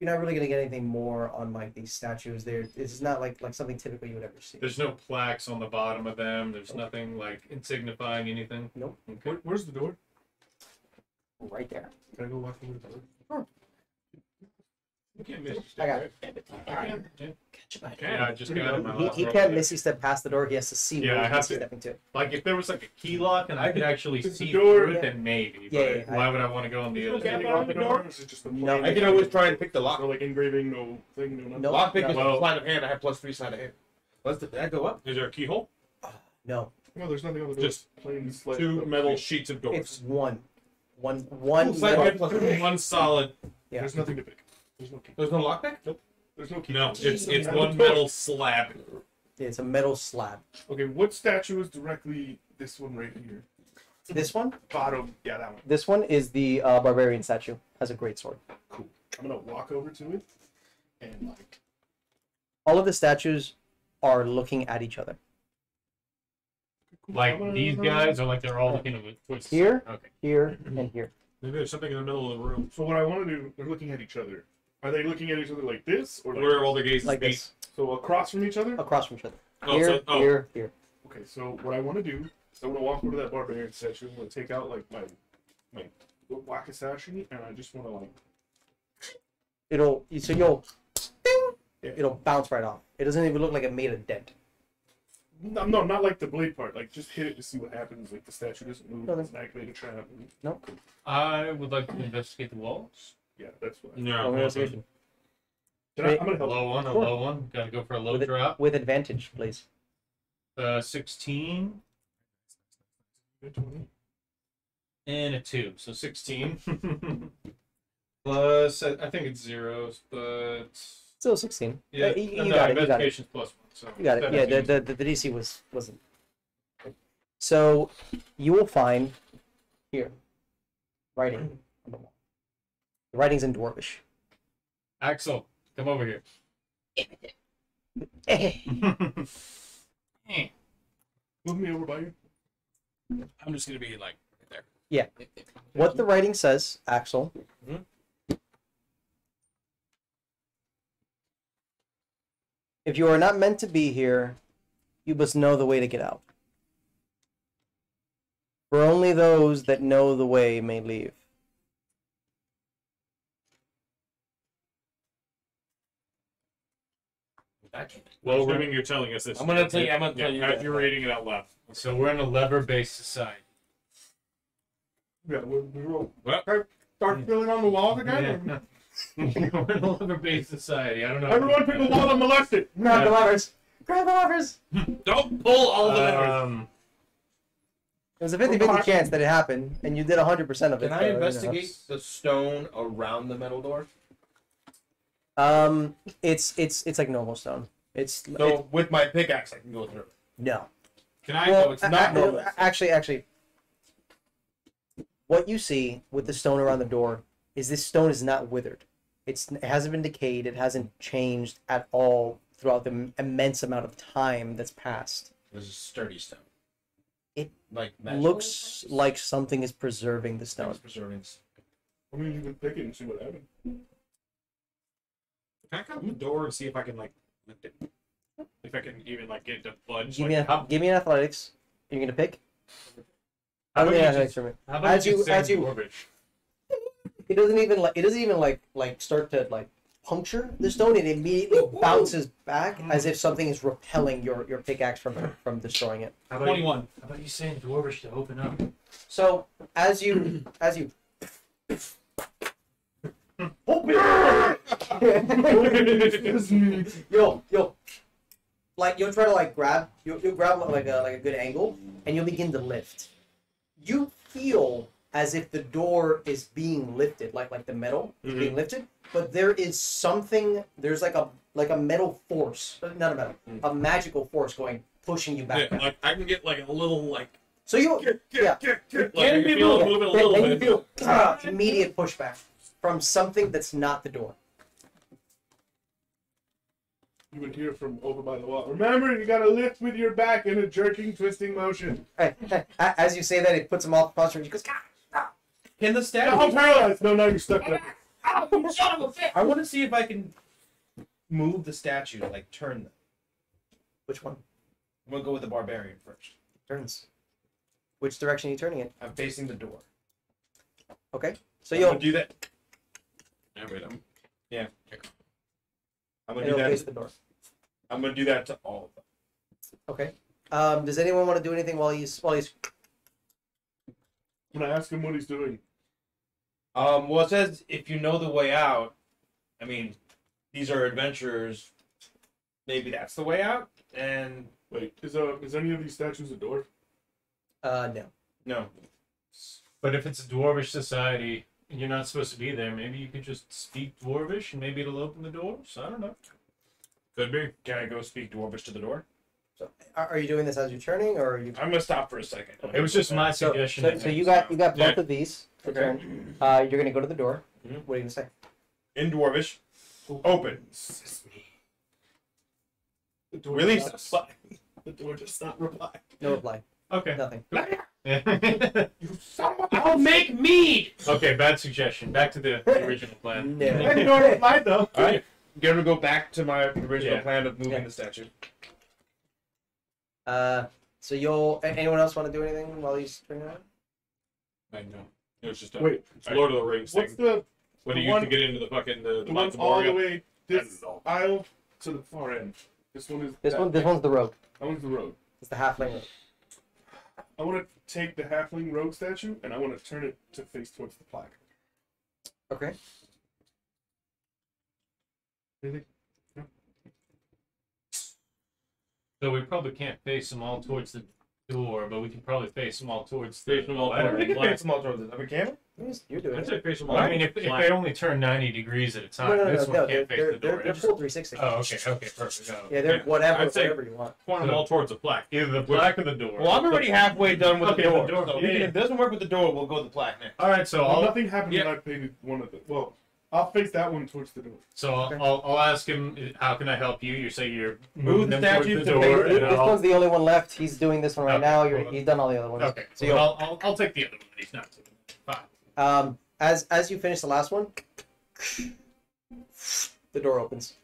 you're not really gonna get anything more on like these statues. This is not like something typical you would ever see. There's no plaques on the bottom of them. There's nothing like signifying anything. Nope. Okay. Where's the door? Right there. Can I go walk through the door? You can't miss. I got it. Yeah, I just got it. My last He roll. can't misty step past the door. He has to see Yeah, where I he's have misty to- stepping to. Like if there was like a key lock and I could actually It's see the door. through it, then maybe. Yeah, But yeah, why would I want to go on the other Okay, side? on the door? Or is it just the No. plain- I can always try and pick the lock. No like engraving, no thing, no nothing. Nope. Lockpick is Well- sleight of hand. I have +3 sleight of hand. Did that go up? Is there a keyhole? No, No, there's nothing on the door. Just plain slate. 2 metal sheets of it's doors. one Sleight of hand metal- +3. One solid. Yeah. There's nothing to pick. There's no key. There's no lockpick? There's no key. No, it's Yeah. one metal slab. It's a metal slab. Okay, what statue is directly this one right here? This one, Bottom. Yeah, that one. this one is the barbarian statue. Has a great sword. Cool. I'm gonna walk over to it and like. All of the statues are looking at each other. Like these guys, or like they're all looking towards the Here? side? Okay. Here and here. Maybe there's something in the middle of the room. So what I want to do, they're looking at each other. Are they looking at each other like this, or Where are like, all the gazes Like be? this. so across from each other? Across from each other. Oh, Here, so- oh. here, here. Okay, so what I want to do is I want to walk over to that barbarian statue. I'm gonna take out like my wakizashi, and I just want to like. You'll Yeah. it'll bounce right off. It doesn't even look like it made a dent. No, not like the blade part. Like just hit it to see what happens. Like the statue doesn't move. No, Doesn't activate a trap. I would like to investigate the walls. Yeah, that's what. No. Roll investigation. I'm gonna help. Low one, a Sure. low one. Gotta go for a low With it- drop. With advantage, please. 16 and a 2, so 16. Plus, I think it's zeros, but Still 16. yeah, You no, got it. You got it. investigation's plus 1. So You got it. Yeah, 17. the DC wasn't. So you will find here writing on the wall. The writing's in Dwarvish. Axel, come over here. Move me over by you. I'm just gonna be like right there. Yeah. What the writing says, Axel. Mhm. If you are not meant to be here, you must know the way to get out. For only those that know the way may leave. Well, assuming you're telling us this. I'm gonna tell you. I'm gonna tell you. As you're reading it out loud. So we're in a lever-based society. Yeah, we roll. Well, Start filling on the walls again. Yeah. We're in a lover-based society. I don't know. Everyone pick a wall and molest it. Grab the levers. Grab the levers. Don't pull all the levers. It was a 50-50 chance that it happened, and you did 100% of it. Can I investigate the stone around the metal door? It's like normal stone. So with my pickaxe, I can go through. No. Can I? Well, it's not normal. Actually, what you see with the stone around the door is this stone is not withered. It hasn't been decayed. It hasn't changed at all throughout the immense amount of time that's passed. This is sturdy stone. It like magical? Looks like something is preserving the stone. Preserving. I mean, you can pick it and see what happens. Can I come to the door and see if I can like lift it? If I can even like get it to budge. Give Like, me an athletics. You're gonna pick. How about Give me an you athletics just- for me. How about As you you- say as you- Dwarvish? It doesn't even like start to like puncture the stone. It immediately bounces back as if something is repelling your pickaxe from destroying it. How about 21. You, how about you saying Dwarvish to open up? So as you you'll try to like grab you'll grab like a good angle and you'll begin to lift. You feel as if the door is being lifted, like the metal is being lifted, but there's like a metal force, not a metal, a magical force pushing you back. yeah, like I can get like a little like. So you Like, I can feel it moving a little then you bit. feel immediate pushback from something that's not the door. You would hear from over by the wall. Remember, you gotta lift with your back in a jerking, twisting motion. As you say that, it puts him off posture. He goes, Can the No, statue? I'm paralyzed. No, now you're stuck there. I want to see if I can move the statue, like turn them. which one? I'm gonna go with the barbarian first. Turns. Which direction are you turning it? I'm facing the door. Okay. So I'm you'll gonna do that. Yeah, wait, I'm gonna do it'll that. face the door. I'm gonna do that to all of them. Okay. Does anyone want to do anything while he's I'm gonna ask him what he's doing. Well, it says if you know the way out. I mean, these are adventurers. Maybe that's the way out. And Wait, is any of these statues a door? no. no, But if it's a Dwarvish society and you're not supposed to be there, maybe you could just speak Dwarvish and maybe it'll open the doors. I don't know. could be. can I go speak Dwarvish to the door? So are you doing this as you're turning, or are you? I'm gonna stop for a second. It was just my So, suggestion. so you got both Yeah. of these to Okay. turn. You're gonna go to the door. Mhm. What are you gonna say? In Dwarvish, open. The door Release does us. not reply. The door does not reply. No reply. Okay. Nothing. You son of a... I'll make mead. Okay, bad suggestion. Back to the original plan. No. I didn't know it replied though. All right, gonna go back to my original Yeah. plan of moving Yeah. the statue. So you'll. Anyone else want to do anything while he's turning around? I know. It was just a Wait, it's Lord of the Rings what's thing. the When the you used to one- get into the fucking the the one Mount all the Moria. way this aisle to the far end? This one is This that- one. This one's the road. That one's the road. It's the halfling road. I want to take the halfling rogue statue and I want to turn it to face towards the plaque. Okay. Really? So we probably can't face them all towards the door, but we can probably face them all towards Face them all ladder. towards We can face them all towards it. Have a camera? You're doing I'd it. say face them Well, all. I mean, if they only turn 90 degrees at a time, No, this one no. can't face They're the door. full 360. Oh, okay, perfect. Oh, Yeah, they're whatever I'd say- you want. Point them all towards the plaque. Either the plaque or the door. Well, I'm already halfway done with Okay, the door. the door. So Yeah, if yeah. it doesn't work with the door, we'll go with the plaque next. All right, so Well, I'll nothing happened yeah. when I painted one of the. Well, I'll face that one towards the door. I'll ask him. How can I help you? You say you're Move moving the them towards statue the to door. face and This I'll- one's the only one left. He's doing this one right Okay, now. well, He's done all the other ones. Okay, So well, you'll, I'll take the other one. He's not taking it. Fine. as you finish the last one, the door opens.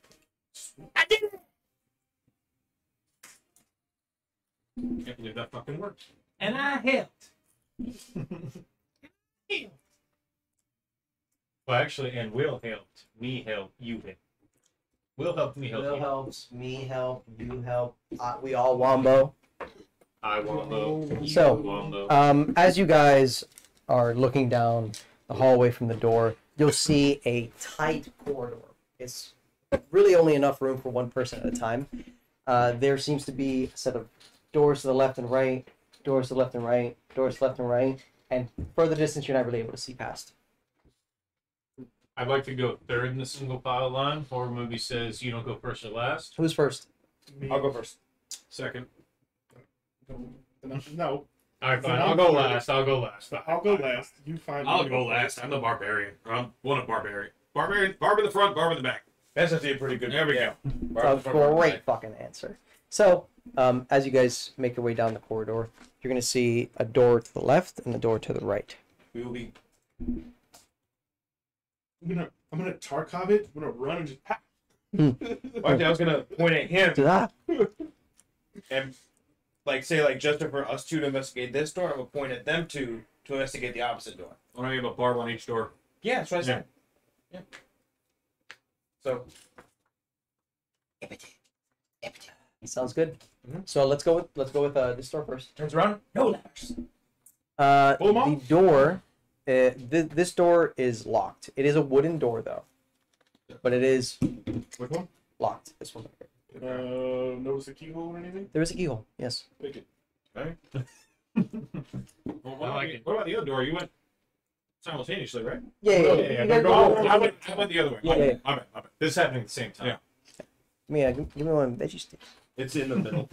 Can't believe that fucking worked. And I helped. Well, actually, and Will helped me help you help. Will helped me help Will you. helps, me help, you help. We all wombo. I wombo. So, Wombo. as you guys are looking down the hallway from the door, you'll see a tight corridor. It's really only enough room for one person at a time. There seems to be a set of doors to the left and right, doors to the left and right, doors to the left and right, and further distance you're not really able to see past. I'd like to go third in the single file line. Horror movie says you don't go first or last. Who's first? I'll go first. Second. No, All right, fine. No, I'll go last. I'll go last. I'll go last. You find. I'll go last. I'm the barbarian. I'm one of barbarian. Barb in the front, Barb in the back. That's actually a pretty good. There we yeah. A great fucking answer. So, as you guys make your way down the corridor, you're going to see a door to the left and a door to the right. We will be. I'm gonna Tarkov it. I'm gonna run and just. Actually, I was gonna point at him Ah, and say just for us two to investigate this door. I'm gonna point at them two to investigate the opposite door. I want to have a Barb on each door. Yeah, that's what I said. Yeah. So. sounds good. So let's go with this door first. Turns around. No ladders. Pull 'em The off? door, this door is locked. It is a wooden door though, but it is Which one? locked. This one. Notice a keyhole or anything? There is a keyhole. Yes. Pick it. Well, I like it. What about the other door? You went simultaneously, right? Yeah. Oh, You yeah, guys go. go- I went the other way. Yeah, yeah. I'm in. This is happening at the same time. Yeah. Give me one veggie stick. It's in the middle.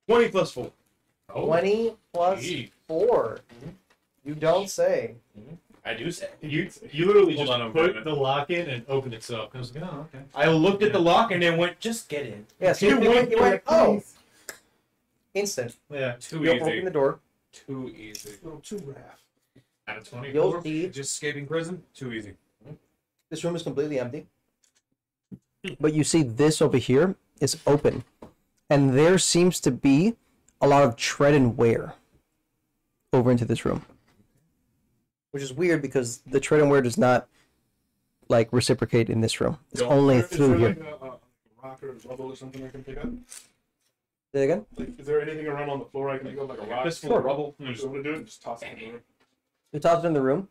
20 plus 4. 20 plus Gee. 4. You don't say. I do say. You literally Hold just on a put moment. the lock in and open itself. I was like, oh, okay. I looked at the lock and then went, just get in. Yeah, so you went, oh, instant. Yeah. Too You'll easy. open the door. Too easy. Little too raff. Out of 24. You'll see Just escaping prison? Too easy. this room is completely empty. But you see this over here is open. And there seems to be a lot of tread and wear over into this room. Which is weird because the tread and wear does not reciprocate in this room. It's only Is through there here. like a rock or a rubble or something I can pick up? Say it again? Is there anything around on the floor I can pick up, like a rock? Fistful of rubble. So what to do? Just toss it in the door. You toss it in the room.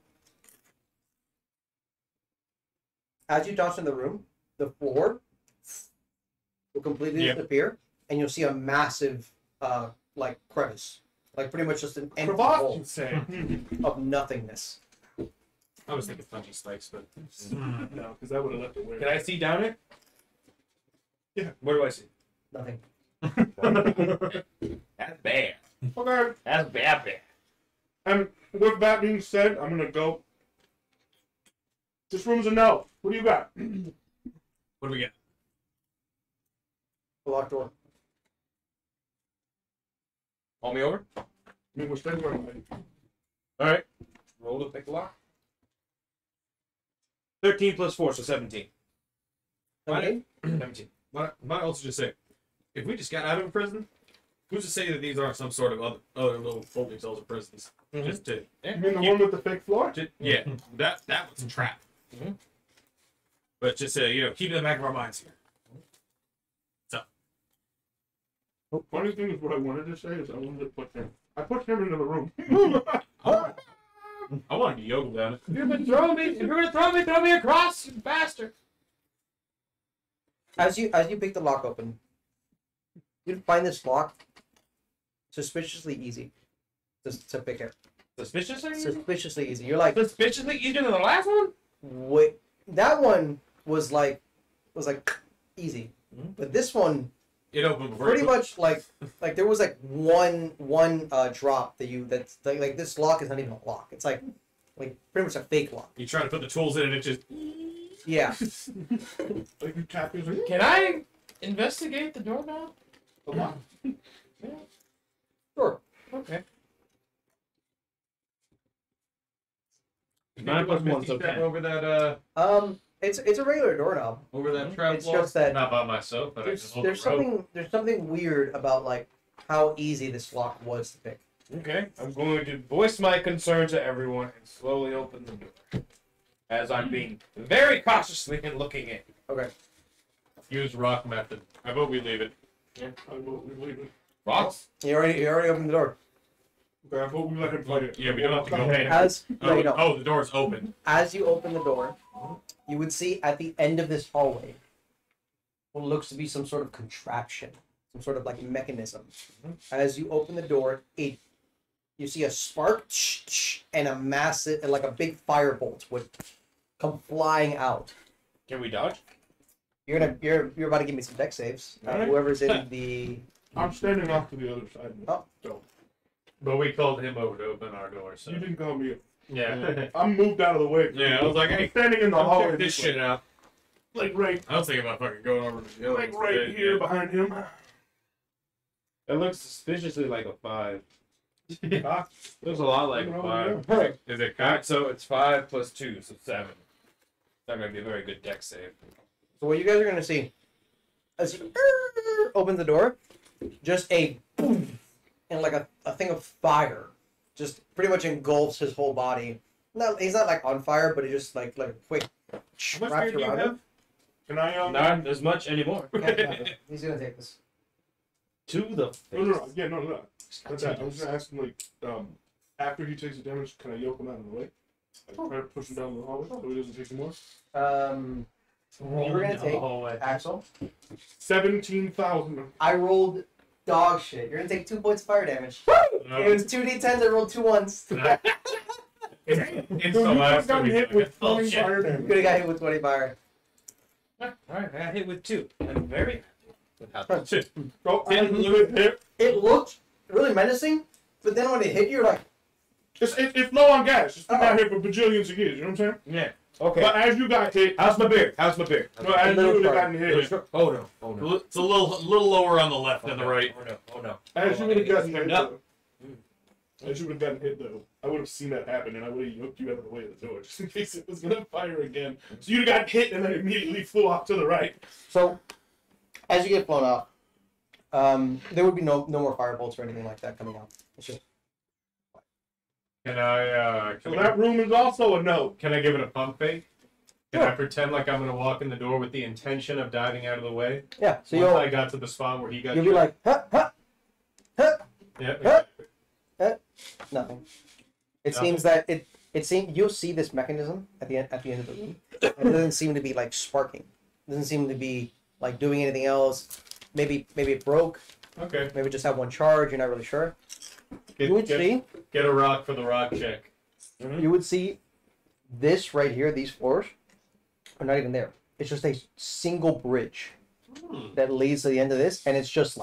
As you toss it in the room, the floor will completely disappear, and you'll see a massive, crevice, pretty much just an empty Crevasse, hole you say? of nothingness. I was thinking punchy spikes, but No, because that would have left it weird. Can I see down it? Yeah. What do I see? Nothing. That's bad. Okay. That's bad. And with that being said, I'm gonna go. This room's a no. What do you got? what do we get? A locked door. Call me over. I mean, we're staying where I'm All right. Roll to pick the lock. 13 plus 4, so 17. Okay. 17. Might also just say, if we just got out of prison, who's to say that these aren't some sort of other little folding cells of prisons? Just to, You mean the one with the fake floor? yeah, that was a trap. But just keep it in the back of our minds here. Funny thing is, what I wanted to say is I wanted to put him. I put him into the room. I wanted to yoga down it. You're gonna throw me. If you're gonna throw me across, you bastard. As you pick the lock open, you find this lock suspiciously easy to pick it. Suspiciously? Suspiciously easy. You're like, Suspiciously easier than the last one? wait, that one was easy, but this one It opened before pretty you- much like there was one drop that's this lock is not even a lock. It's like pretty much a fake lock. You try to put the tools in and it just. Yeah. Like you tap his ring. Can I investigate the door now? The lock. Sure. Okay. 9 plus 1, so step 10. Over that, It's a regular doorknob. over that trap It's wall. just that Not by myself, but I there's, can hold there's the rope. something weird about how easy this lock was to pick. Okay. I'm going to voice my concern to everyone and slowly open the door. As I'm being very cautiously and looking in. Okay. Use rock method. I vote we leave it. I will leave it. Rocks? You already opened the door. Okay, I thought we let him fight it. Yeah, we don't have to go pay him. As no, no. Oh, the door's open. As you open the door, you would see at the end of this hallway what looks to be some sort of contraption, some sort of like mechanism. As you open the door, you see a spark and a massive, like a big firebolt would come flying out. Can we dodge? You're about to give me some deck saves. Alright. Whoever's in the I'm standing off to the other side. Oh. So, But we called him over to open our door, so. you didn't call me. Yeah. I'm moved out of the way. Yeah, I was like, I'm hey, standing in the I'll hallway. check this shit out. Like right, I was thinking about fucking going over to the other like ones, right but, here yeah. behind him. It looks suspiciously like a 5. Ah, Looks a lot like a Oh, 5. yeah. Right. Is it Alright, cocked? so it's 5 plus 2, so 7. Not gonna be a very good deck save. So what you guys are gonna see as you open the door, just a boom, and like a thing of fire, just pretty much engulfs his whole body. No, he's not like on fire, but he just like a quick How much wraps beer do you around have? him. Can I Not as much anymore. He's gonna take this. To the face. No. Yeah, no. That's that. I was gonna ask him like, after he takes the damage, can I yoke him out of the way? Like, try to push him down the hallway so he doesn't take any more. You were gonna take Axel. 17,000. I rolled dog shit. You're gonna take 2 points of fire damage. It was 2d10s. I rolled 2 1s. It's So the you last got one. hit with Oh, 20 shit. fire Could have damage. got hit with 20 fire. Alright, I got hit with 2. I'm very happy with how that. Shit. Oh, I didn't hit. It looked really menacing, but then when it hit you, you're like, It's low on gas. It's been out here for bajillions of years. You know what I'm saying? Yeah. Okay. But as you got hit, How's my beer? How's my beer? well, as you would have gotten hit, Oh no. Oh no. It's a little lower on the left than the right. Oh no. Oh no. as you would have gotten hit, No. though, as you would have gotten hit though, I would have seen that happen and I would have yoked you out of the way of the door just in case it was gonna fire again. So you'd have got hit and then immediately flew off to the right. so as you get blown up, there would be no more firebolts or anything like that coming out. It's just Can I, So that room is also a no. can I give it a pump fake? Can Sure. I pretend like I'm gonna walk in the door with the intention of diving out of the way? yeah. So Once I got to the spot where he got you'll be like, huh, huh, huh, yeah, huh, nothing. It seems that it seems you'll see this mechanism at the end of the room. It doesn't seem to be like sparking. It doesn't seem to be like doing anything else. Maybe it broke. okay. Maybe just have one charge. You're not really sure. You would see. Get a rock for the rock check. You would see this right here. These floors are not even there. It's just a single bridge that leads to the end of this, and it's just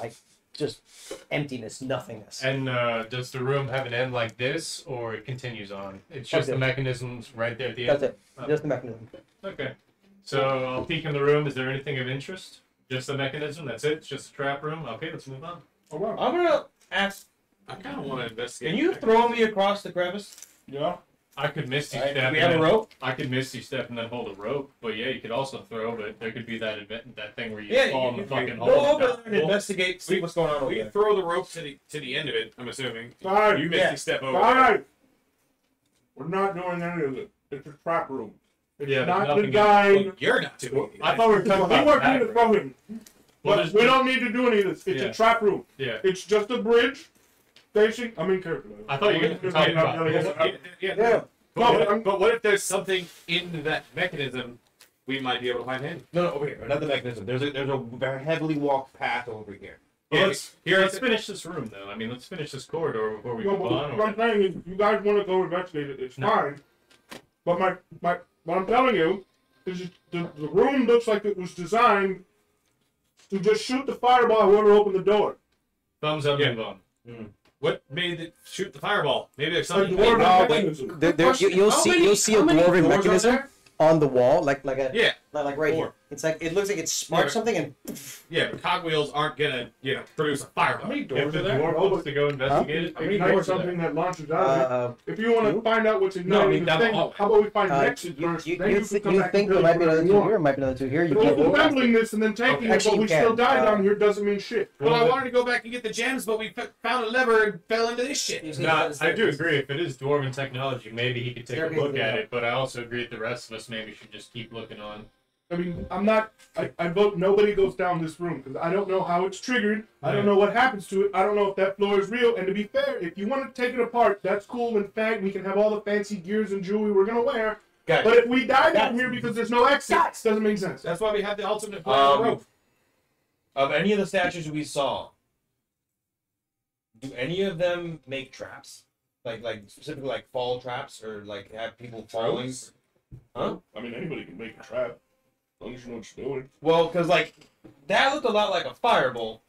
emptiness, nothingness. And does the room have an end like this, or it continues on? It's just Okay. the mechanisms right there at the end. That's it. Just the mechanism. Okay. So I'll peek in the room. Is there anything of interest? Just the mechanism. That's it. It's just a trap room. Okay, let's move on. Oh wow. I'm gonna ask. I kind of want to investigate. Can you throw me across the crevice? Yeah. I could misty Alright, step. do we have and a then- rope? I could misty step and then hold a rope. But yeah, you could also throw. But there could be that that thing where you Yeah, fall in you the fucking hole. go over there and Well, investigate. See what's going on over We there. can throw the rope to the end of it. I'm assuming. Five. You misty step over. there. Five. We're not doing any of it. It's a trap room. It's Yeah, there's not nothing in it. designed. Well, you're not doing it. I thought we were talking We about weren't that going to room. throw him. Well, But there's- we don't need to do any of this. It's Yeah. a trap room. Yeah. It's just a bridge. Station. I'm in character. I thought you were Just talking like- about- Yeah. But what if there's something in that mechanism we might be able to find him? No, over here. Another mechanism. There's a very heavily walked path over here. Well, Here, let's finish this room though. I mean, let's finish this corridor before we No, move but on. what I'm saying is, you guys want to go investigate it. It's No. fine. But my what I'm telling you is the room looks like it was designed to just shoot the fireball at whoever opened the door. Thumbs up, Yeah. move on. what made it shoot the fireball? Maybe there's A something. dwarven no, wait. mechanism. You'll see a dwarven mechanism on the wall, like a Yeah, like right here. It's like it looks like it sparks Yeah. something and yeah, but cogwheels aren't gonna, produce a fireball. How many If doors the are there? dwarf wants to go investigate it, How many Ignite doors are something that launches out of it. If you want to two? find out what's No, I igniting mean, the down the thing, hallway. how about we find you nexus first? Then you can think come back and there build might be whatever another you two want. here, might be another two here. You Well, can't assembling this and then taking it, Actually, but we you still can. die down here doesn't mean shit. Well, I Well, wanted to go back and get the gems, but we found a lever and fell into this shit. No, I do agree. If it is dwarven technology, maybe he could take a There is look the- at it. But I also agree that the rest of us maybe should just keep looking on. I mean, I'm not. I vote nobody goes down this room because I don't know how it's triggered. I don't know what happens to it. I don't know if that floor is real. And to be fair, if you want to take it apart, that's cool and fact. We can have all the fancy gears and jewelry we're gonna wear. Gotcha. But if we die down here because there's no exit, doesn't make sense. That's why we have the ultimate plan rope. Of any of the statues we saw, do any of them make traps? Like specifically like fall traps or like have people falling? Huh? I mean, anybody can make a trap as long as you know what you're doing. Well, because like that looked a lot like a firebolt.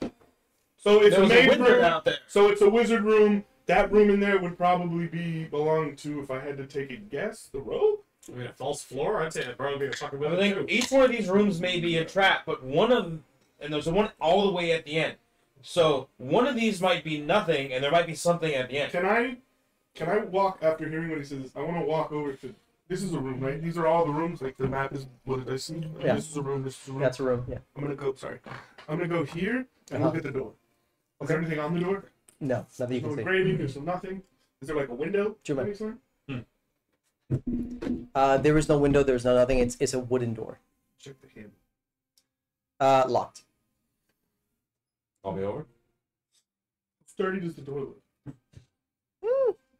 So it's There a was a main wizard room. out there. So it's a wizard room. That room in there would probably belong to, if I had to take a guess, the rogue. I mean, a false floor. I'd say that'd probably be a fucking I wizard think too. each one of these rooms may be a trap, but and there's one all the way at the end. So one of these might be nothing, and there might be something at the end. Can I walk after hearing what he says? I want to walk over to. This is a room, right? These are all the rooms. Like the map is. What did I see? Yeah. This is a room. This is a room. That's a room. Yeah. I'm gonna go. Sorry. I'm gonna go here and look at the door. Is there anything on the door? No, nothing you There's can no see. engraving. There's no nothing. Is there like a window? Sure, man. of any sort? There is no window. There's no nothing. It's a wooden door. Check the handle. Locked. I'll be over. How sturdy does the door look?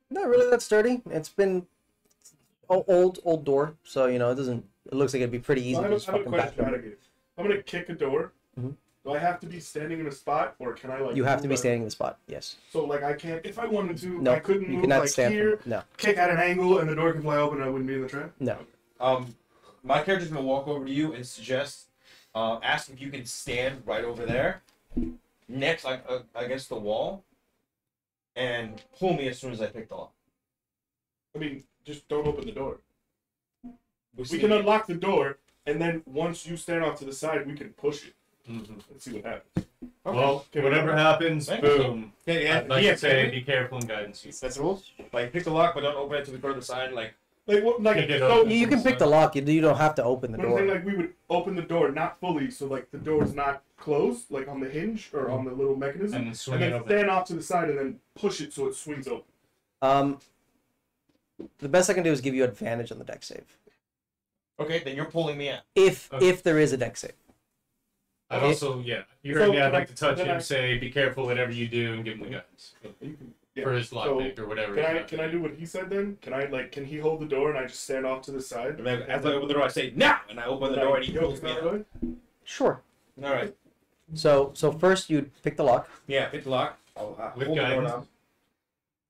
Not really that sturdy. It's been old door, so you know it doesn't. It looks like it'd be pretty easy So I to have just a fucking back question. in. Out of it. I'm gonna kick a door. Mhm. Do I have to be standing in a spot, or can I like? You have to be move standing in the spot. Yes. So like I can't. If I wanted to, No. I couldn't You move cannot like stand. here, No. kick at an angle, and the door can fly open, and I wouldn't be in the trap. No. My character's gonna walk over to you and suggest, ask if you can stand right over there, next, like against the wall, and pull me as soon as I pick the lock. I mean, just don't open the door. We can unlock the door, and then once you stand off to the side, we can push it. Mhm. Let's see what happens. Well, Can we- whatever happens, Thank boom. Yeah, I'd like to say, be careful in guidance. That's the rules. Like pick the lock, but don't open it to the further side. Like Like what? Like Kick it so. open. You can pick the lock. You don't have to open the But I'm saying, door. like, we would open the door not fully, so like the door's not closed, like on the hinge or on the little mechanism, And then swing and it then open. stand off to the side and then push it so it swings open. The best I can do is give you advantage on the deck save. okay, then you're pulling me out. If Okay. there is a deck save. I'd Okay. also, you heard So, me, I'd like to touch then him, I- say, be careful whatever you do, and give him the guidance. You can, yeah. For his So, lockpick or whatever. Can I do what he said then? Can he hold the door and I just stand off to the side? And then as I open the door, I say now, and I open the door, and he pulls me out. Sure. All right. So first you pick the lock. Yeah, pick the lock. I'll With hold the door guidance. down.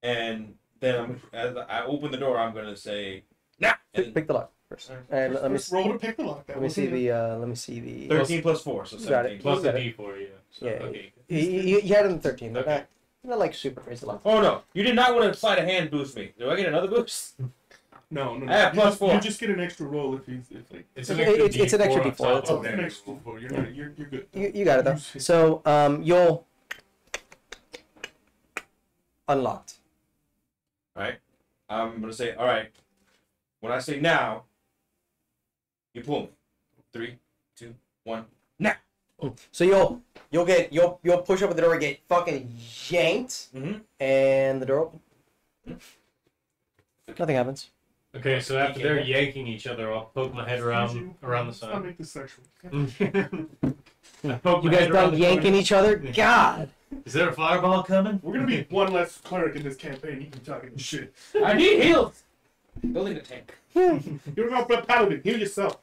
And then as I open the door, I'm gonna say now. And Pick the lock first. And let me First roll to pick the lock. let me see the 13 plus 4, so Got it. 17. Plus Got a it. D4, yeah. So, Yeah, okay. you had it in 13. But Okay. not like super crazy lock. Oh no, you did not want to slide a hand boost me. Do I get another boost? No. I have You plus just- 4. You just get an extra roll if like. It's an extra It's an extra on D4, top that's of all. that. An extra roll. You're good. You got it though. So you'll unlocked. Alright. I'm gonna say, alright. When I say now, you pull me. 3, 2, 1, now. So you'll push up with the door and get fucking yanked, Mhm. and the door open. Nothing happens. Okay, so after they're yanking each other, I'll poke my head around the I'll side. make this sexual. I poke You my guys head around done the yanking corner. each other? God. Is there a fireball coming? We're gonna be one less cleric in this campaign. You can talking shit. I need heals! Building a tank. You're not a paladin. Heal yourself.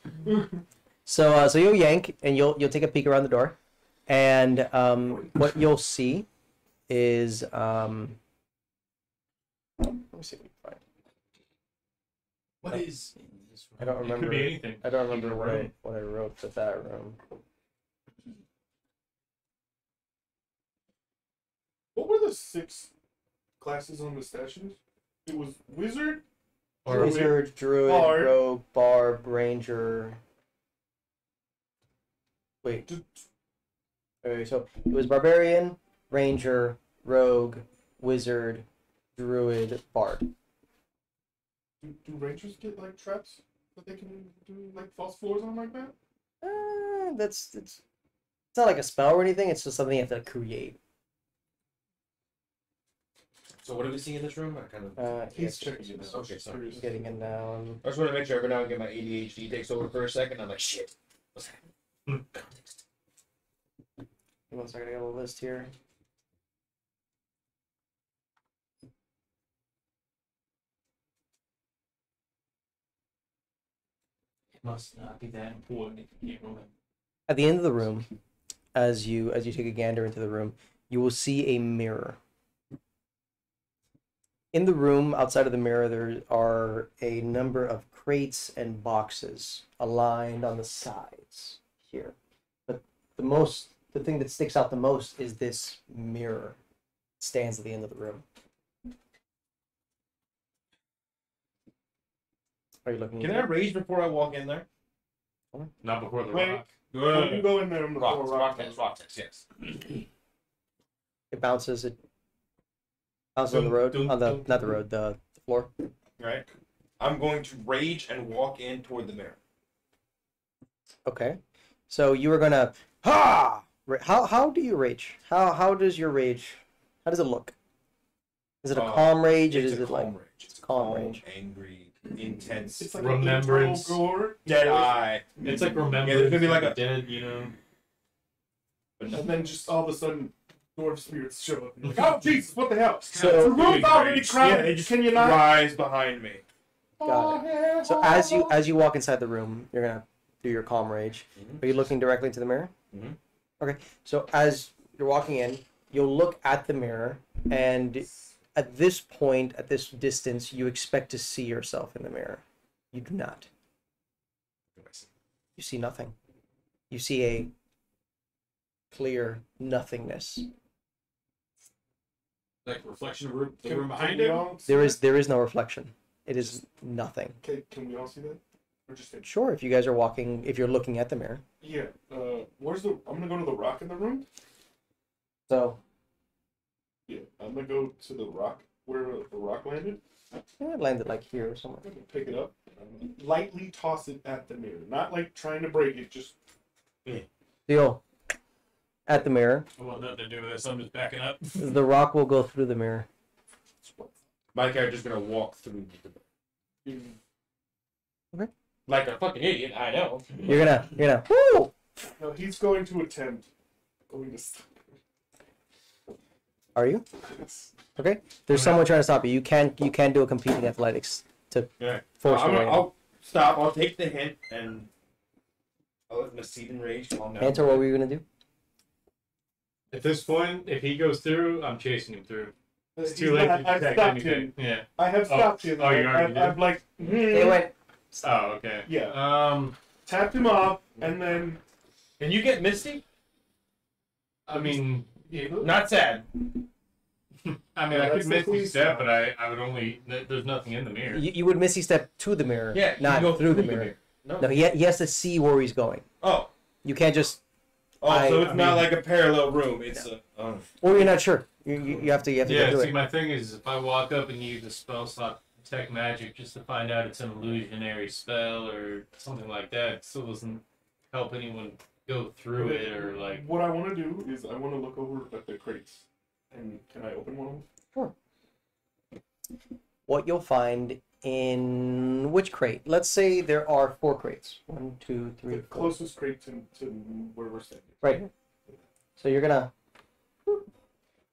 So you'll yank and you'll take a peek around the door, and what you'll see is let me see if we can find. What is? I don't It remember. could be anything. I don't remember Either what I wrote for that room. What were the 6 classes on the statues? It was wizard. Or Wizard, druid, Bard. rogue, barb, ranger. Wait. Okay, so it was barbarian, ranger, rogue, wizard, druid, bard. Do rangers get like traps that they can do like false floors on like that? It's not like a spell or anything. It's just something you have to create. So what do we see in this room? I kind of. He's yeah, checking it. Okay, sorry. getting it now. I just want to make sure every now and again my ADHD takes over for a second. I'm like, shit. Context. One second, I got a list here. It must not be that important if you can't remember. At the end of the room, as you take a gander into the room, you will see a mirror. In the room, outside of the mirror, there are a number of crates and boxes aligned on the sides here. But the thing that sticks out the most is this mirror. It stands at the end of the room. Are you looking? Can I rage before I walk in there? Not before the Wait. rock. When you go in there, I'm Rock, gonna rock text, rock text, yes. It bounces. It bounces on the road. On the not the road. The floor. Right. I'm going to rage and walk in toward the mirror. Okay. So you are gonna How do you rage? How does your rage? How does it look? Is it a calm rage, or It's is a it like calm rage. It's calm rage? angry, intense. It's like Remembrance. a gore, Dead eye. It's like remember. Yeah, there's gonna be like a- dead, you know. But no. and then just all of a sudden, dwarf spirits show up. And you're like, oh Jesus, what the hell? So- the room's already Yeah, crowded. they just Can you not? rise behind me. Got it. So as you walk inside the room, you're gonna do your calm rage. Mhm. Are you looking directly into the mirror? Mhm. Okay. So as you're walking in, you'll look at the mirror, and at this point, at this distance, you expect to see yourself in the mirror. You do not. You see nothing. You see a clear nothingness. Like reflection of room, the Can- room can behind we it. all see There is no reflection. It is nothing. that? Can we all see that? Or just him? Sure, if you guys are walking, if you're looking at the mirror. Yeah. Where's the? I'm gonna go to the rock in the room. So Yeah. I'm gonna go to the rock where the rock landed. it landed like here or somewhere. I'm gonna pick it up. And lightly toss it at the mirror. Not like trying to break it. Just Deal. At the mirror, I want nothing to do with this. I'm just backing up. the rock will go through the mirror. My character's gonna walk through the Like a fucking idiot, I know. You're gonna. Woo! no. He's going to attempt. Going to stop. Are you? Yes. Okay. There's someone trying to stop you. You can do a competing athletics to Yeah. force your way in. I'll stop. I'll take the hint and I'll let Macedon rage calm down. Answer, what were you gonna do? At this point, if he goes through, I'm chasing him through. It's He's too late not- to I've detect stopped anything. him. Yeah. I have stopped him. Oh, you already did? I've like. They went. Oh, okay. Yeah. Tapped him off, and then Can you get Misty? I mean, Not sad. I That's could miss the the step, but I would only. There's nothing in the mirror. You would missy step to the mirror. Yeah, you Not go through the mirror. No. No, he has to see where he's going. Oh. You can't just. Oh, so it's I not mean- like a parallel room. It's a. Oh. Or you're not sure. You have to Yeah, go through see, it. my thing is, if I walk up and use a spell slot detect magic just to find out it's an illusionary spell or something like that, it still doesn't help anyone go through it or like. what I want to do is I want to look over at the crates, and can I open one of them? What you'll find in which crate? Let's say there are 4 crates. 1, 2, 3, The 4. closest crate to where we're standing. Right here. So you're gonna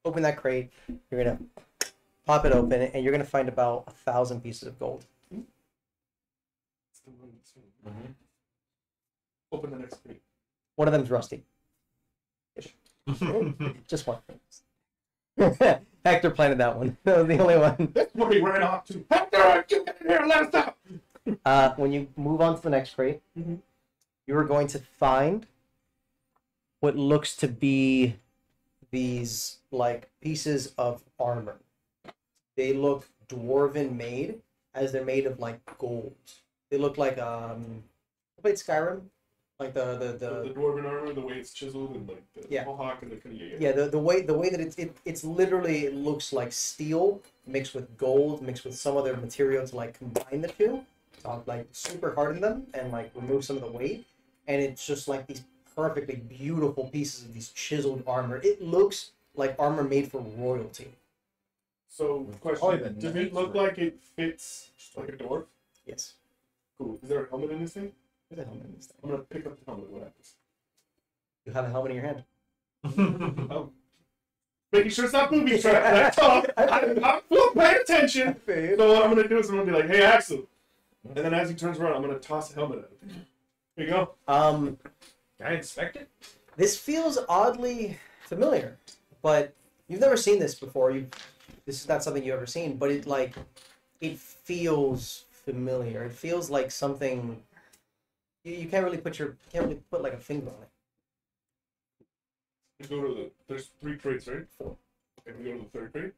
open that crate. You're gonna pop it open, and you're gonna find about 1,000 pieces of gold. It's the one that's Open the next crate. One of them's rusty. Just one. Hector planted that one. That was the only one. That's where he ran off to. Hector, you get in here! Let us out! When you move on to the next crate, Mhm. you are going to find what looks to be these like pieces of armor. They look dwarven made, as they're made of like gold. They look like I played Skyrim, like The the dwarven armor, the way it's chiseled, and like the Yeah. mohawk and the kind of yeah the way that it's literally, it looks like steel mixed with gold mixed with some other material to like combine the two, to like super harden them and like remove some of the weight, and it's just like these perfectly beautiful pieces of these chiseled armor. It looks like armor made for royalty. So, question: Oh, yeah, does it nice. look like it fits just like a dwarf? Yes. Cool. Is there a helmet in this thing? Where's the helmet in this thing? I'm gonna pick up the helmet. What happens? You have a helmet in your hand. Oh. Making sure it's not booby trap. That's all. I'm full paying attention. So what I'm gonna do is I'm gonna be like, "Hey, Axel," and then as he turns around, I'm gonna toss the helmet at him. Here you go. Can I inspect it? This feels oddly familiar, but you've never seen this before. This is not something you've ever seen, but it feels familiar. It feels like something you can't really put like a finger on it. We go to there's 3 crates, right? 4. Okay, we go to the 3rd crate.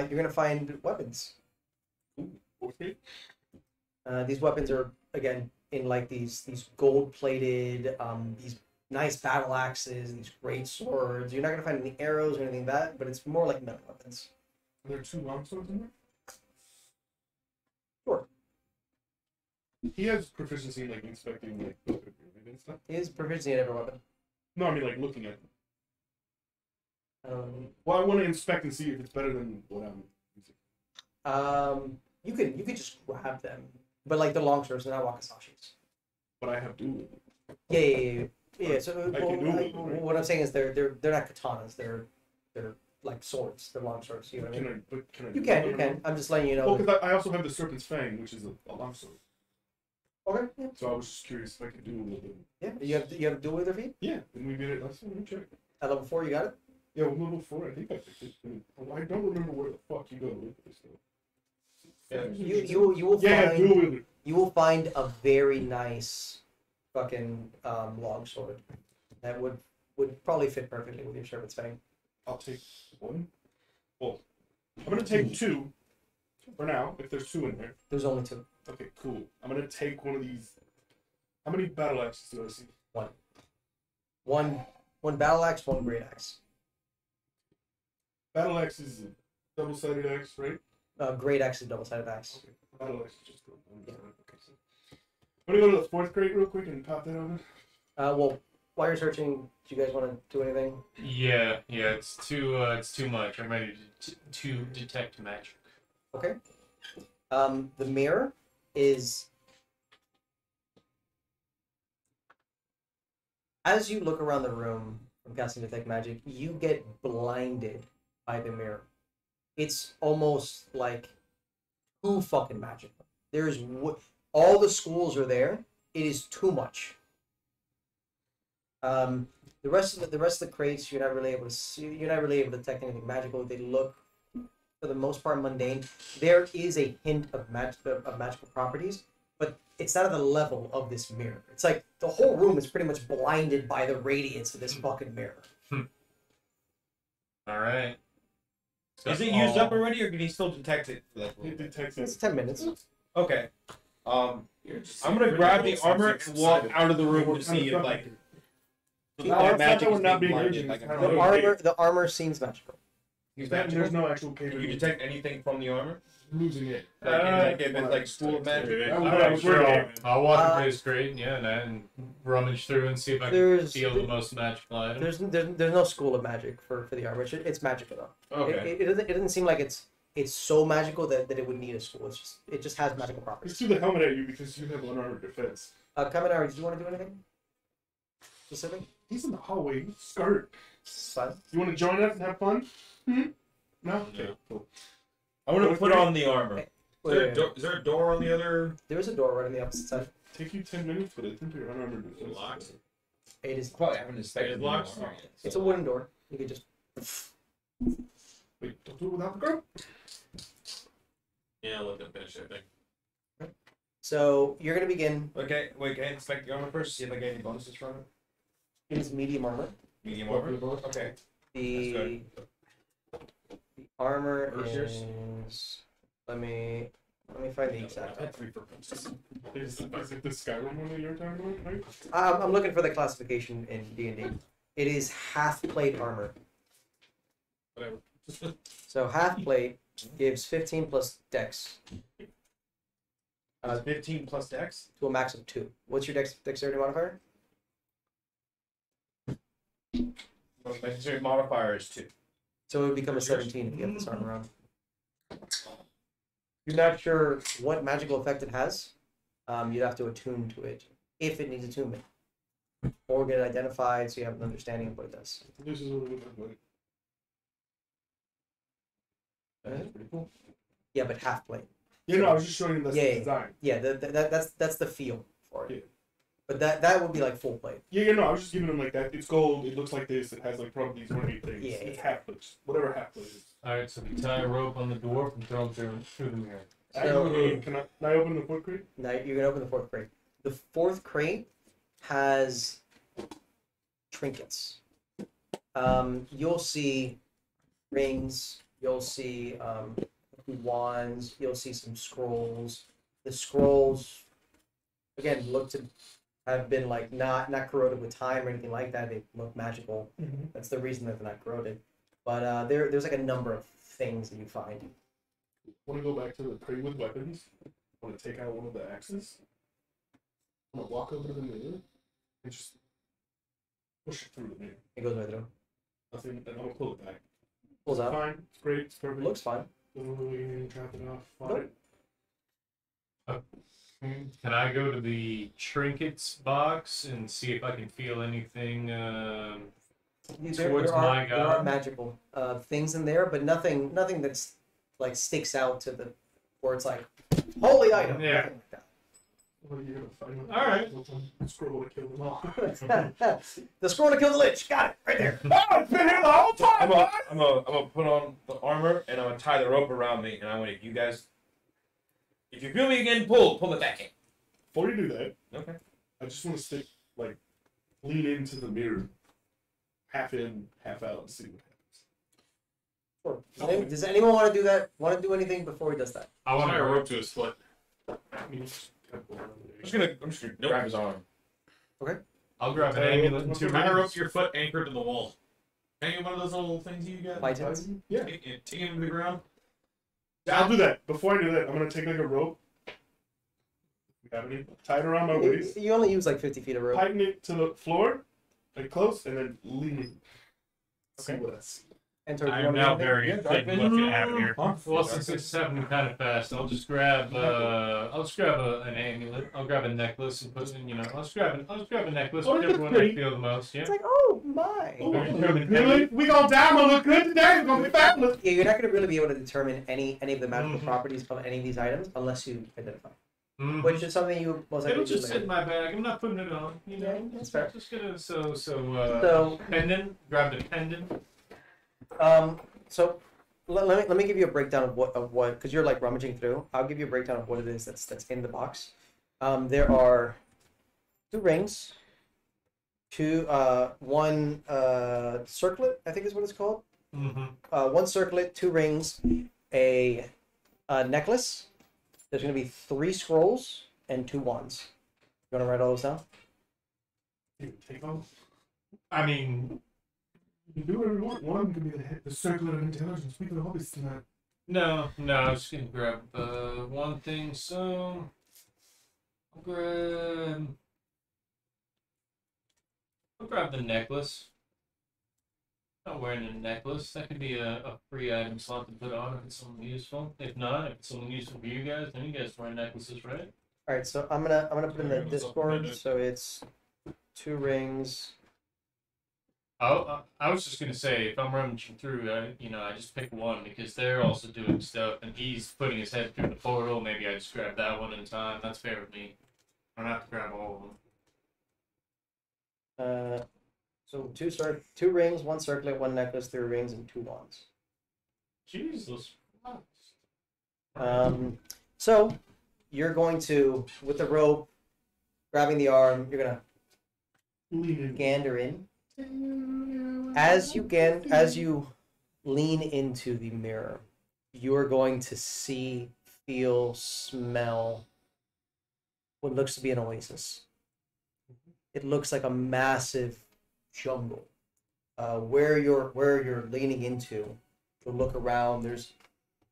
You're gonna find weapons. Ooh, 4th crate. These weapons are again in like these gold-plated, these nice battle axes, these great swords. You're not gonna find any arrows or anything like that, but it's more like metal weapons. Are there 2 longswords in there? Sure. He has proficiency in like inspecting like and stuff. He is proficiency in every weapon. No, I mean like looking at them. Well, I want to inspect and see if it's better than what I'm using. You could just grab them, but like the longswords, they're not wakasashis. But I have dual. Yeah. So I can do it, right? what I'm saying is they're not katanas. They're like swords. They're long swords. You know what I mean? Can I? You can. I'm just letting you know. Well, because I also have the Serpent's Fang, which is a longsword. Okay. Yeah. So I was just curious if I could do a little bit. Yeah. You have dual with your feet? Yeah, and we did it last time. Let me check. At level 4, you got it. Yeah, well, level 4. I think I picked it. I don't remember where the fuck you go with this though. Yeah. You will Yeah, find dual wielder. you will find a very nice fucking longsword that would probably fit perfectly with your Serpent's Fang. I'll take 1. Well, I'm gonna take 2 for now. If there's 2 in there. There's only 2. Okay, cool. I'm gonna take one of these. How many battle axes do I see? One battle axe, 1 great axe. Battle axe is a double-sided axe, right? Great axe is double-sided axe. Okay. Battle axe is just one. Okay, so I'm gonna go to the 4th crate real quick and pop that over. Well, while you're searching, do you guys want to do anything? Yeah, it's too much. I'm ready to detect magic. Okay. The mirror is, as you look around the room from casting Detect Magic, you get blinded by the mirror. It's almost like too fucking magical. There's all the schools are there. It is too much. The rest of the crates, you're not really able to see. You're not really able to detect anything magical. They look, for the most part, mundane. There is a hint of magical properties, but it's not at the level of this mirror. It's like the whole room is pretty much blinded by the radiance of this fucking mirror. All right. Is it used up already, or can he still detect it? It detects It's it. 10 minutes. Okay. I'm gonna grab the armor and walk out of the room to see if like No, it's not magic that we're is not being being blinded. urgent, Like, it's I'm kind not- of- The armor seems magical. He's There's magical. no actual Can you capability. detect anything from the armor? Losing it. Like if it's like school of magic. That was All what I right, was sure. worried about. I'll walk into his crate, and rummage through and see if I can There's feel the most magical item. there's no school of magic for the armor. It's magical though. Okay. It doesn't seem like it's so magical that it would need a school. It just has magical Let's properties. do the helmet at you because you have unarmored defense. Kaminari, do you want to do anything specific? He's in the hallway. He's skirt. Fine. You want to join us and have fun? No? Okay, No. cool. I want to put on the armor. Wait. Is there a door on the other? There is a door right on the opposite side. Take you 10 minutes, but I think you're unarmored defense. Locked? It is. Probably haven't inspected the Locked? armor yet, It's so- a wooden door. You could just. Wait, don't do it without the girl. Yeah, let them finish it. I think. So you're gonna begin. Okay, wait, can I inspect the armor first? See if I get any bonuses from it? It is medium armor. Medium armor? Okay. The armor Where's yours? is. Let me find the exact. I had 3 for princess. Is it the Skyrim one that you're talking about, right? I'm looking for the classification in D&D. It is half plate armor. Whatever. So half plate gives 15 plus dex It's 15 plus dex? to a max of 2. What's your dexterity modifier? My dexterity modifier is 2. So it would become a 17 if you have this armor on. You're not sure what magical effect it has. You'd have to attune to it if it needs attunement, or get it identified so you have an understanding of what it does. This is what it looks like. That's pretty cool. Yeah, but half plate. I was just showing you the design. Yeah, that's the feel for it. Yeah. But that would be like full plate. I was just giving him like that. It's gold. It looks like this. It has like probably these ornate things. Yeah, It's yeah. half plate. Whatever half plate is. Alright, so we tie a rope on the dwarf and throw him through the mirror. So- Can I open the foot crate? Now you're gonna open the fourth crate. The fourth crate has trinkets. You'll see rings. You'll see wands. You'll see some scrolls. The scrolls, again, look to have been like not corroded with time or anything like that. They look magical. Mm-hmm. That's the reason that they're not corroded. But there's like a number of things that you find. Want to go back to the crate with weapons? Want to take out one of the axes? I'm gonna walk over to the mirror and just push it through the mirror. It goes right through. Nothing, and I'm gonna pull it back. Pulls out. Fine. It's great. It's perfect. Looks fine. Trap it off. Fine. Nope. Can I go to the trinkets box and see if I can feel anything towards there my there are god? magical things in there, but nothing that's like sticks out to the where it's like holy item. Yeah. Nothing like What are you gonna find? All right. Scroll to kill them all. that. The scroll to kill the lich. Got it right there. Oh, it's been here the whole time. I'm gonna put on the armor and I'm gonna tie the rope around me and I want you guys. If you feel me again, pull me back in. Before you do that, Okay. I just want to lean into the mirror, half in, half out, and see what happens. Sure. Does anyone want to do that? Want to do anything before he does that? I want to rope to his foot. I mean, just kind of go around I'm just gonna grab his arm. I'll grab an amulet and What's two the Tie a rope rings. to your foot anchored to the wall. Hang one of those little things you got. Pythons? Yeah, Take it into the ground. I'll do that. Before I do that, I'm gonna take like a rope. We have any? Tie it around my waist. You only use like 50 feet of rope. Tighten it to the floor, like close, and then lean. See Okay. what I see. Enter I am now very Yeah, thick dark looking vision. out here. Huh? Well, since it's happening kind of fast, I'll just grab an amulet. I'll grab a necklace and put in, I'll just grab a necklace, Oh, whichever that's one I pretty. feel the most. Yeah. It's like, oh my. Oh, Determine really? We gonna die? I'm gonna look good today. It's gonna be fabulous. Yeah, you're not going to really be able to determine any of the magical Mhm. properties of any of these items unless you identify, Mhm. which is something you most likely It'll do just sit later. in my bag. I'm not putting it on. Yeah, that's fair. Just gonna So, pendant. Grab the pendant. so let me give you a breakdown of what because you're like rummaging through. I'll give you a breakdown of what it is that's in the box. There are 2 rings, one circlet, I think is what it's called. Mm-hmm. 1 circlet, 2 rings, a necklace. There's going to be 3 scrolls and 2 wands. You want to write all those down? Take off. I mean, You can do whatever you want. One of them could be the circlet of intelligence. We could always do that. no. I'm just gonna grab one thing. So I'll grab the necklace. Not wearing a necklace. That could be a free item slot to put on if it's something useful. If not, if it's something useful for you guys, then you guys wear necklaces, right? All right, so I'm gonna put in the Discord. So it's 2 rings. I was just gonna say if I'm rummaging through, I just pick one because they're also doing stuff, and he's putting his head through the portal. Maybe I just grab that one at a time. That's fair with me. I don't have to grab all of them. So 2 rings, 1 circlet, 1 necklace, 3 rings, and 2 wands. Jesus Christ. So you're going to, with the rope, grabbing the arm, you're gonna Lean in. gander in. As you lean into the mirror, you are going to see, feel, smell what looks to be an oasis. It looks like a massive jungle. Where you're leaning into, to look around, there's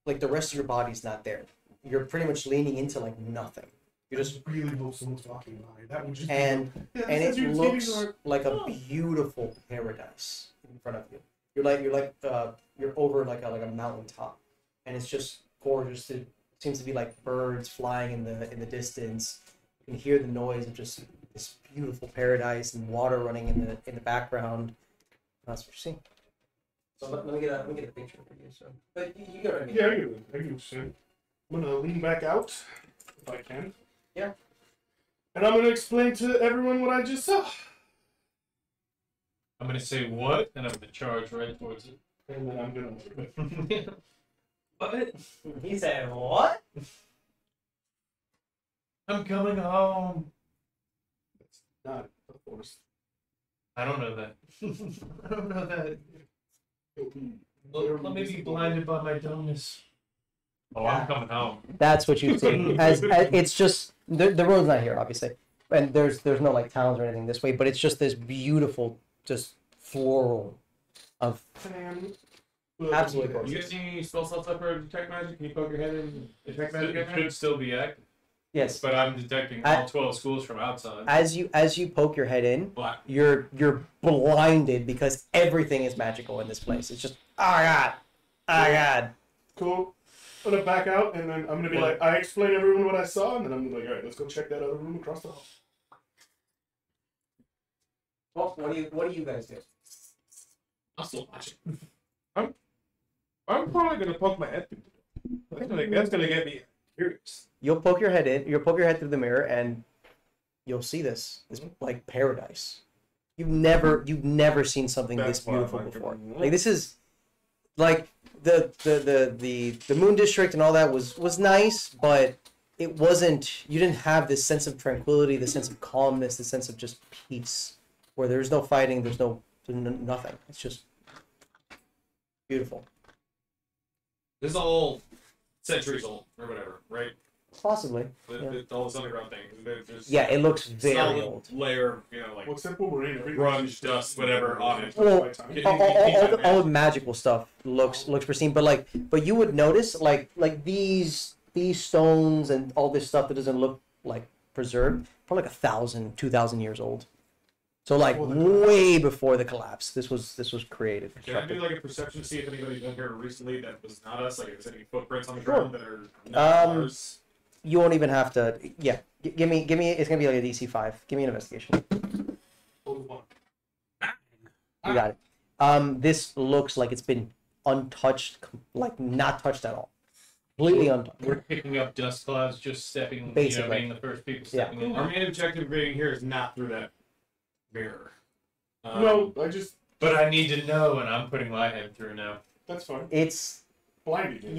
like the rest of your body's not there. You're pretty much leaning into like nothing. You're just really hope someone's walking by. That would just and be, and it your looks titties are- like a beautiful paradise in front of you. You're over like a mountaintop, and it's just gorgeous. It seems to be like birds flying in the distance. You can hear the noise of just this beautiful paradise and water running in the background. That's what you're seeing. So let me get a picture for you. So, but you get what I mean. Yeah, I get it. I get what you're saying. I'm gonna lean back out if I can. Yeah. And I'm gonna explain to everyone what I just saw. I'm gonna say what, and I'm gonna charge right towards it. And then I'm gonna. What? He said what? I'm coming home. Not, of course. I don't know that. I don't know that. It'll be Let me be blinded by my dumbness. Oh, I'm coming home. That's what you see. As it's just the road's not here, obviously, and there's no like towns or anything this way, but it's just this beautiful, just floral of absolutely You gorgeous. guys see any spell slots up or detect magic? Can you poke your head in detect magic? It could still be active. Yes. But I'm detecting all 12 schools from outside. As you poke your head in, Black. you're blinded because everything is magical in this place. It's just oh god. Cool. I'm gonna back out and then I'm gonna be like, I explain everyone what I saw, and then I'm gonna be like, alright, let's go check that other room across the hall. Well, what do you guys do? I'm still watching. I'm probably gonna poke my head through. That's gonna get me curious. You'll poke your head in. You'll poke your head through the mirror, and you'll see this like paradise. You've never seen something That's this why I'm beautiful like, before. what? Like this is like the Moon District and all that was nice, but it wasn't. You didn't have this sense of tranquility, the sense of calmness, the sense of just peace, where there's no fighting, there's nothing. It's just beautiful. This is all centuries old or whatever, right? Possibly. All this underground thing. There's Yeah, it looks very solid old. layer, you know, like Well, except what we're in, grunge, dust, whatever on it. Well, Can all the magical stuff looks pristine, but you would notice like these stones and all this stuff that doesn't look like preserved, probably like 1,000, 2,000 years old. So like way before the collapse, this was created. Can I do like a perception to see if anybody's been here recently that was not us? Like, if there's any footprints on the ground that are not ours? You won't even have to. Yeah, give me. It's gonna be like a DC 5. Give me an investigation. You got it. This looks like it's been untouched, like not touched at all. Completely untouched. We're picking up dust clouds, just stepping, Basically. being the first people stepping in. Our main objective being here is not through that mirror. No, I just. But I need to know, and I'm putting my head through now. That's fine. It's Blinded.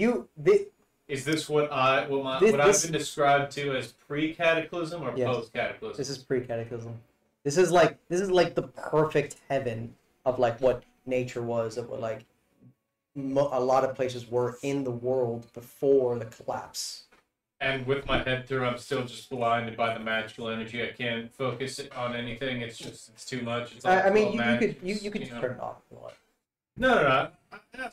Is this what I've been described to as pre-cataclysm or Yes. post-cataclysm? This is pre-cataclysm. This is like the perfect heaven of like what nature was, of what like a lot of places were in the world before the collapse. And with my head through, I'm still just blinded by the magical energy. I can't focus on anything. It's too much. It's all, I mean, all you magic. could just know. turn it off if you want. No.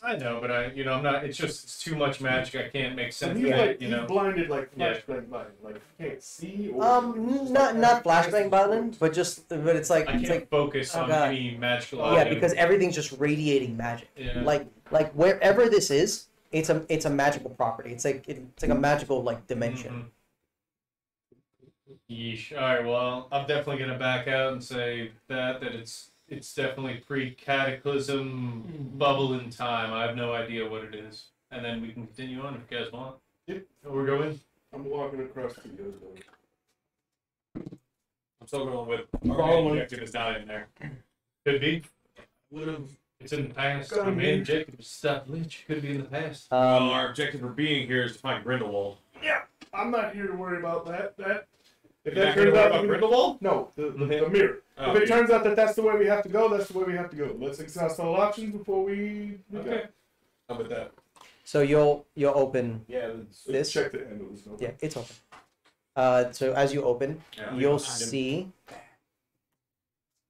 I know, but I'm not. It's too much magic. I can't make sense He's of like it. You know. he's blinded like Yeah. flashbang blind, like can't see. Or Not flashbang button, but it's like I it's can't like focus oh, on God. any magical. yeah, item. because everything's just radiating magic. Yeah. Like wherever this is, it's a magical property. It's like a magical like dimension. Yeesh. All right. Well, I'm definitely gonna back out and say that it's definitely pre-cataclysm bubble in time. I have no idea what it is, and then we can continue on if you guys want. Yep. We're going. I'm walking across to the other door. I'm still going with our main objective is not in there. Could be. Would have. It's in the past. Could Our be. main objective is to stop Lich. Could be in the past. Well, our objective for being here is to find Grindelwald. Yeah, I'm not here to worry about that. If You're that not turns gonna out worry about Grindelwald? no, the mirror. Oh, If it yeah. turns out that that's the way we have to go, that's the way we have to go. Let's exhaust all options before we go. Okay. How about that? So you'll open. Yeah. This? Check the end of this door. Yeah, it's open. So as you open, you'll see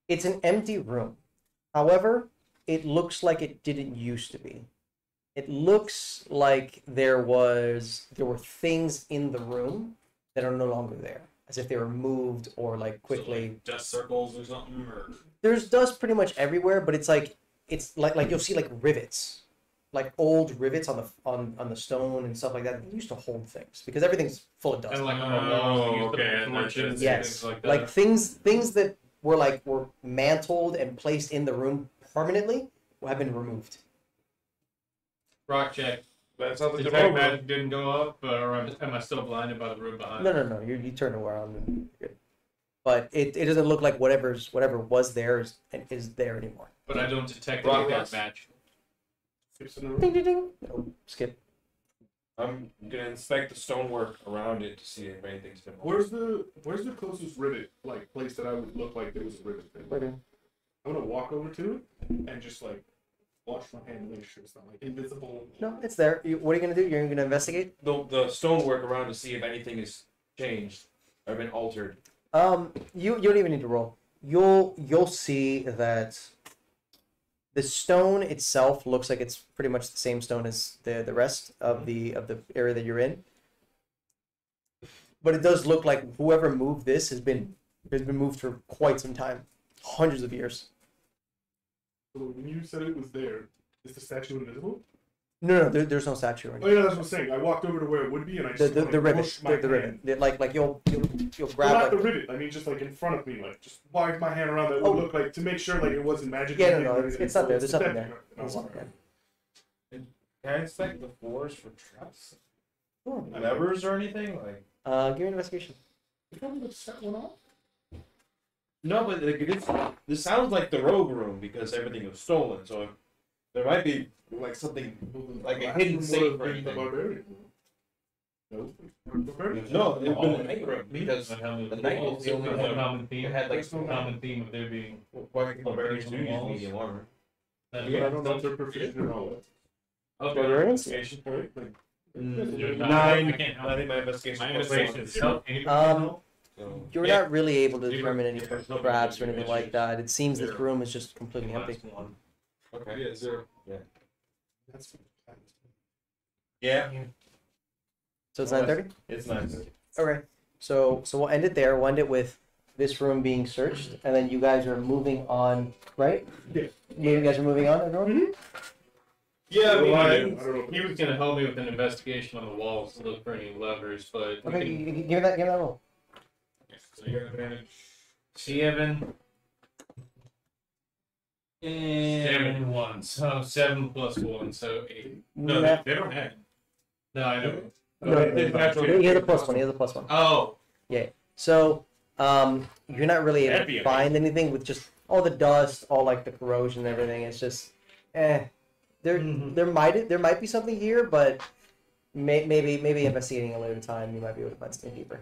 it's an empty room. However, it looks like it didn't used to be. It looks like there were things in the room that are no longer there, as if they were moved or like quickly. So, like, dust circles or something, or There's dust pretty much everywhere, but it's like you'll see like rivets like old rivets on the stone and stuff like that. They used to hold things because everything's full of dust. And like on the walls, they used to put torches and Yes, things like that. like things that were mantled and placed in the room permanently have been removed. Rock check. That sounds like the Detect rogue. magic didn't go up, or am I still blinded by the room behind? No. You turn around and you're good. But it doesn't look like whatever was there is there anymore. But I don't detect Rock any dark yes. match. Ding ding ding. Oh, skip. I'm gonna inspect the stonework around it to see if anything's been. Where's the closest rivet like place that I would look like there was a rivet thing? Right here. I'm gonna walk over to it and just like watch my hand to make sure it's not like invisible. No, it's there. What are you gonna do? You're gonna investigate? The stonework around to see if anything has changed or been altered. You don't even need to roll. You'll see that the stone itself looks like it's pretty much the same stone as the rest of the area that you're in. But it does look like whoever moved this has been moved for quite some time, hundreds of years. So when you said it was there, is the statue invisible? No, there's no statue or Oh anything. yeah, that's what I'm saying. I walked over to where it would be and I just The rivet, pushed my the hand. rivet. Like you'll Well, grab not like the rivet. I mean, just like in front of me, like just wide my hand around that would Oh. look like to make sure like it wasn't magic. Yeah, or no, anything. it's not there. There's nothing definitely there. not- It's not there. Can I inspect the floors for traps? Cool. Levers or anything? Like Give me an investigation. You told me to set one off? No, but this sounds like the rogue room because everything was stolen. So there might be like something like a hidden safe or The anything. barbarian. No. Barbarian? No, it would have been Oh, the night room because The night was the only one. common theme. It had like There's no common theme of there being. why barbarians do use medium armor. But I don't know if they're proficient in all that. Okay. Investigation. Right? Like, Nine. Nine. I can't help. I think my investigation. My was investigation one. is help. Anybody Um, help? So, You're Yeah. not really able to You determine any were- traps or anything like that. It seems this room is just completely empty. Last one. okay. yeah, zero. that's Yeah, So it's 9:30. it's nice. Okay. So we'll end it there. We'll end it with this room being searched, and then you guys are moving on, right? Yeah. You guys are moving on, everyone. Yeah, I mean, I don't know. he was gonna help me with an investigation on the walls to look for any levers, but we Okay. can- Give me that roll. So you got advantage. See, Evan. And 7-1. So 7 plus 1, so 8. No, Nah. they don't add. No, I know. No, They natural- he has a +1. He has a +1. Oh. So, you're not really able That'd be to find anything with just all the dust, all like the corrosion and everything. It's just, there might be something here, but maybe investigating a later time, you might be able to find something deeper.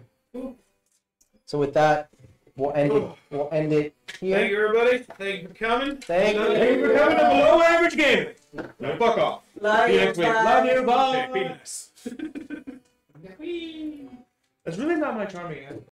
So with that, we'll end it. We'll end it here. Thank you, everybody. Thank you for coming. Thank you. Thank you for coming to Below Average Gaming. Now fuck off. Love See you you, next week. bye. Love you. Bye. Okay, be nice. That's really not my charming accent.